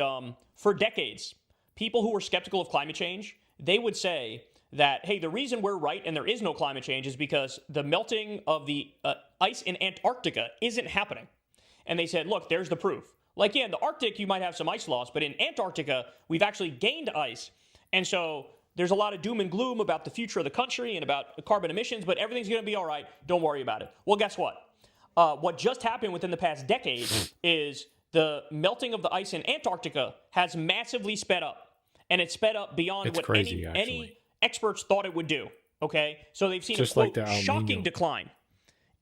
for decades, people who were skeptical of climate change, they would say that, hey, the reason we're right and there is no climate change is because the melting of the ice in Antarctica isn't happening. And they said, look, there's the proof. Like, yeah, in the Arctic, you might have some ice loss, but in Antarctica, we've actually gained ice. And so there's a lot of doom and gloom about the future of the country and about carbon emissions, but everything's going to be all right. Don't worry about it. Well, guess what? What just happened within the past decade is the melting of the ice in Antarctica has massively sped up. And it's sped up beyond what any experts thought it would do. Okay? So they've seen just a quote, shocking decline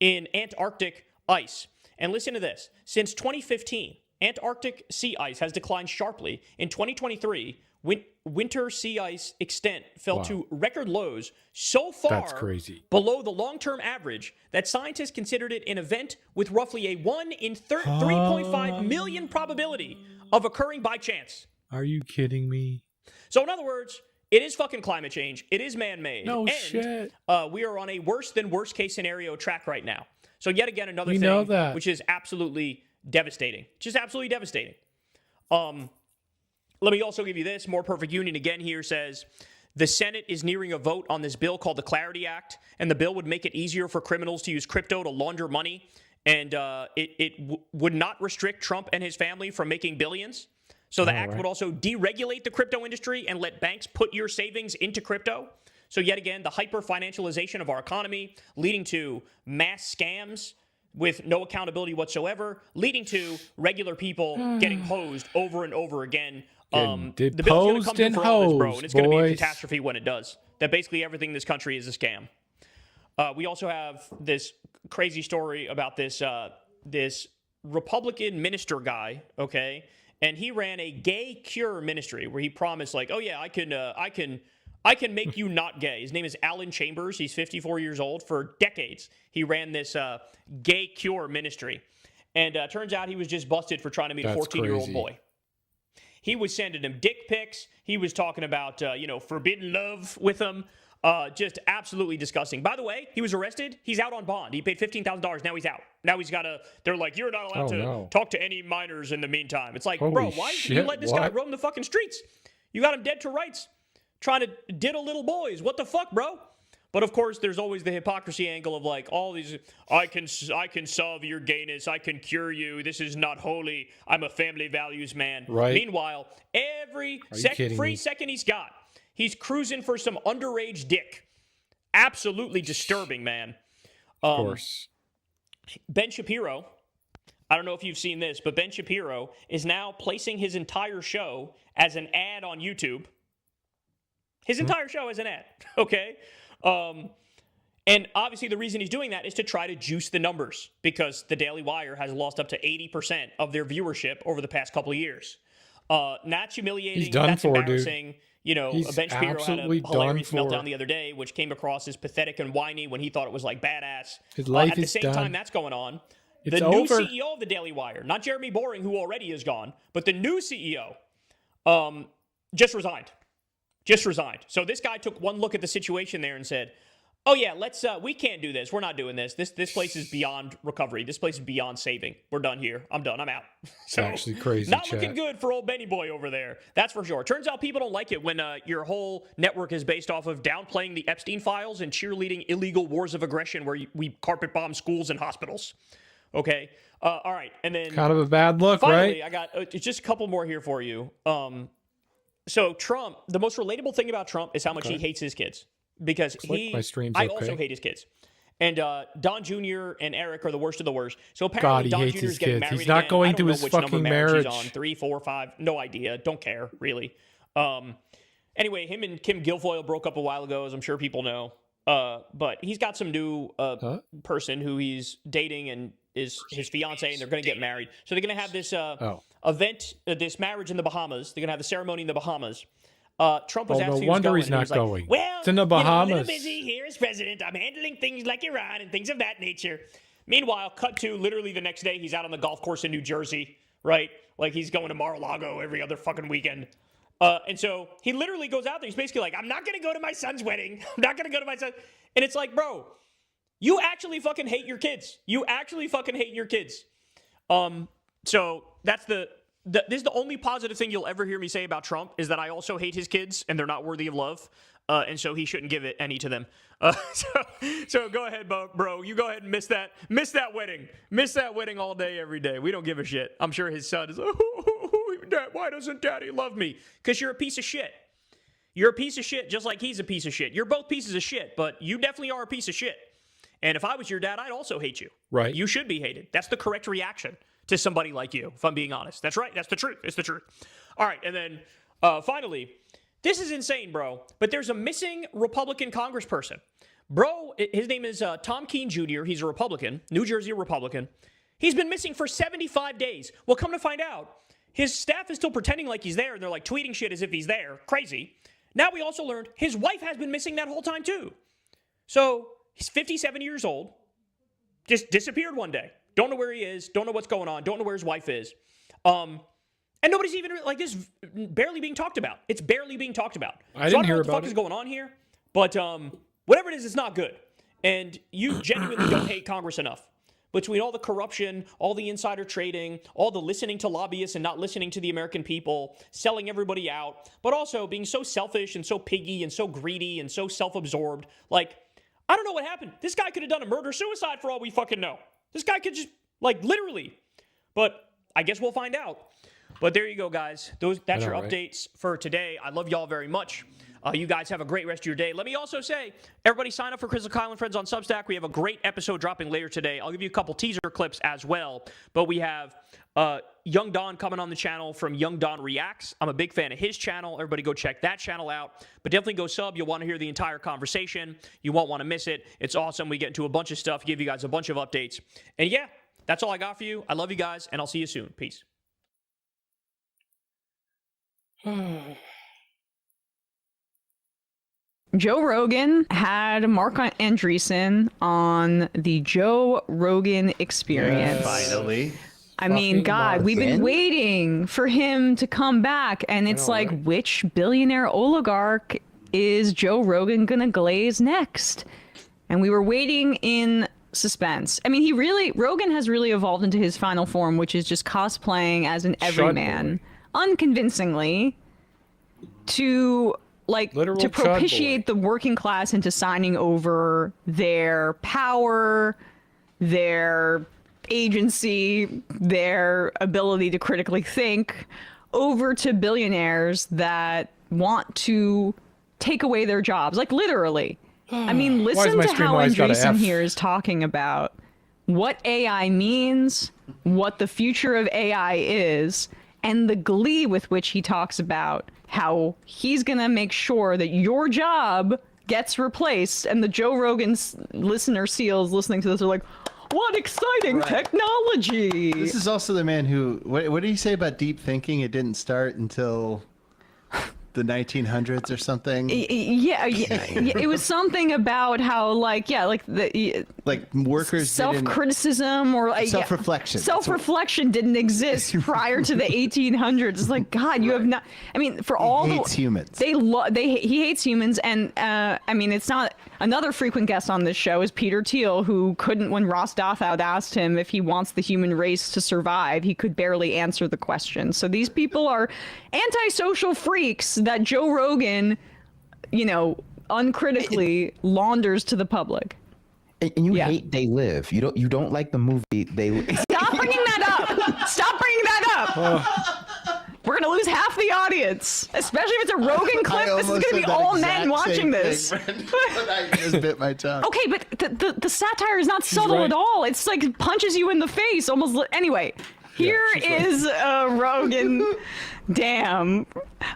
in Antarctic ice. And listen to this. Since 2015, Antarctic sea ice has declined sharply. In 2023, winter sea ice extent fell to record lows so far below the long-term average that scientists considered it an event with roughly a 1 in 3.5 million probability of occurring by chance. Are you kidding me? So in other words, it is fucking climate change. It is man-made. No shit. We are on a worse than worst case scenario track right now. So yet again, another thing which is absolutely devastating. Just absolutely devastating. Let me also give you this. More Perfect Union again here says, the Senate is nearing a vote on this bill called the Clarity Act, and the bill would make it easier for criminals to use crypto to launder money, and it would not restrict Trump and his family from making billions. So the act would also deregulate the crypto industry and let banks put your savings into crypto. So yet again, the hyper-financialization of our economy, leading to mass scams with no accountability whatsoever, leading to regular people getting hosed over and over again. The bill's going to come to for all this, bro, and it's going to be a catastrophe when it does. That basically everything in this country is a scam. We also have this crazy story about this Republican minister guy, okay? And he ran a gay cure ministry where he promised, like, oh yeah, I can make you not gay. His name is Alan Chambers. He's 54 years old. For decades, he ran this gay cure ministry. And turns out he was just busted for trying to meet a 14-year-old boy. He was sending him dick pics. He was talking about, forbidden love with him. Just absolutely disgusting. By the way, he was arrested. He's out on bond. He paid $15,000. Now he's out. Now he's got they're like, you're not allowed to talk to any minors in the meantime. It's like, bro, why did you let this guy roam the fucking streets? You got him dead to rights. Trying to diddle little boys. What the fuck, bro? But of course, there's always the hypocrisy angle of like all these, I can solve your gayness. I can cure you. This is not holy. I'm a family values man. Right. Meanwhile, every free second he's got, he's cruising for some underage dick. Absolutely disturbing, man. Of course. Ben Shapiro, I don't know if you've seen this, but Ben Shapiro is now placing his entire show as an ad on YouTube. His entire show as an ad, okay? And obviously the reason he's doing that is to try to juice the numbers because the Daily Wire has lost up to 80% of their viewership over the past couple of years. Not humiliating. He's done that's for, embarrassing. Dude. Ben Shapiro had a hilarious meltdown the other day, which came across as pathetic and whiny when he thought it was like badass. His life at the is same done. time that's going on, It's the over. new CEO of the Daily Wire, not Jeremy Boring, who already is gone, but the new CEO, just resigned. So this guy took one look at the situation there and said, oh yeah, let's we can't do this. We're not doing this. This place is beyond recovery. This place is beyond saving. We're done here. I'm done. I'm out. So, it's actually crazy. Not looking good for old Benny Boy over there. That's for sure. Turns out people don't like it when your whole network is based off of downplaying the Epstein files and cheerleading illegal wars of aggression where we carpet bomb schools and hospitals. Okay. All right. And then kind of a bad look, finally, right? I got just a couple more here for you. So Trump, the most relatable thing about Trump is how much he hates his kids. Because I also hate his kids. And Don Jr. and Eric are the worst of the worst. So apparently Don Jr. is getting married. He's not going to his fucking marriage. He's on 3, 4, 5. No idea. Don't care, really. Anyway, him and Kim Guilfoyle broke up a while ago, as I'm sure people know. But he's got some new person who he's dating and is his fiance, and they're going to get married. So they're going to have this event, this marriage in the Bahamas. They're going to have the ceremony in the Bahamas. Trump was asked no wonder he's not going. Well, it's in the Bahamas. I'm a little busy here as president. I'm handling things like Iran and things of that nature. Meanwhile, cut to literally the next day, he's out on the golf course in New Jersey, right? Like he's going to Mar-a-Lago every other fucking weekend. And so he literally goes out there. He's basically like, I'm not going to go to my son's wedding. I'm not going to go to my son. And it's like, bro, you actually fucking hate your kids. You actually fucking hate your kids. So that's this is the only positive thing you'll ever hear me say about Trump is that I also hate his kids and they're not worthy of love. And so he shouldn't give it any to them. So go ahead, bro. You go ahead and miss that wedding. Miss that wedding all day, every day. We don't give a shit. I'm sure his son is, Dad, why doesn't Daddy love me? Because you're a piece of shit. You're a piece of shit just like he's a piece of shit. You're both pieces of shit, but you definitely are a piece of shit. And if I was your dad, I'd also hate you. Right. You should be hated. That's the correct reaction to somebody like you, if I'm being honest. That's right. That's the truth. It's the truth. All right. And then finally, this is insane, bro, but there's a missing Republican congressperson. Bro, his name is Tom Keene Jr. He's a Republican, New Jersey Republican. He's been missing for 75 days. Well, come to find out, his staff is still pretending like he's there, and they're like tweeting shit as if he's there. Crazy. Now we also learned his wife has been missing that whole time, too. So he's 57 years old, just disappeared one day. Don't know where he is, don't know what's going on, don't know where his wife is. And nobody's even, like, this is barely being talked about. It's barely being talked about. I didn't hear about it. I don't know what the fuck is going on here, but whatever it is, it's not good. And you genuinely don't hate Congress enough. Between all the corruption, all the insider trading, all the listening to lobbyists and not listening to the American people, selling everybody out, but also being so selfish and so piggy and so greedy and so self-absorbed. Like, I don't know what happened. This guy could have done a murder-suicide for all we fucking know. This guy could just, like, literally. But I guess we'll find out. But there you go, guys. That's your updates for today. I love y'all very much. You guys have a great rest of your day. Let me also say, everybody sign up for Crystal Kyle and Friends on Substack. We have a great episode dropping later today. I'll give you a couple teaser clips as well. But we have Young Don coming on the channel from Young Don Reacts. I'm a big fan of his channel. Everybody go check that channel out. But definitely go sub. You'll want to hear the entire conversation. You won't want to miss it. It's awesome. We get into a bunch of stuff, give you guys a bunch of updates. And yeah, that's all I got for you. I love you guys, and I'll see you soon. Peace. Joe Rogan had Mark Andreessen on the Joe Rogan Experience. Finally. I mean, God, we've been waiting for him to come back, and it's like, right? Which billionaire oligarch is Joe Rogan gonna glaze next? And we were waiting in suspense. I mean, Rogan has really evolved into his final form, which is just cosplaying as an everyman, unconvincingly, to propitiate the working class into signing over their power, their agency, their ability to critically think, over to billionaires that want to take away their jobs, like literally. I mean, listen to how Andreessen here is talking about what AI means, what the future of AI is, and the glee with which he talks about how he's gonna make sure that your job gets replaced. And the Joe Rogan listener seals listening to this are like, what exciting technology! This is also the man who, what did he say about deep thinking? It didn't start until the 1900s or something. Yeah, it was something about how workers self-criticism or self-reflection. Self-reflection didn't exist prior to the 1800s. It's like, God, you have not. I mean, for all he hates humans. He hates humans, and I mean, it's not. Another frequent guest on this show is Peter Thiel, who couldn't, when Ross Douthat asked him if he wants the human race to survive, he could barely answer the question. So these people are antisocial freaks that Joe Rogan, you know, uncritically launders to the public. And you hate They Live. You don't like the movie They Live. Stop bringing that up. Stop bringing that up. We're going to lose half the audience, especially if it's a Rogan clip. This is going to be all men watching this. I just bit my tongue. Okay, but the satire is not subtle at all. It's like punches you in the face almost. Anyway, here is Rogan. Damn.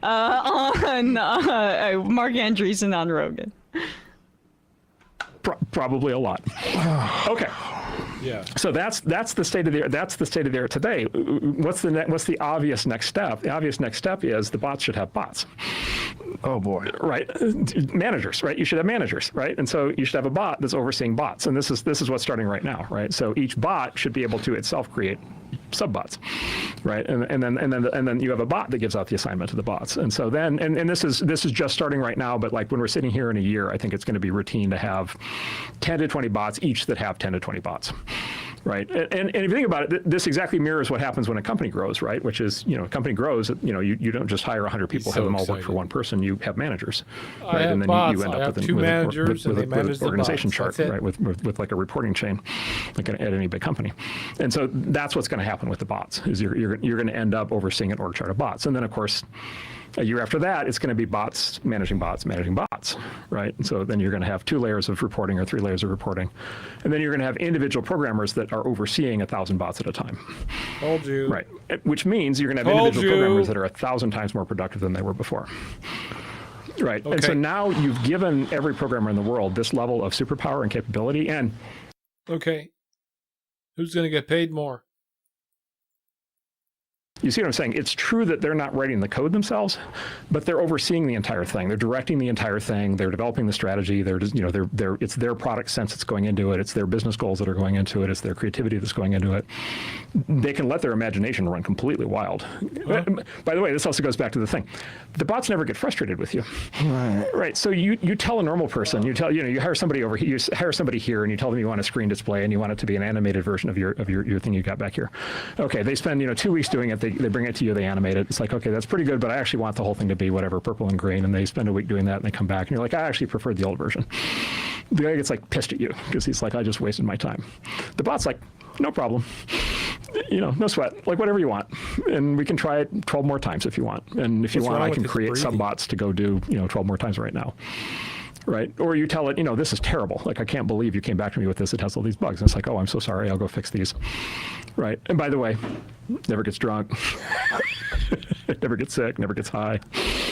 On Mark Andreessen on Rogan. Probably a lot. Okay. Yeah. So that's the state of the art. That's the state of the art today. What's the obvious next step? The obvious next step is the bots should have bots. Oh boy. Right. Managers. Right. You should have managers. Right. And so you should have a bot that's overseeing bots. And this is what's starting right now. Right. So each bot should be able to itself create sub-bots, right? And then you have a bot that gives out the assignment to the bots. And so then, and this is just starting right now, but like when we're sitting here in a year, I think it's going to be routine to have 10 to 20 bots each that have 10 to 20 bots. Right. And if you think about it, this exactly mirrors what happens when a company grows, right? Which is, you know, a company grows, you know, you don't just hire 100 people, have them all work for one person. You have managers, right? And then bots. you end up with two managers with and they manage an the organization bots. chart, right? With like a reporting chain, like at any big company. And so that's what's going to happen with the bots is you're going to end up overseeing an org chart of bots. And then of course, a year after that, it's going to be bots managing bots, right? And so then you're going to have 2 layers of reporting or 3 layers of reporting. And then you're going to have individual programmers that are overseeing 1,000 bots at a time. Told you. Right. Which means you're going to have individual programmers that are 1,000 times more productive than they were before. Right. Okay. And so now you've given every programmer in the world this level of superpower and capability. And okay, who's going to get paid more? You see what I'm saying? It's true that they're not writing the code themselves, but they're overseeing the entire thing. They're directing the entire thing. They're developing the strategy. It's their product sense that's going into it. It's their business goals that are going into it. It's their creativity that's going into it. They can let their imagination run completely wild. By the way, this also goes back to the thing. The bots never get frustrated with you. Right. So you tell a normal person, you hire somebody over here, you hire somebody here and you tell them you want a screen display and you want it to be an animated version of your thing you got back here. Okay, they spend 2 weeks doing it. They bring it to you, they animate it. It's like, okay, that's pretty good, but I actually want the whole thing to be whatever, purple and green. And they spend a week doing that and they come back and you're like, I actually preferred the old version. The guy gets like pissed at you because he's like, I just wasted my time. The bot's like, no problem. No sweat, like whatever you want. And we can try it 12 more times if you want. And if you want, I can create sub-bots to go do, 12 more times right now. Right. Or you tell it, this is terrible. Like, I can't believe you came back to me with this. It has all these bugs. And it's like, oh, I'm so sorry. I'll go fix these. Right. And by the way, never gets drunk. Never gets sick. Never gets high.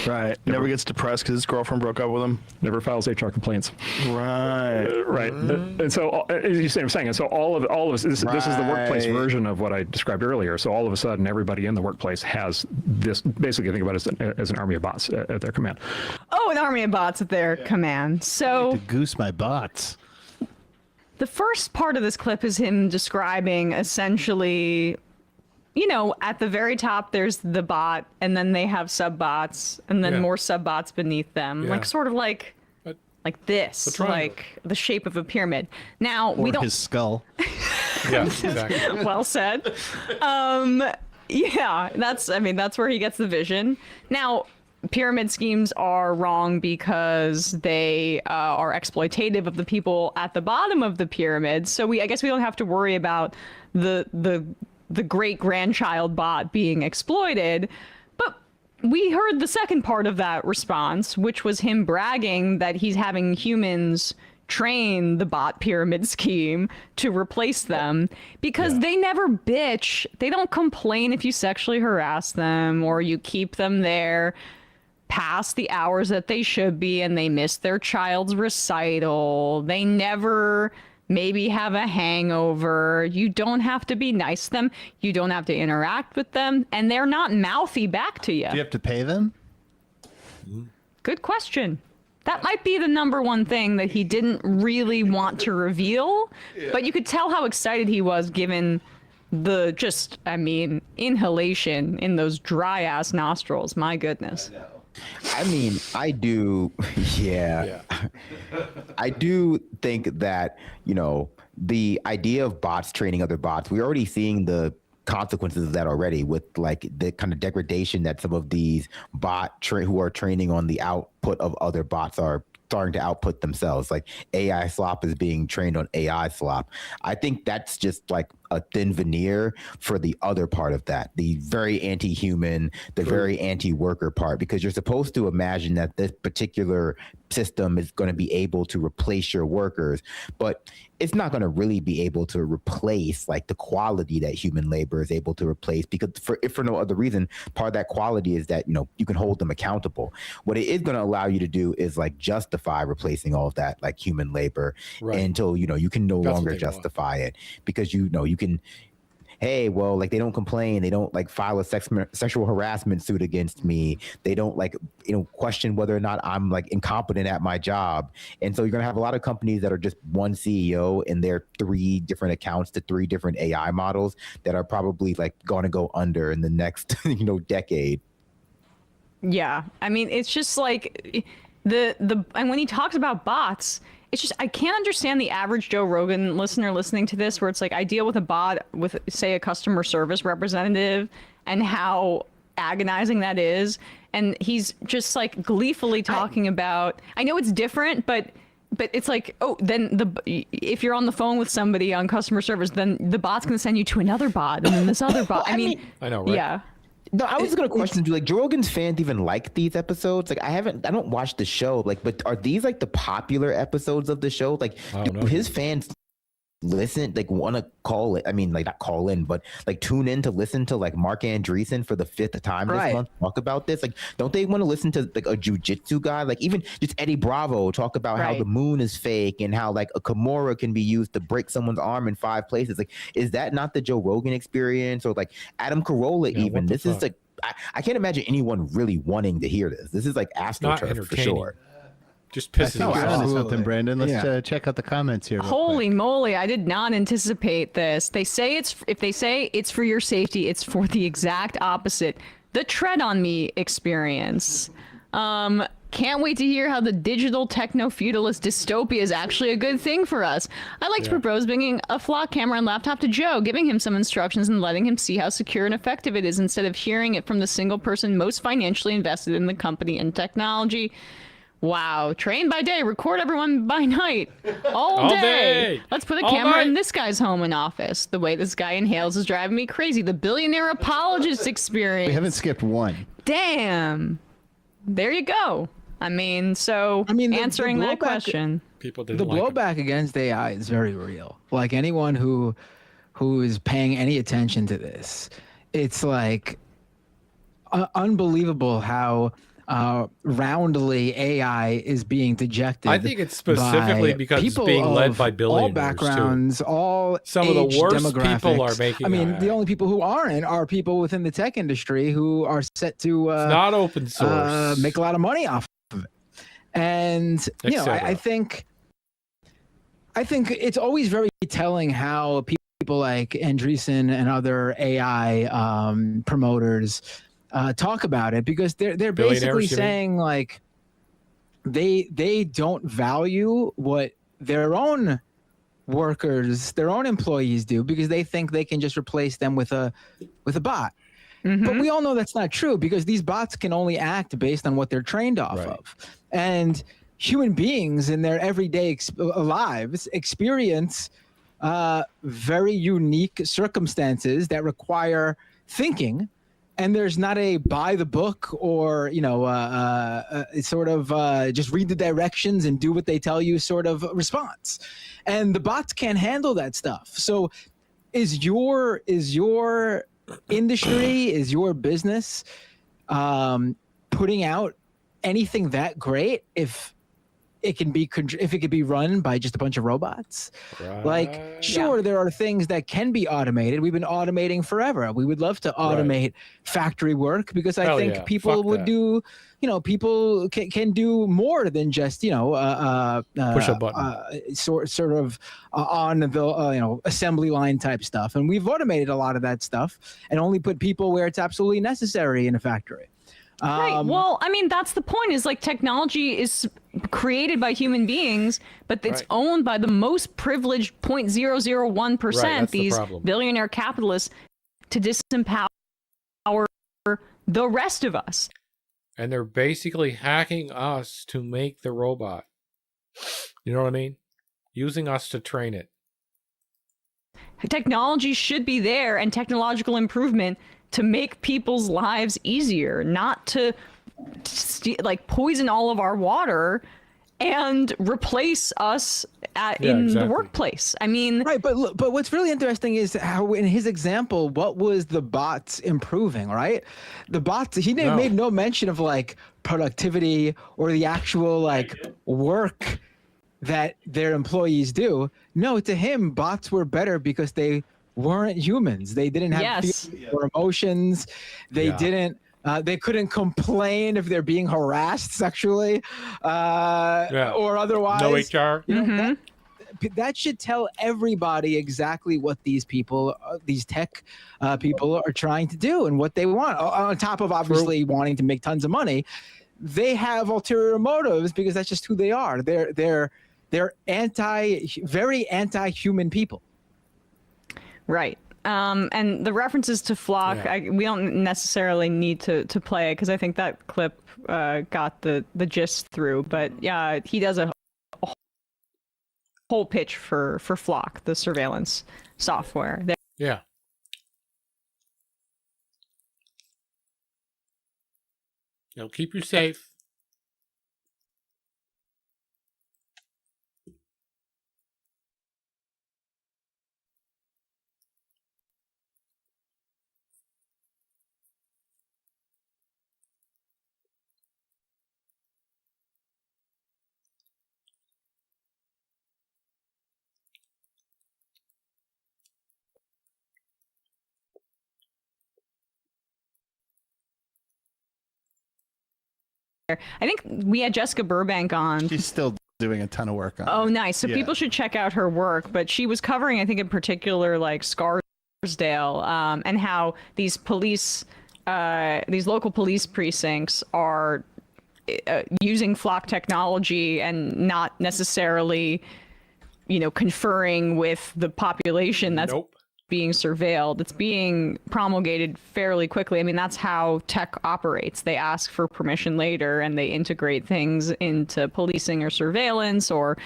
Right. Never gets depressed because his girlfriend broke up with him. Never files HR complaints. Right. Right. And so, as you say, I'm saying, and so all of this is the workplace version of what I described earlier. So all of a sudden, everybody in the workplace has this. Basically, think about it as an army of bots at their command. Oh, an army of bots at their command. So I need to goose my bots. The first part of this clip is him describing essentially, at the very top there's the bot, and then they have sub-bots, and then more sub-bots beneath them, like sort of like this, like the shape of a pyramid. Now or we don't. His skull. Yeah, exactly. Well said. Yeah, that's where he gets the vision. Now, pyramid schemes are wrong because they are exploitative of the people at the bottom of the pyramid. So I guess we don't have to worry about the great grandchild bot being exploited. But we heard the second part of that response, which was him bragging that he's having humans train the bot pyramid scheme to replace them because they never bitch. They don't complain if you sexually harass them or you keep them there past the hours that they should be and they miss their child's recital. They never maybe have a hangover. You don't have to be nice to them. You don't have to interact with them. And they're not mouthy back to you. Do you have to pay them? Good question. That might be the number one thing that he didn't really want to reveal, but you could tell how excited he was given the inhalation in those dry ass nostrils. My goodness. I mean, I do, yeah. I do think that, the idea of bots training other bots, we're already seeing the consequences of that already with like the kind of degradation that some of these who are training on the output of other bots are starting to output themselves. Like AI slop is being trained on AI slop. I think that's just like a thin veneer for the other part of that, the very anti-human, the very anti-worker part, because you're supposed to imagine that this particular system is going to be able to replace your workers, but it's not going to really be able to replace like the quality that human labor is able to replace, because if for no other reason, part of that quality is that, you can hold them accountable. What it is going to allow you to do is like justify replacing all of that like human labor until, you can no longer justify it, because, you can, hey, well, like they don't complain, they don't like file a sexual harassment suit against me, they don't like question whether or not I'm like incompetent at my job. And so you're gonna have a lot of companies that are just one CEO and their 3 different accounts to 3 different AI models that are probably like going to go under in the next decade. Yeah, I mean, it's just like and when he talks about bots, it's just, I can't understand the average Joe Rogan listener listening to this, where it's like, I deal with a bot with, say, a customer service representative, and how agonizing that is. And he's just like gleefully talking about, I know it's different, but it's like, oh, then if you're on the phone with somebody on customer service, then the bot's going to send you to another bot, and then this other bot. I mean, I know, right? Yeah. No, I was gonna question, do like Joe Rogan's fans even like these episodes? Like I don't watch the show, like, but are these like the popular episodes of the show? Like, do his fans listen, like want to call it? I mean, like not call in, but like tune in to listen to like Mark Andreessen for the 5th time this month talk about this? Like, don't they want to listen to like a jujitsu guy? Like even just Eddie Bravo talk about how the moon is fake and how like a Kimura can be used to break someone's arm in 5 places. Like, is that not the Joe Rogan experience? Or like Adam Carolla even? This is like, I can't imagine anyone really wanting to hear this. This is like AstroTurf for sure. Just pisses me off. Something, Brandon. Let's check out the comments here. Holy moly! I did not anticipate this. They say if they say it's for your safety, it's for the exact opposite. The tread on me experience. Can't wait to hear how the digital techno-feudalist dystopia is actually a good thing for us. I'd like to propose bringing a flock camera and laptop to Joe, giving him some instructions and letting him see how secure and effective it is, instead of hearing it from the single person most financially invested in the company and technology. Wow. Train by day, record everyone by night. All day. Let's put a camera in this guy's home and office. The way this guy inhales is driving me crazy. The billionaire apologist experience. We haven't skipped one. Damn. There you go. I mean, answering that question. The blowback against AI is very real. Like anyone who is paying any attention to this, it's like unbelievable how roundly AI is being dejected. I think it's specifically because it's being led by billionaires, all backgrounds, all some of the worst people are making. I mean, the only people who aren't are people within the tech industry who are set to it's not open source, make a lot of money off of it. And I think it's always very telling how people like Andreessen and other AI promoters talk about it, because they're basically saying like they don't value what their own workers, their own employees do, because they think they can just replace them with a bot. Mm-hmm. But we all know that's not true, because these bots can only act based on what they're trained off of. And human beings in their everyday lives experience very unique circumstances that require thinking. And there's not a by the book or, sort of just read the directions and do what they tell you sort of response. And the bots can't handle that stuff. So is your industry, is your business putting out anything that great if it could be run by just a bunch of robots? Like, sure, there are things that can be automated. We've been automating forever. We would love to automate factory work, because I think people would do, people can do more than just, push a button, sort of on the, assembly line type stuff. And we've automated a lot of that stuff and only put people where it's absolutely necessary in a factory. Right. Well, I mean, that's the point, is like technology is created by human beings, but it's owned by the most privileged 0.001%, these billionaire capitalists, to disempower the rest of us. And they're basically hacking us to make the robot. You know what I mean? Using us to train it. Technology should be there, and technological improvement to make people's lives easier, not to like poison all of our water and replace us in the workplace. I mean, right, but what's really interesting is how in his example, what was the bots improving, right? The bots, he made no mention of like productivity or the actual like work that their employees do. No, to him, bots were better because they weren't humans. They didn't have feelings or emotions. They didn't. They couldn't complain if they're being harassed sexually or otherwise. No HR. You know, that should tell everybody exactly what these people, these tech people, are trying to do and what they want. On top of obviously wanting to make tons of money, they have ulterior motives because that's just who they are. They're very anti-human people. Right. And the references to Flock, we don't necessarily need to play it because I think that clip got the gist through. But yeah, he does a whole pitch for Flock, the surveillance software. Yeah. It'll keep you safe. I think we had Jessica Burbank on. She's still doing a ton of work on it. Oh, nice. So people should check out her work. But she was covering, I think, in particular, like Scarsdale, and how these police, these local police precincts are using Flock technology and not necessarily, conferring with the population that's being surveilled. It's being promulgated fairly quickly. I mean, that's how tech operates. They ask for permission later and they integrate things into policing or surveillance, or,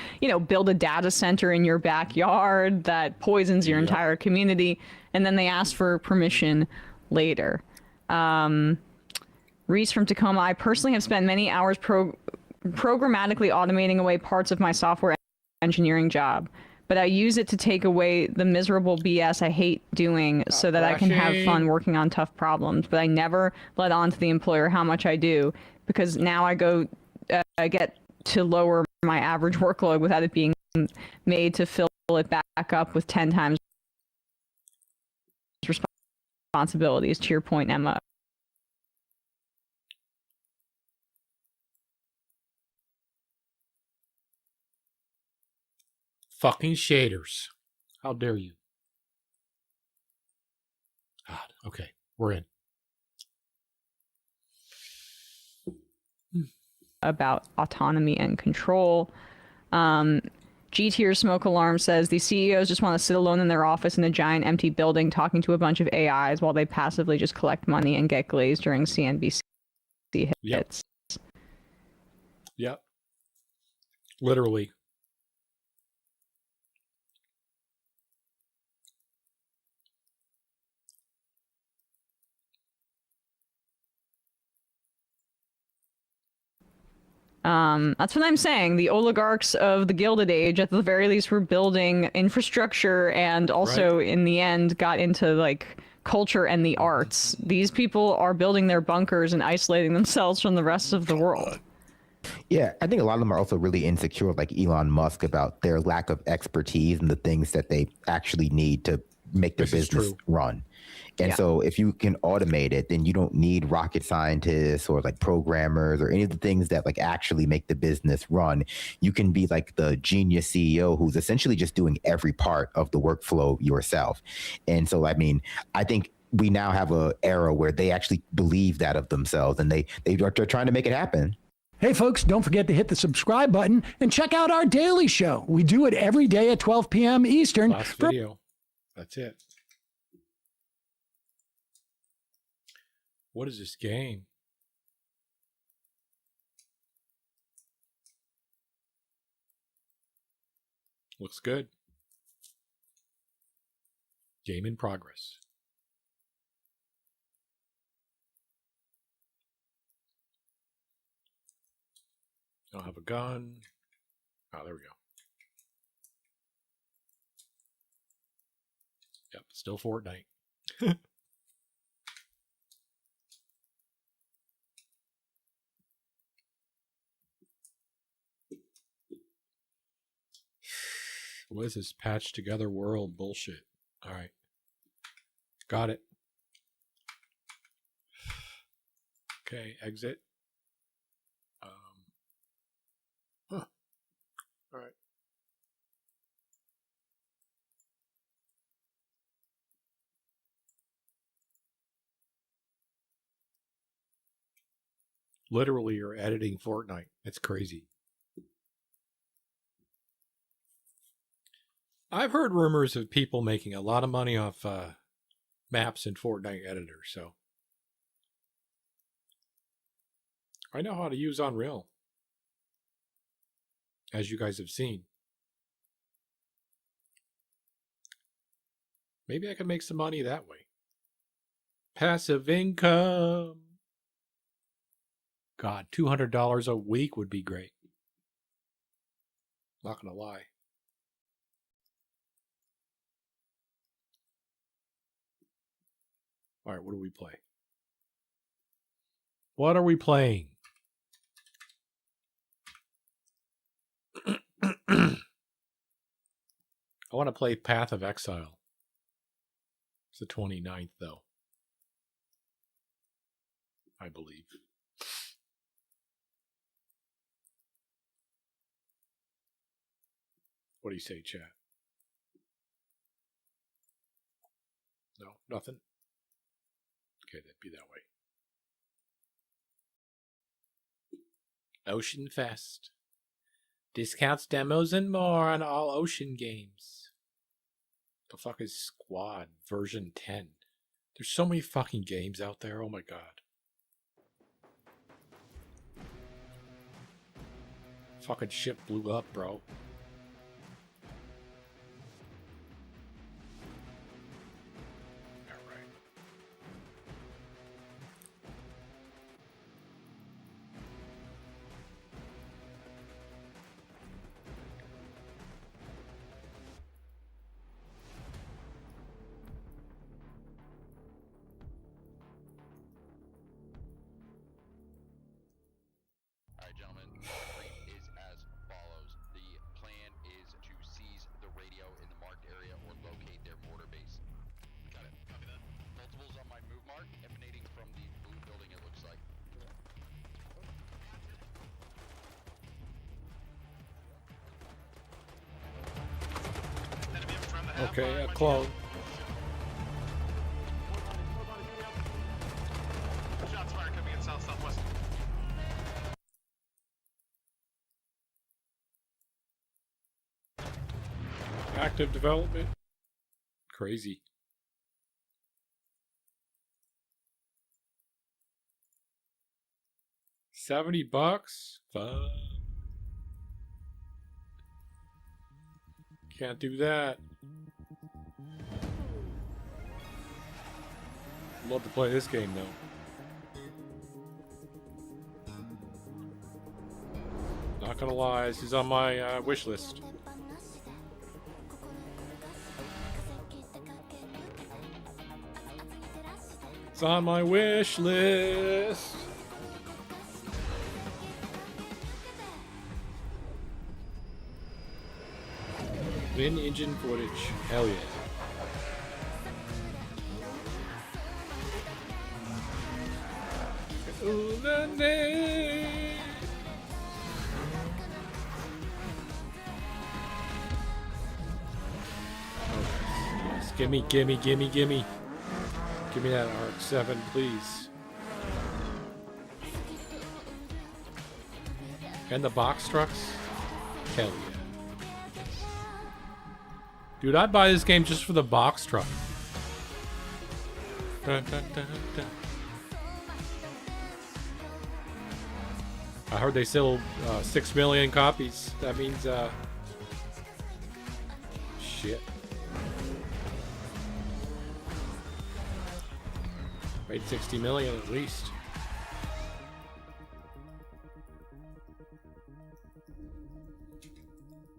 build a data center in your backyard that poisons your entire community. And then they ask for permission later. Reese from Tacoma, I personally have spent many hours programmatically automating away parts of my software engineering job, but I use it to take away the miserable BS I hate doing so that I can have fun working on tough problems. But I never let on to the employer how much I do, because now I get to lower my average workload without it being made to fill it back up with 10 times responsibilities. To your point, Emma. Fucking shaders. How dare you? God, okay, we're in. About autonomy and control. G-tier smoke alarm says these CEOs just want to sit alone in their office in a giant empty building talking to a bunch of AIs while they passively just collect money and get glazed during CNBC hits. Yep. Literally. That's what I'm saying. The oligarchs of the Gilded Age, at the very least, were building infrastructure and also, in the end, got into like culture and the arts. These people are building their bunkers and isolating themselves from the rest of the world. Yeah, I think a lot of them are also really insecure, like Elon Musk, about their lack of expertise and the things that they actually need to make their business run. And so if you can automate it, then you don't need rocket scientists or like programmers or any of the things that like actually make the business run. You can be like the genius CEO who's essentially just doing every part of the workflow yourself. And so, I mean, I think we now have a era where they actually believe that of themselves, and they're trying to make it happen. Hey, folks, don't forget to hit the subscribe button and check out our daily show. We do it every day at 12 p.m. Eastern. Last video. That's it. What is this game? Looks good. Game in progress. I'll have a gun. Oh, there we go. Yep, still Fortnite. What is this patched together world bullshit? All right. Got it. Okay, exit. Huh. All right. Literally, you're editing Fortnite. It's crazy. I've heard rumors of people making a lot of money off maps in Fortnite editor, so I know how to use Unreal, as you guys have seen. Maybe I can make some money that way. Passive income. God, $200 a week would be great. Not gonna lie. All right, what do we play? What are we playing? I want to play Path of Exile. It's the 29th, though. I believe. What do you say, chat? No, nothing? Okay, that'd be that way. Ocean Fest. Discounts, demos, and more on all Ocean games. The fuck is Squad version 10? There's so many fucking games out there. Oh my god. Fucking ship blew up, bro. Okay, a clone. Shots fired coming in south-southwest. Active development. Crazy. $70? Fuck. Can't do that. Love to play this game though. Not gonna lie, this is on my wish list. It's on my wish list. Win engine footage. Hell yeah. Ooh, the name. Yes. Gimme, gimme, gimme, gimme. Give me that RX-7, please. And the box trucks? Hell yeah. Dude, I'd buy this game just for the box truck. Dun, dun, dun, dun. I heard they sell 6 million copies. That means, shit. Made 60 million at least.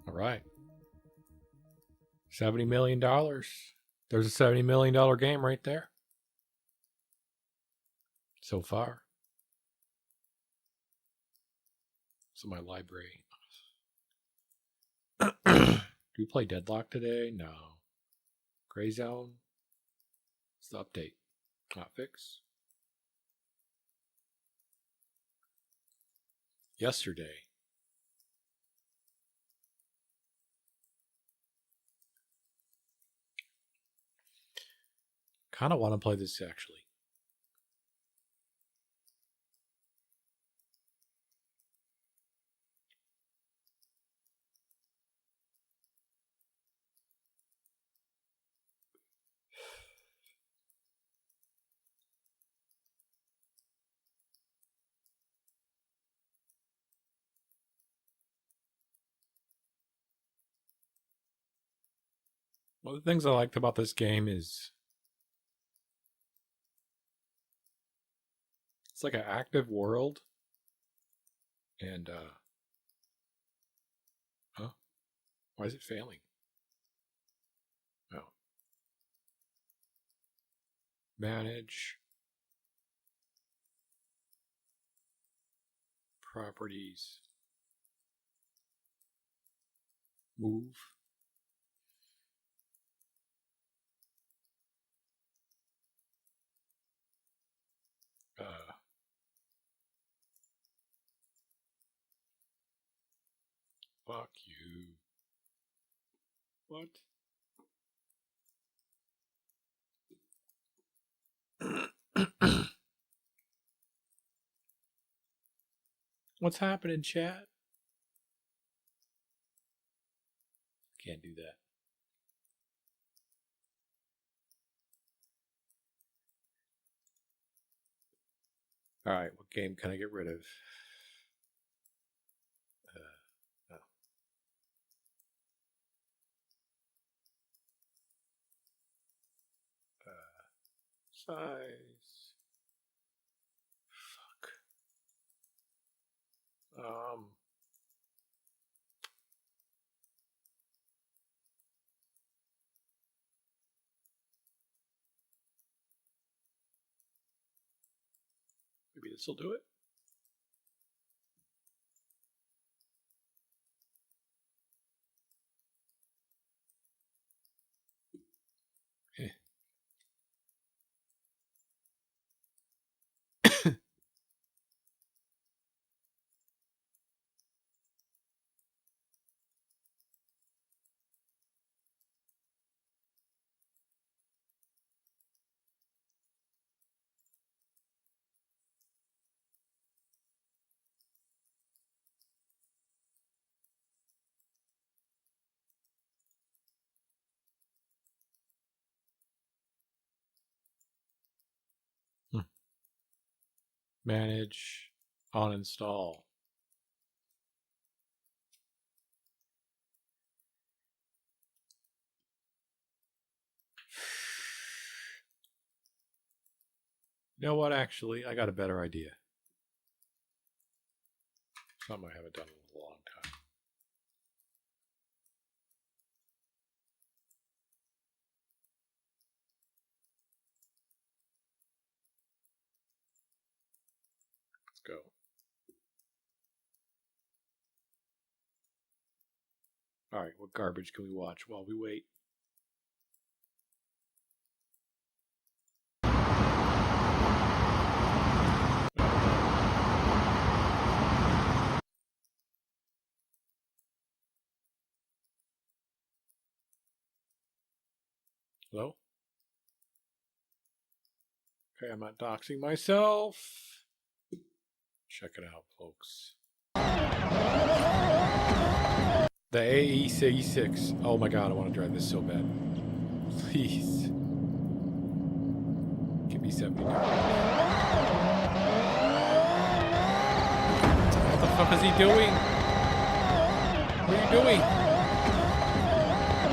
All right. $70 million. There's a $70 million game right there. So far. It's in my library. Do you play Deadlock today? No. Gray Zone? It's the update. Not fix. Yesterday. Kind of want to play this actually. One of the things I liked about this game is it's like an active world. And, huh? Why is it failing? Oh. Manage. Properties. Move. Fuck you. What? What's happening, chat? Can't do that. Alright, what game can I get rid of? No. Size. Fuck. Maybe this will do it. Manage, uninstall. You know what, actually, I got a better idea. Something I haven't done in a long time. Let's go. All right, what garbage can we watch while we wait? Hello? Okay, I'm not doxing myself. Check it out, folks. The AEC6. Oh my god, I want to drive this so bad. Please. Give me 70. What the fuck is he doing? What are you doing?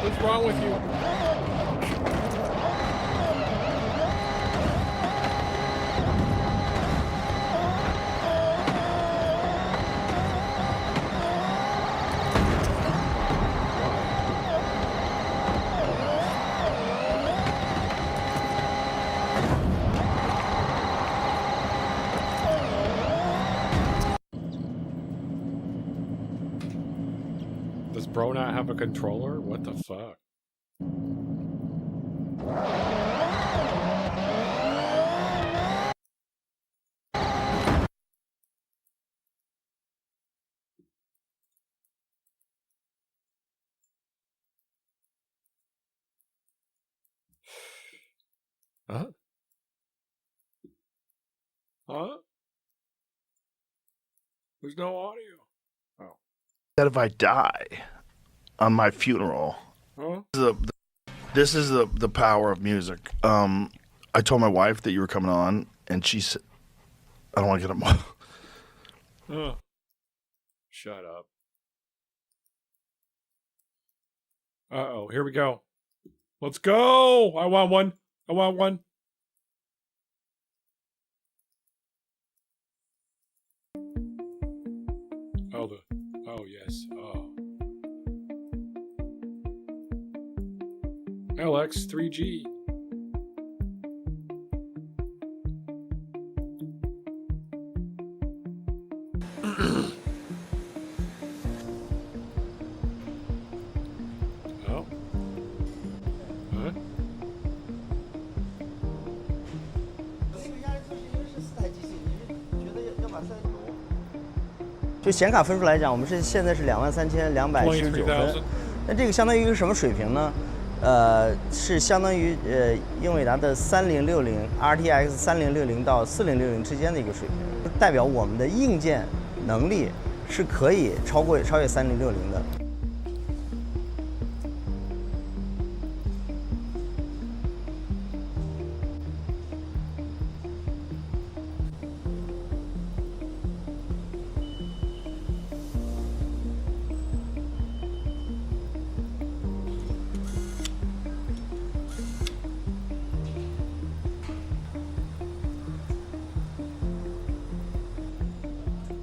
What's wrong with you? Does bro not have a controller? What the fuck? Huh? Huh? There's no audio. Oh. That if I die on my funeral, Huh? this is the power of music. I told my wife that you were coming on, and she said, I don't want to get him. Oh. Shut up. Uh-oh, here we go. Let's go! I want one. I want one. Oh, yes. Oh. LX3G. Oh. Huh? 就显卡分数来讲，我们现在是23279分，那这个相当于一个什么水平呢？是相当于英伟达的3060 RTX 3060到4060之间的一个水平，代表我们的硬件能力是可以超越3060的。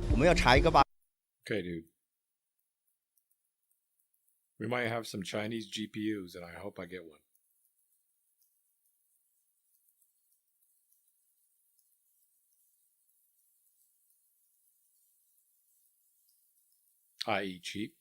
我们要查一个吧。 Okay, dude. We might have some Chinese GPUs, and I hope I get one. I.e. cheap.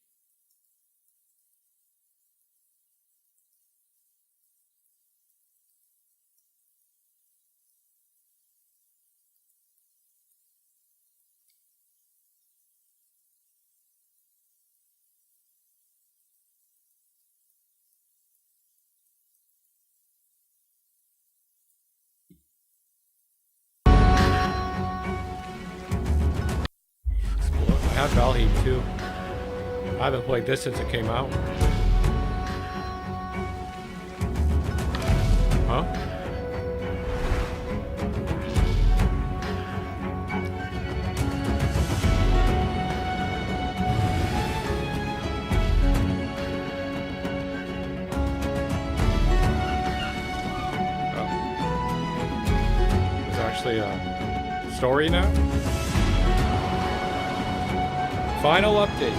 I have Valheim too. I haven't played this since it came out. Huh? Oh. There's actually a story now? Final update.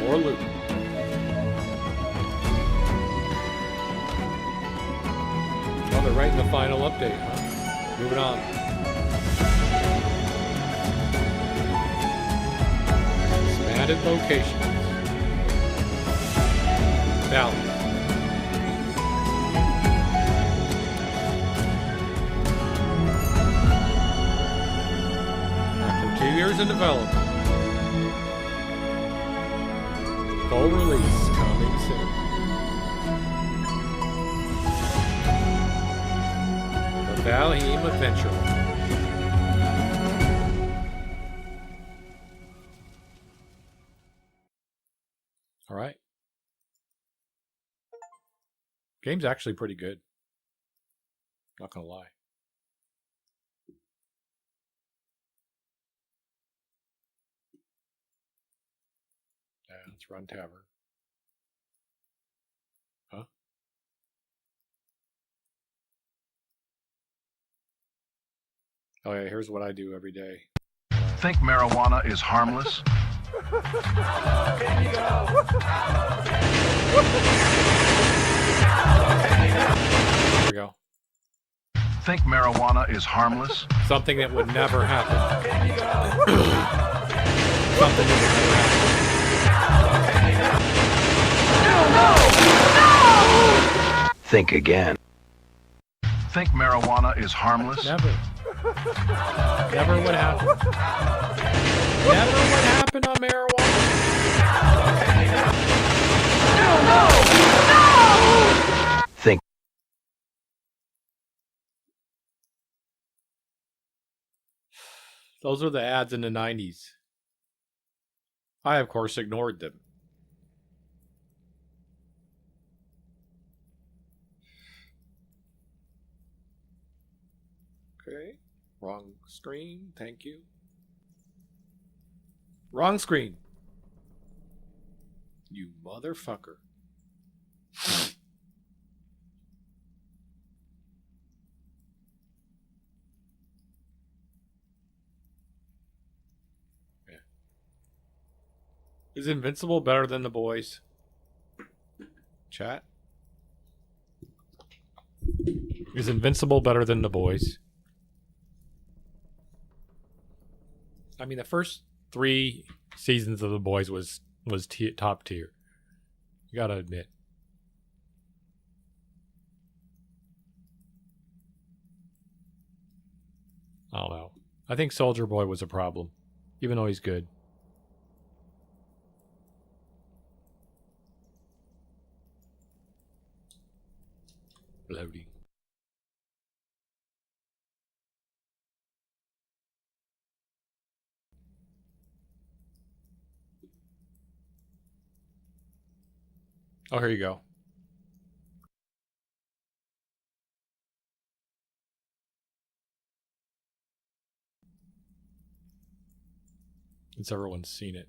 More loot. Oh, they're writing the final update, huh? Moving on. Expanded locations. Valley. After 2 years in development. Full release coming soon. The Valheim Adventure. All right. Game's actually pretty good. Not gonna lie. Yeah, let's run Tavern. Huh? Oh yeah, here's what I do every day. Think marijuana is harmless? Here we go. Think marijuana is harmless? Something that would never happen. Something that would never happen. Think again. Think marijuana is harmless? Never. Never would happen. Never would happen on marijuana. Think. Those were the ads in the 90s. I, of course, ignored them. Okay. Wrong screen. Thank you. Wrong screen. You motherfucker. Yeah. Is Invincible better than The Boys? Chat? Is Invincible better than The Boys? I mean, the first 3 seasons of The Boys was top tier. You gotta admit. I don't know. I think Soldier Boy was a problem, even though he's good. Loading. Oh, here you go. Since everyone's seen it.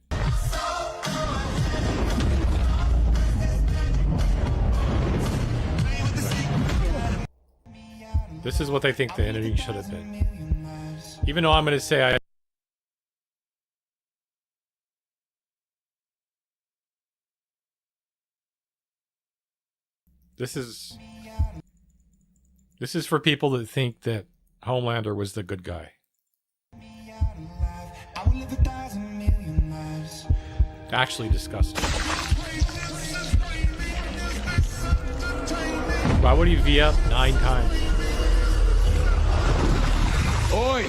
This is what they think the ending should have been. Even though I'm going to say This is for people that think that Homelander was the good guy. Actually disgusting. Why would he V up 9 times? Oi!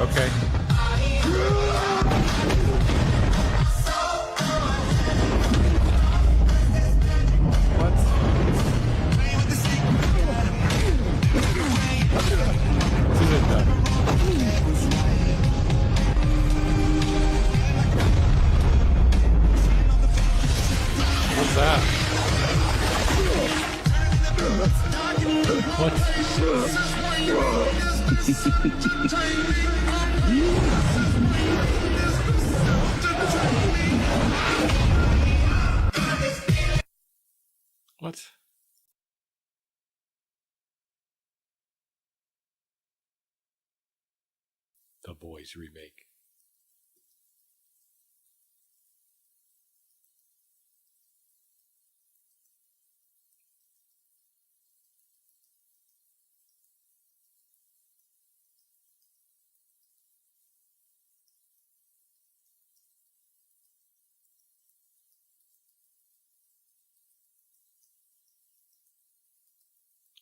Okay. What? This isn't done. What's that? What? What? The Boys remake.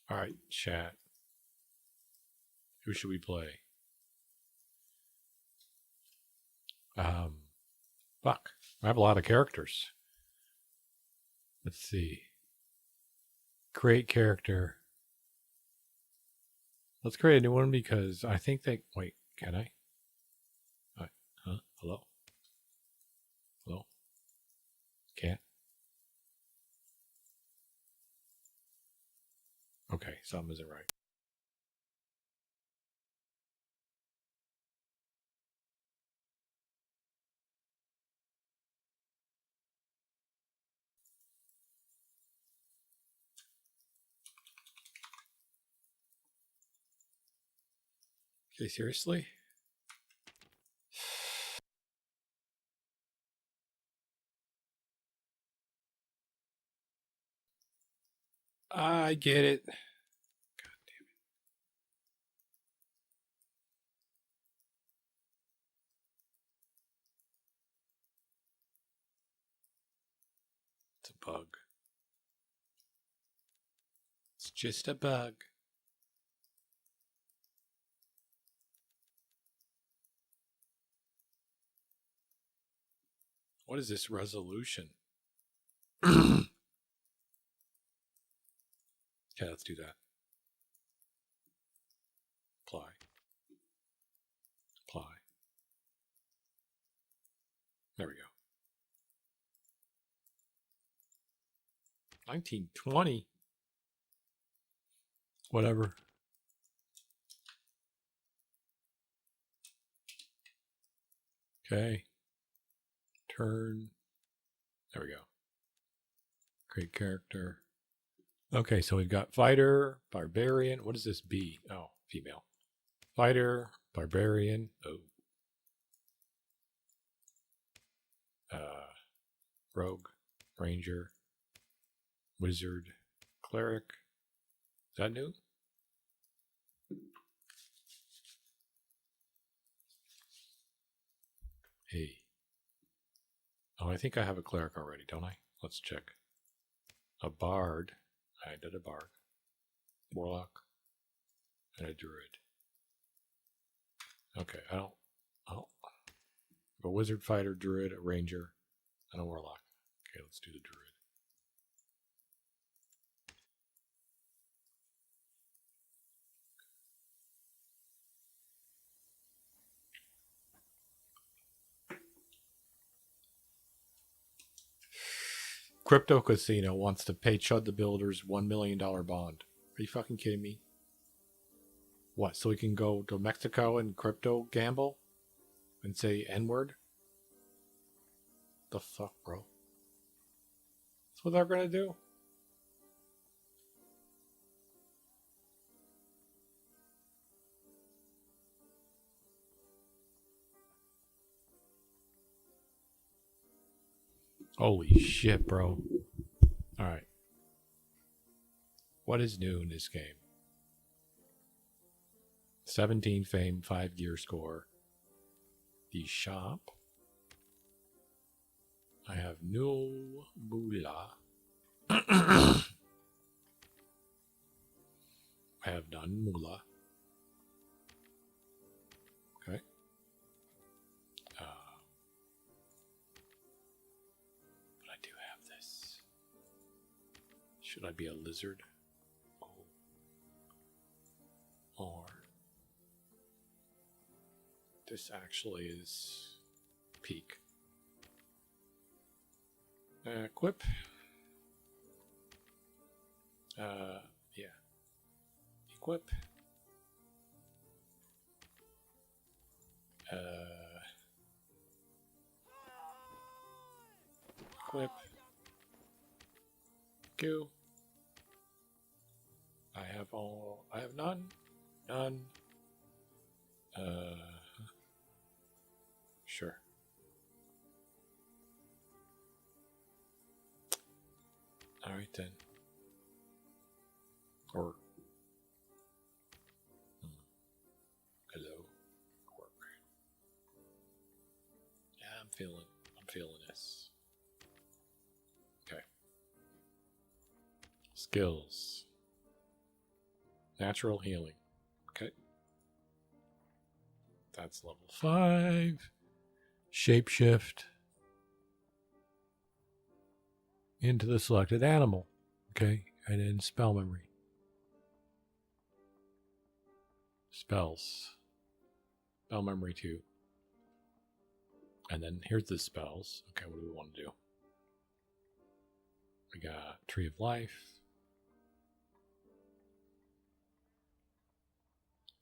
All right, chat. Who should we play? Fuck. I have a lot of characters. Let's see. Create character. Let's create a new one because I think they... Wait, can I? Huh? Hello? Hello? Can't? Okay, something isn't right. Okay, seriously? I get it. God damn it. It's a bug. It's just a bug. What is this resolution? Okay, let's do that. Apply. Apply. There we go. 1920. Whatever. Okay. Turn. There we go. Create character. Okay, so we've got fighter, barbarian. What is this B? Oh, female. Fighter, barbarian. Oh. Rogue, ranger, wizard, cleric. Is that new? Hey. Oh, I think I have a cleric already, don't I? Let's check. A bard. I did a bard. Warlock. And a druid. Okay, I don't... Oh. A wizard, fighter, druid, a ranger, and a warlock. Okay, let's do the druid. Crypto Casino wants to pay Chud the Builder's $1 million bond. Are you fucking kidding me? What, so we can go to Mexico and crypto gamble? And say N-word? The fuck, bro? That's what they're gonna do? Holy shit, bro. Alright. What is new in this game? 17 fame, 5 gear score. The shop. I have no moolah. I have none moolah. Okay. But I do have this. Should I be a lizard? Oh. Or this actually is peak. Equip. Yeah. Equip. Equip. Q. I have none. None. Sure. Alright then. Or hello. Work. Yeah, I'm feeling this. Okay. Skills. Natural healing. Okay. That's level 5. Shapeshift. into the selected animal. Okay, and then spell memory. Spells. Spell memory 2. And then here's the spells. Okay, what do we want to do? We got Tree of Life.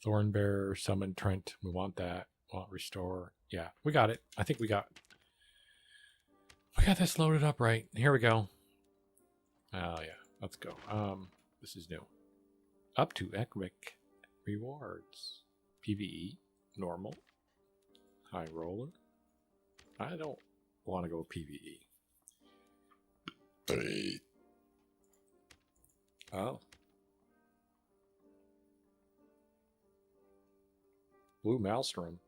Thornbearer, Summon Trent. We want that. Want Restore. Yeah, we got it. I think we got this loaded up right. Here we go. Oh yeah, let's go. This is new. Up to epic rewards. PvE, normal, high roller. I don't want to go PvE. Oh. Blue Maelstrom.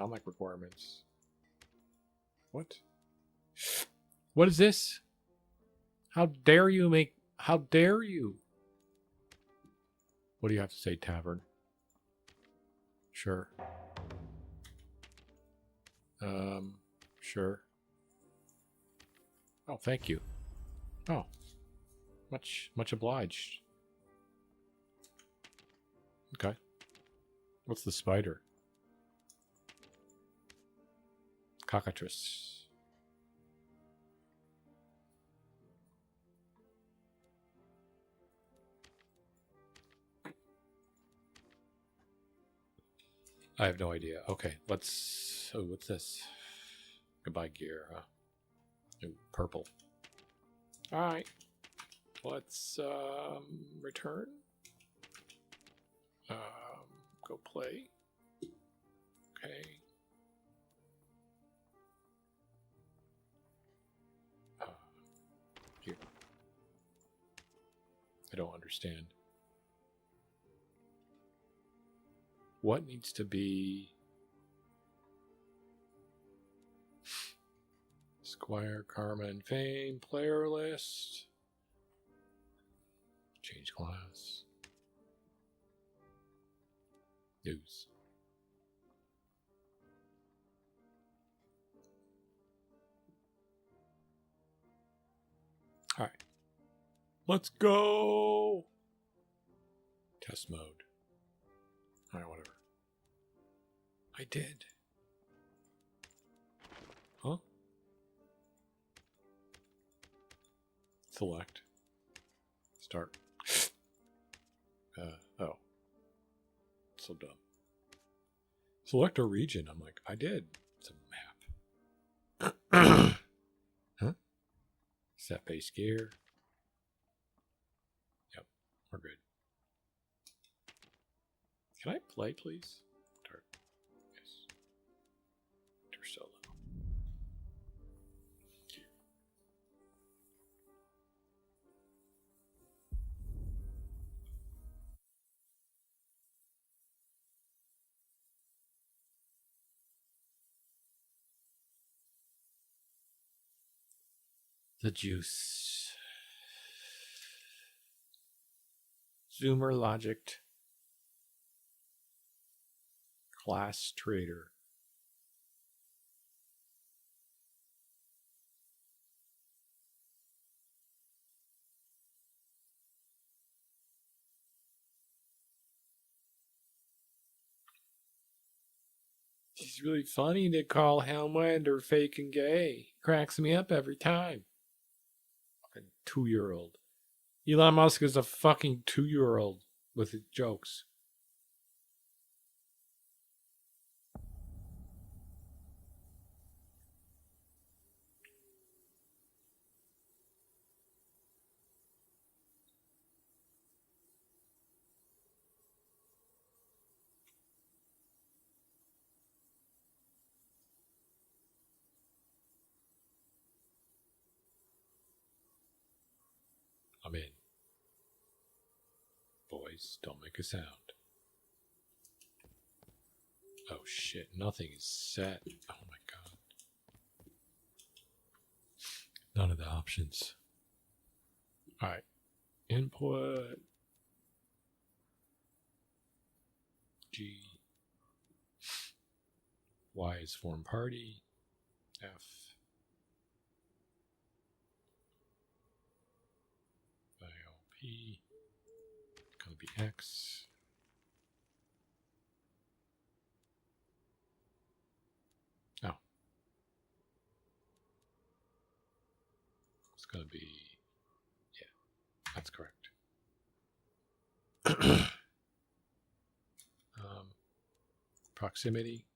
Unlike requirements. What? What is this? How dare you make... How dare you? What do you have to say, Tavern? Sure. Sure. Oh, thank you. Oh. Much obliged. Okay. What's the spider? Cockatrice. I have no idea. Okay, let's... Oh, what's this? Goodbye gear, huh? Ooh, purple. Alright. Let's, return. Go play. Okay. Here. I don't understand. What needs to be... Squire, Karma, and Fame, player list. Change class. News. All right. Let's go. Test mode. All right, whatever. I did. Huh? Select. Start. Oh. So dumb. Select a region. I'm like, I did. It's a map. Huh? Set base gear. Yep, we're good. Can I play, please? Start. Yes. Enter solo. The juice. Zoomer logic. Class trader. It's really funny to call Helmlander fake and gay. Cracks me up every time. Fucking 2-year-old. Elon Musk is a fucking 2-year-old with his jokes. I'm in. Boys, don't make a sound. Oh shit, nothing is set. Oh my god. None of the options. Alright. Input. G. Y is form party. F. P. Gonna be X. Oh. It's gonna be, yeah, that's correct. Proximity.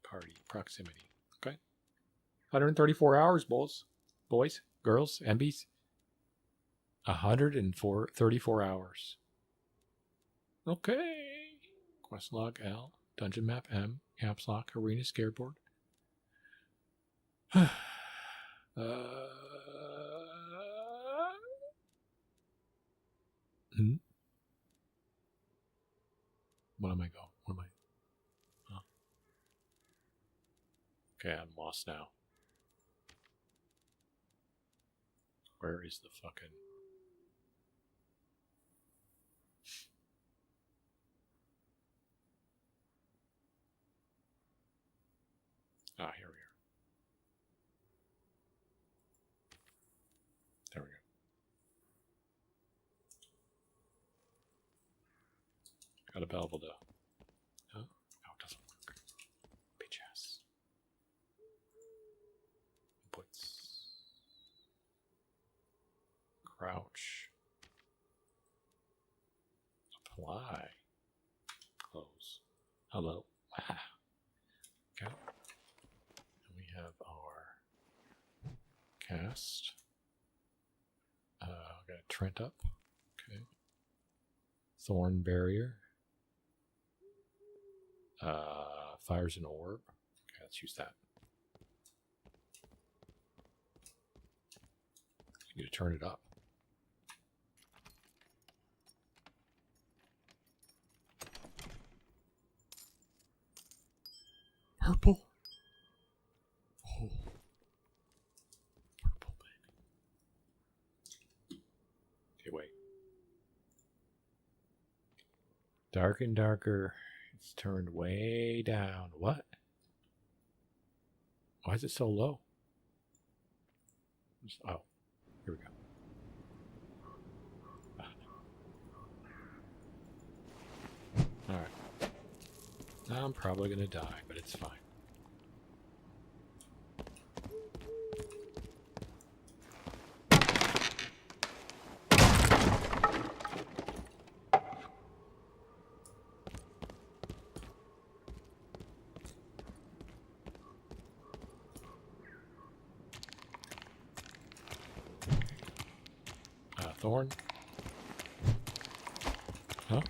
Party. Proximity. Okay. 134 hours, boys, girls, MBs. 134 hours. Okay. Quest log L. Dungeon map M. Caps lock. Arena scareboard. What am I going? What am I? Huh? Okay, I'm lost now. Where is the fucking... Ah, here we are. There we go. Got a Belveda. Huh? Oh, it doesn't work. Bitch ass. Inputs. Crouch. Apply. Close. Hello. Ah. Okay. And we have our cast. Got Trent up. Okay. Thorn barrier. Fires an orb. Okay, let's use that. You need to turn it up. Purple. Oh. Purple, baby. Okay, wait. Dark and darker. It's turned way down. What? Why is it so low? Oh, here we go. Alright. I'm probably going to die, but it's fine. Thorn? Huh?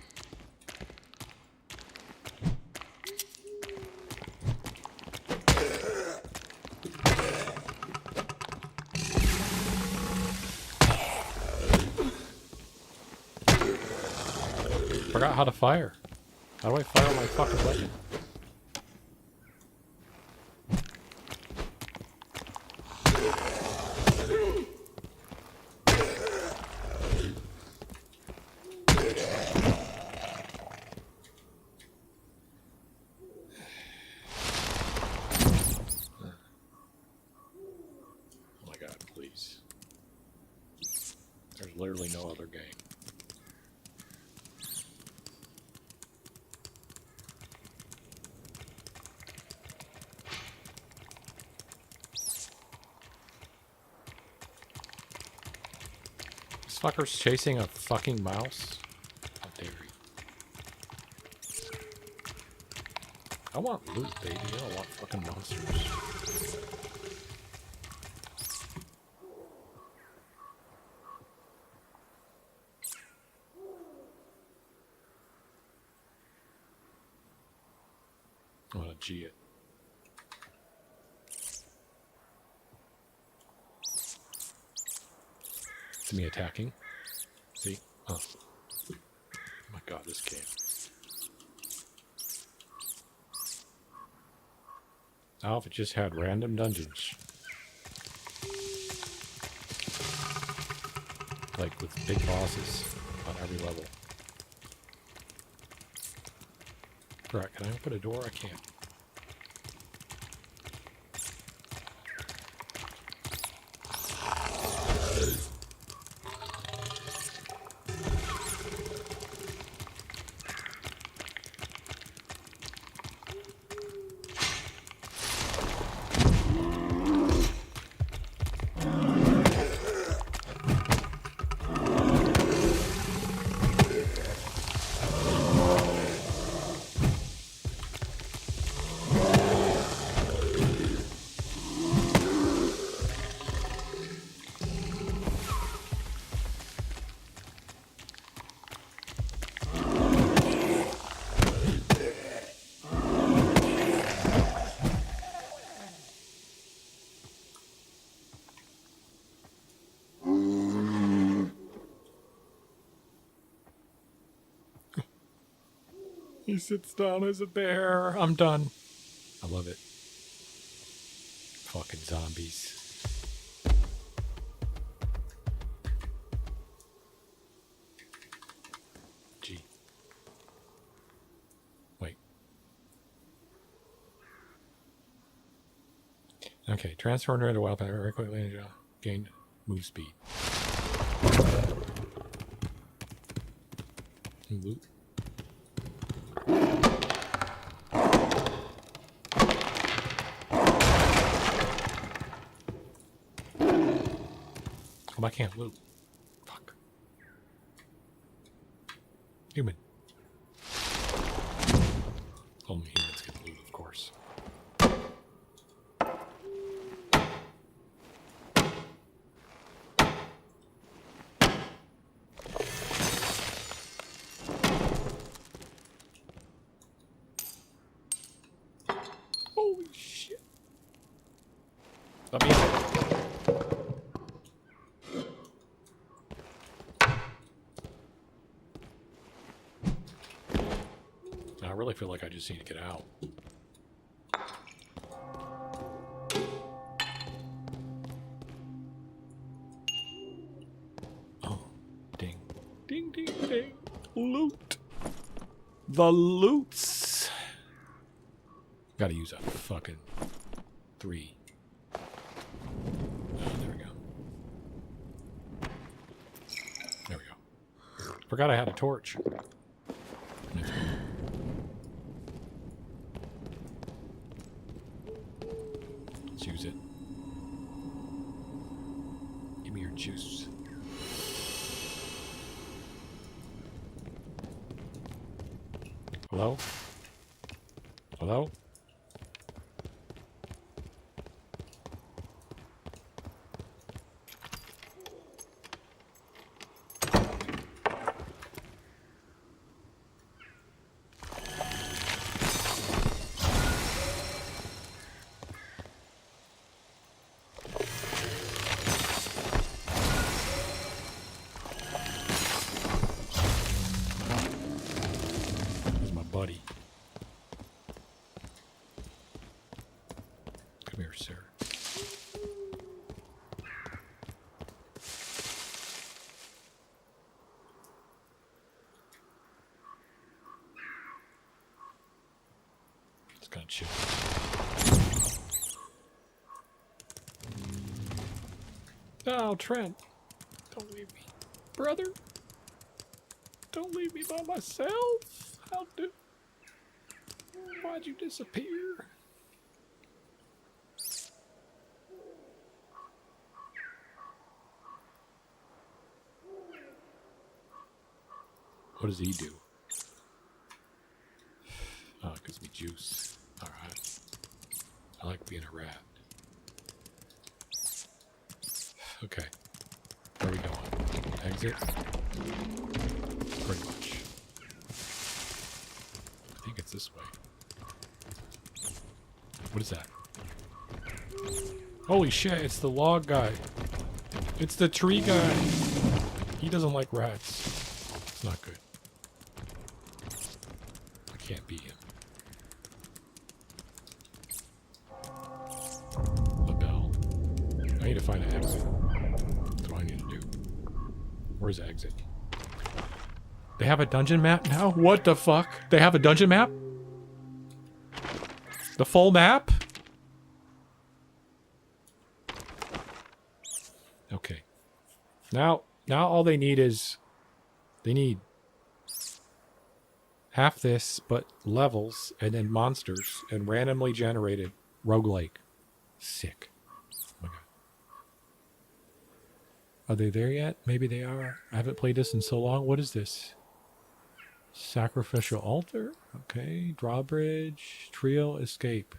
Forgot how to fire. How do I fire my fucking weapon? Literally no other game. This fucker's chasing a fucking mouse? How dare you? I want loot, baby. I don't want fucking monsters. I want to G it. It's me attacking. See? Oh. Oh my god, this game. Now if it just had random dungeons. Like with big bosses on every level. Right, can I open a door? I can't. He sits down as a bear. I'm done. I love it. Fucking zombies. Gee. Wait. Okay, transfer and render wild pattern very quickly. Gain move speed. Loot. Oh, I can't loot. Fuck. Human. Only humans can loot, of course. Holy shit. Let me in. I really feel like I just need to get out. Oh, ding. Ding, ding, ding. Loot. The loots. Gotta use a fucking 3. Oh, there we go. There we go. Forgot I had a torch. Let's use it. Give me your juice. Hello? Hello? Where's my buddy? Come here, sir. It's gonna chill. Oh, Trent. Don't leave me. Brother. Don't leave me by myself. Why'd you disappear? What does he do? Oh, it gives me juice. Alright. I like being a rat. Okay. Where are we going? Exit? Pretty much. I think it's this way. What is that? Holy shit, it's the log guy. It's the tree guy. He doesn't like rats. It's not good. I can't beat him. The bell. I need to find an exit. That's what I need to do. Where's the exit? They have a dungeon map now? What the fuck? They have a dungeon map? The full map? Okay. Now all they need is... They need... half this, but levels, and then monsters, and randomly generated roguelike. Sick. Oh my god. Are they there yet? Maybe they are. I haven't played this in so long. What is this? Sacrificial altar? Okay. Drawbridge. Trio escape.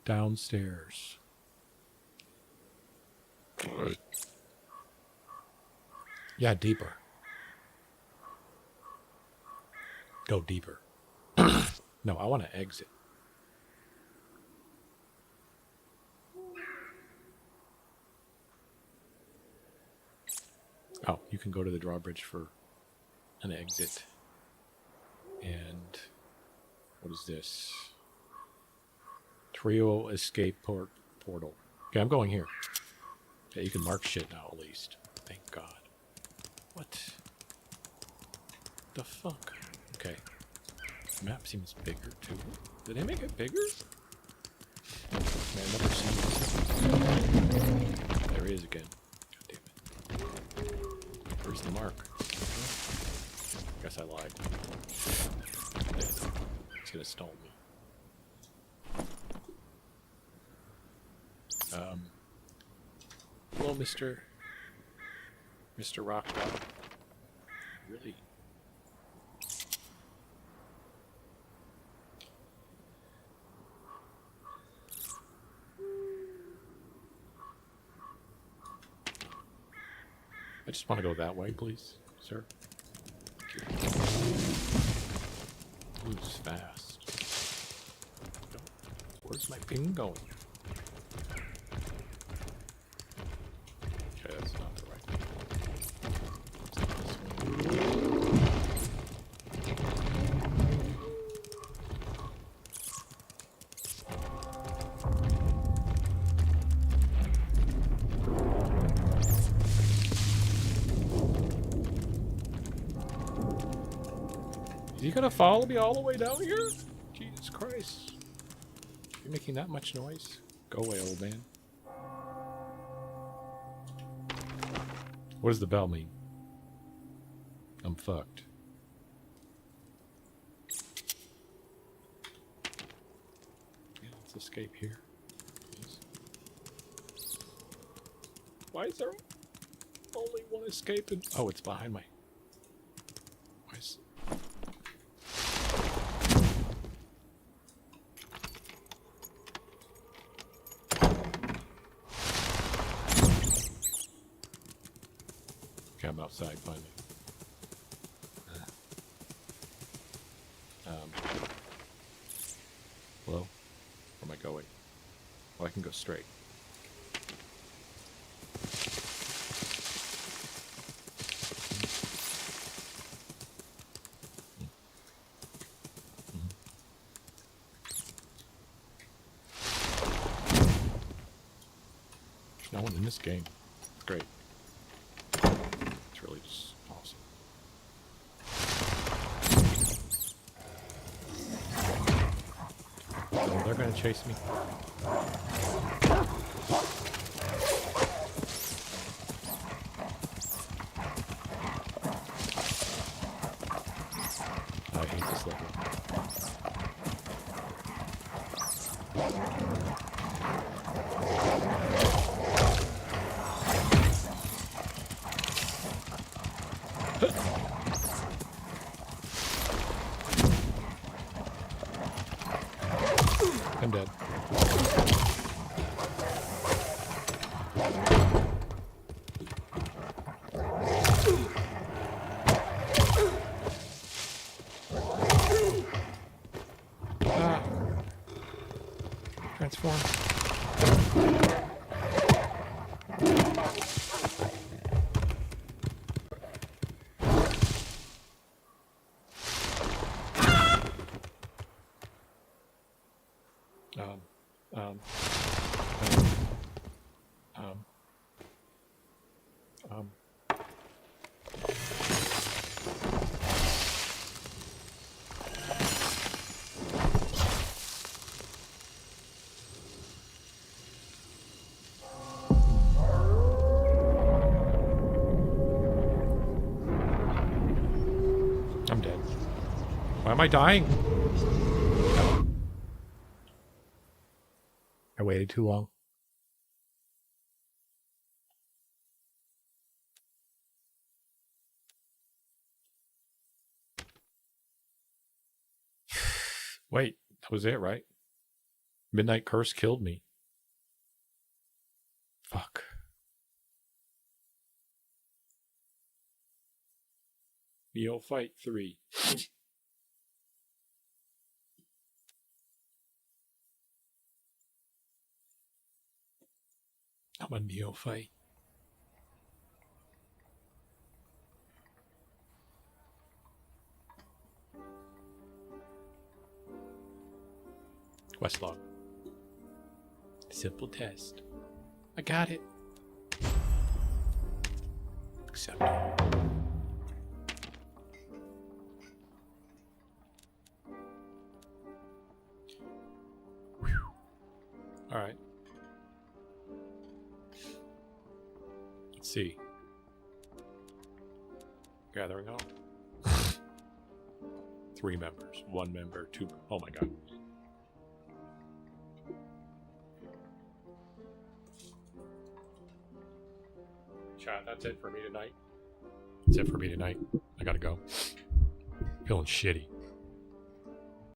Downstairs. Yeah, deeper. Go deeper. No, I want to exit. Oh, you can go to the drawbridge for an exit. What is this? Trio escape portal. Okay, I'm going here. Yeah, you can mark shit now at least. Thank God. What the fuck? Okay. The map seems bigger too. Did they make it bigger? Man, I've never seen this. There he is again. God damn it. Where's the mark? Guess I lied. He's gonna stall me. Hello, Mr. Rock Dog. Really? I just want to go that way, please, sir. Moves fast. Where's my ping going? Okay, that's not the right one. It's not this one. Is he gonna follow me all the way down here? Jesus Christ. You're making that much noise? Go away, old man. What does the bell mean? I'm fucked. Yeah, let's escape here. Please. Why is there only one escape? Oh, it's behind me. Why is... I'm outside finally. Hello? Where am I going? Oh, I can go straight. There's no one in this game. It's great. It's really just awesome. Oh, they're gonna chase me. I hate this level. I'm dead. Ah. Transform. I'm dead. Why am I dying? I waited too long. Wait, that was it, right? Midnight Curse killed me. Fuck. Neophyte 3. I'm a neophyte. Questlog. Simple test. I got it. Accept it. All right. Let's see. Gathering all. 3 members. 1 member. 2. Oh my God. Chat, that's it for me tonight. That's it for me tonight. I gotta go. Feeling shitty.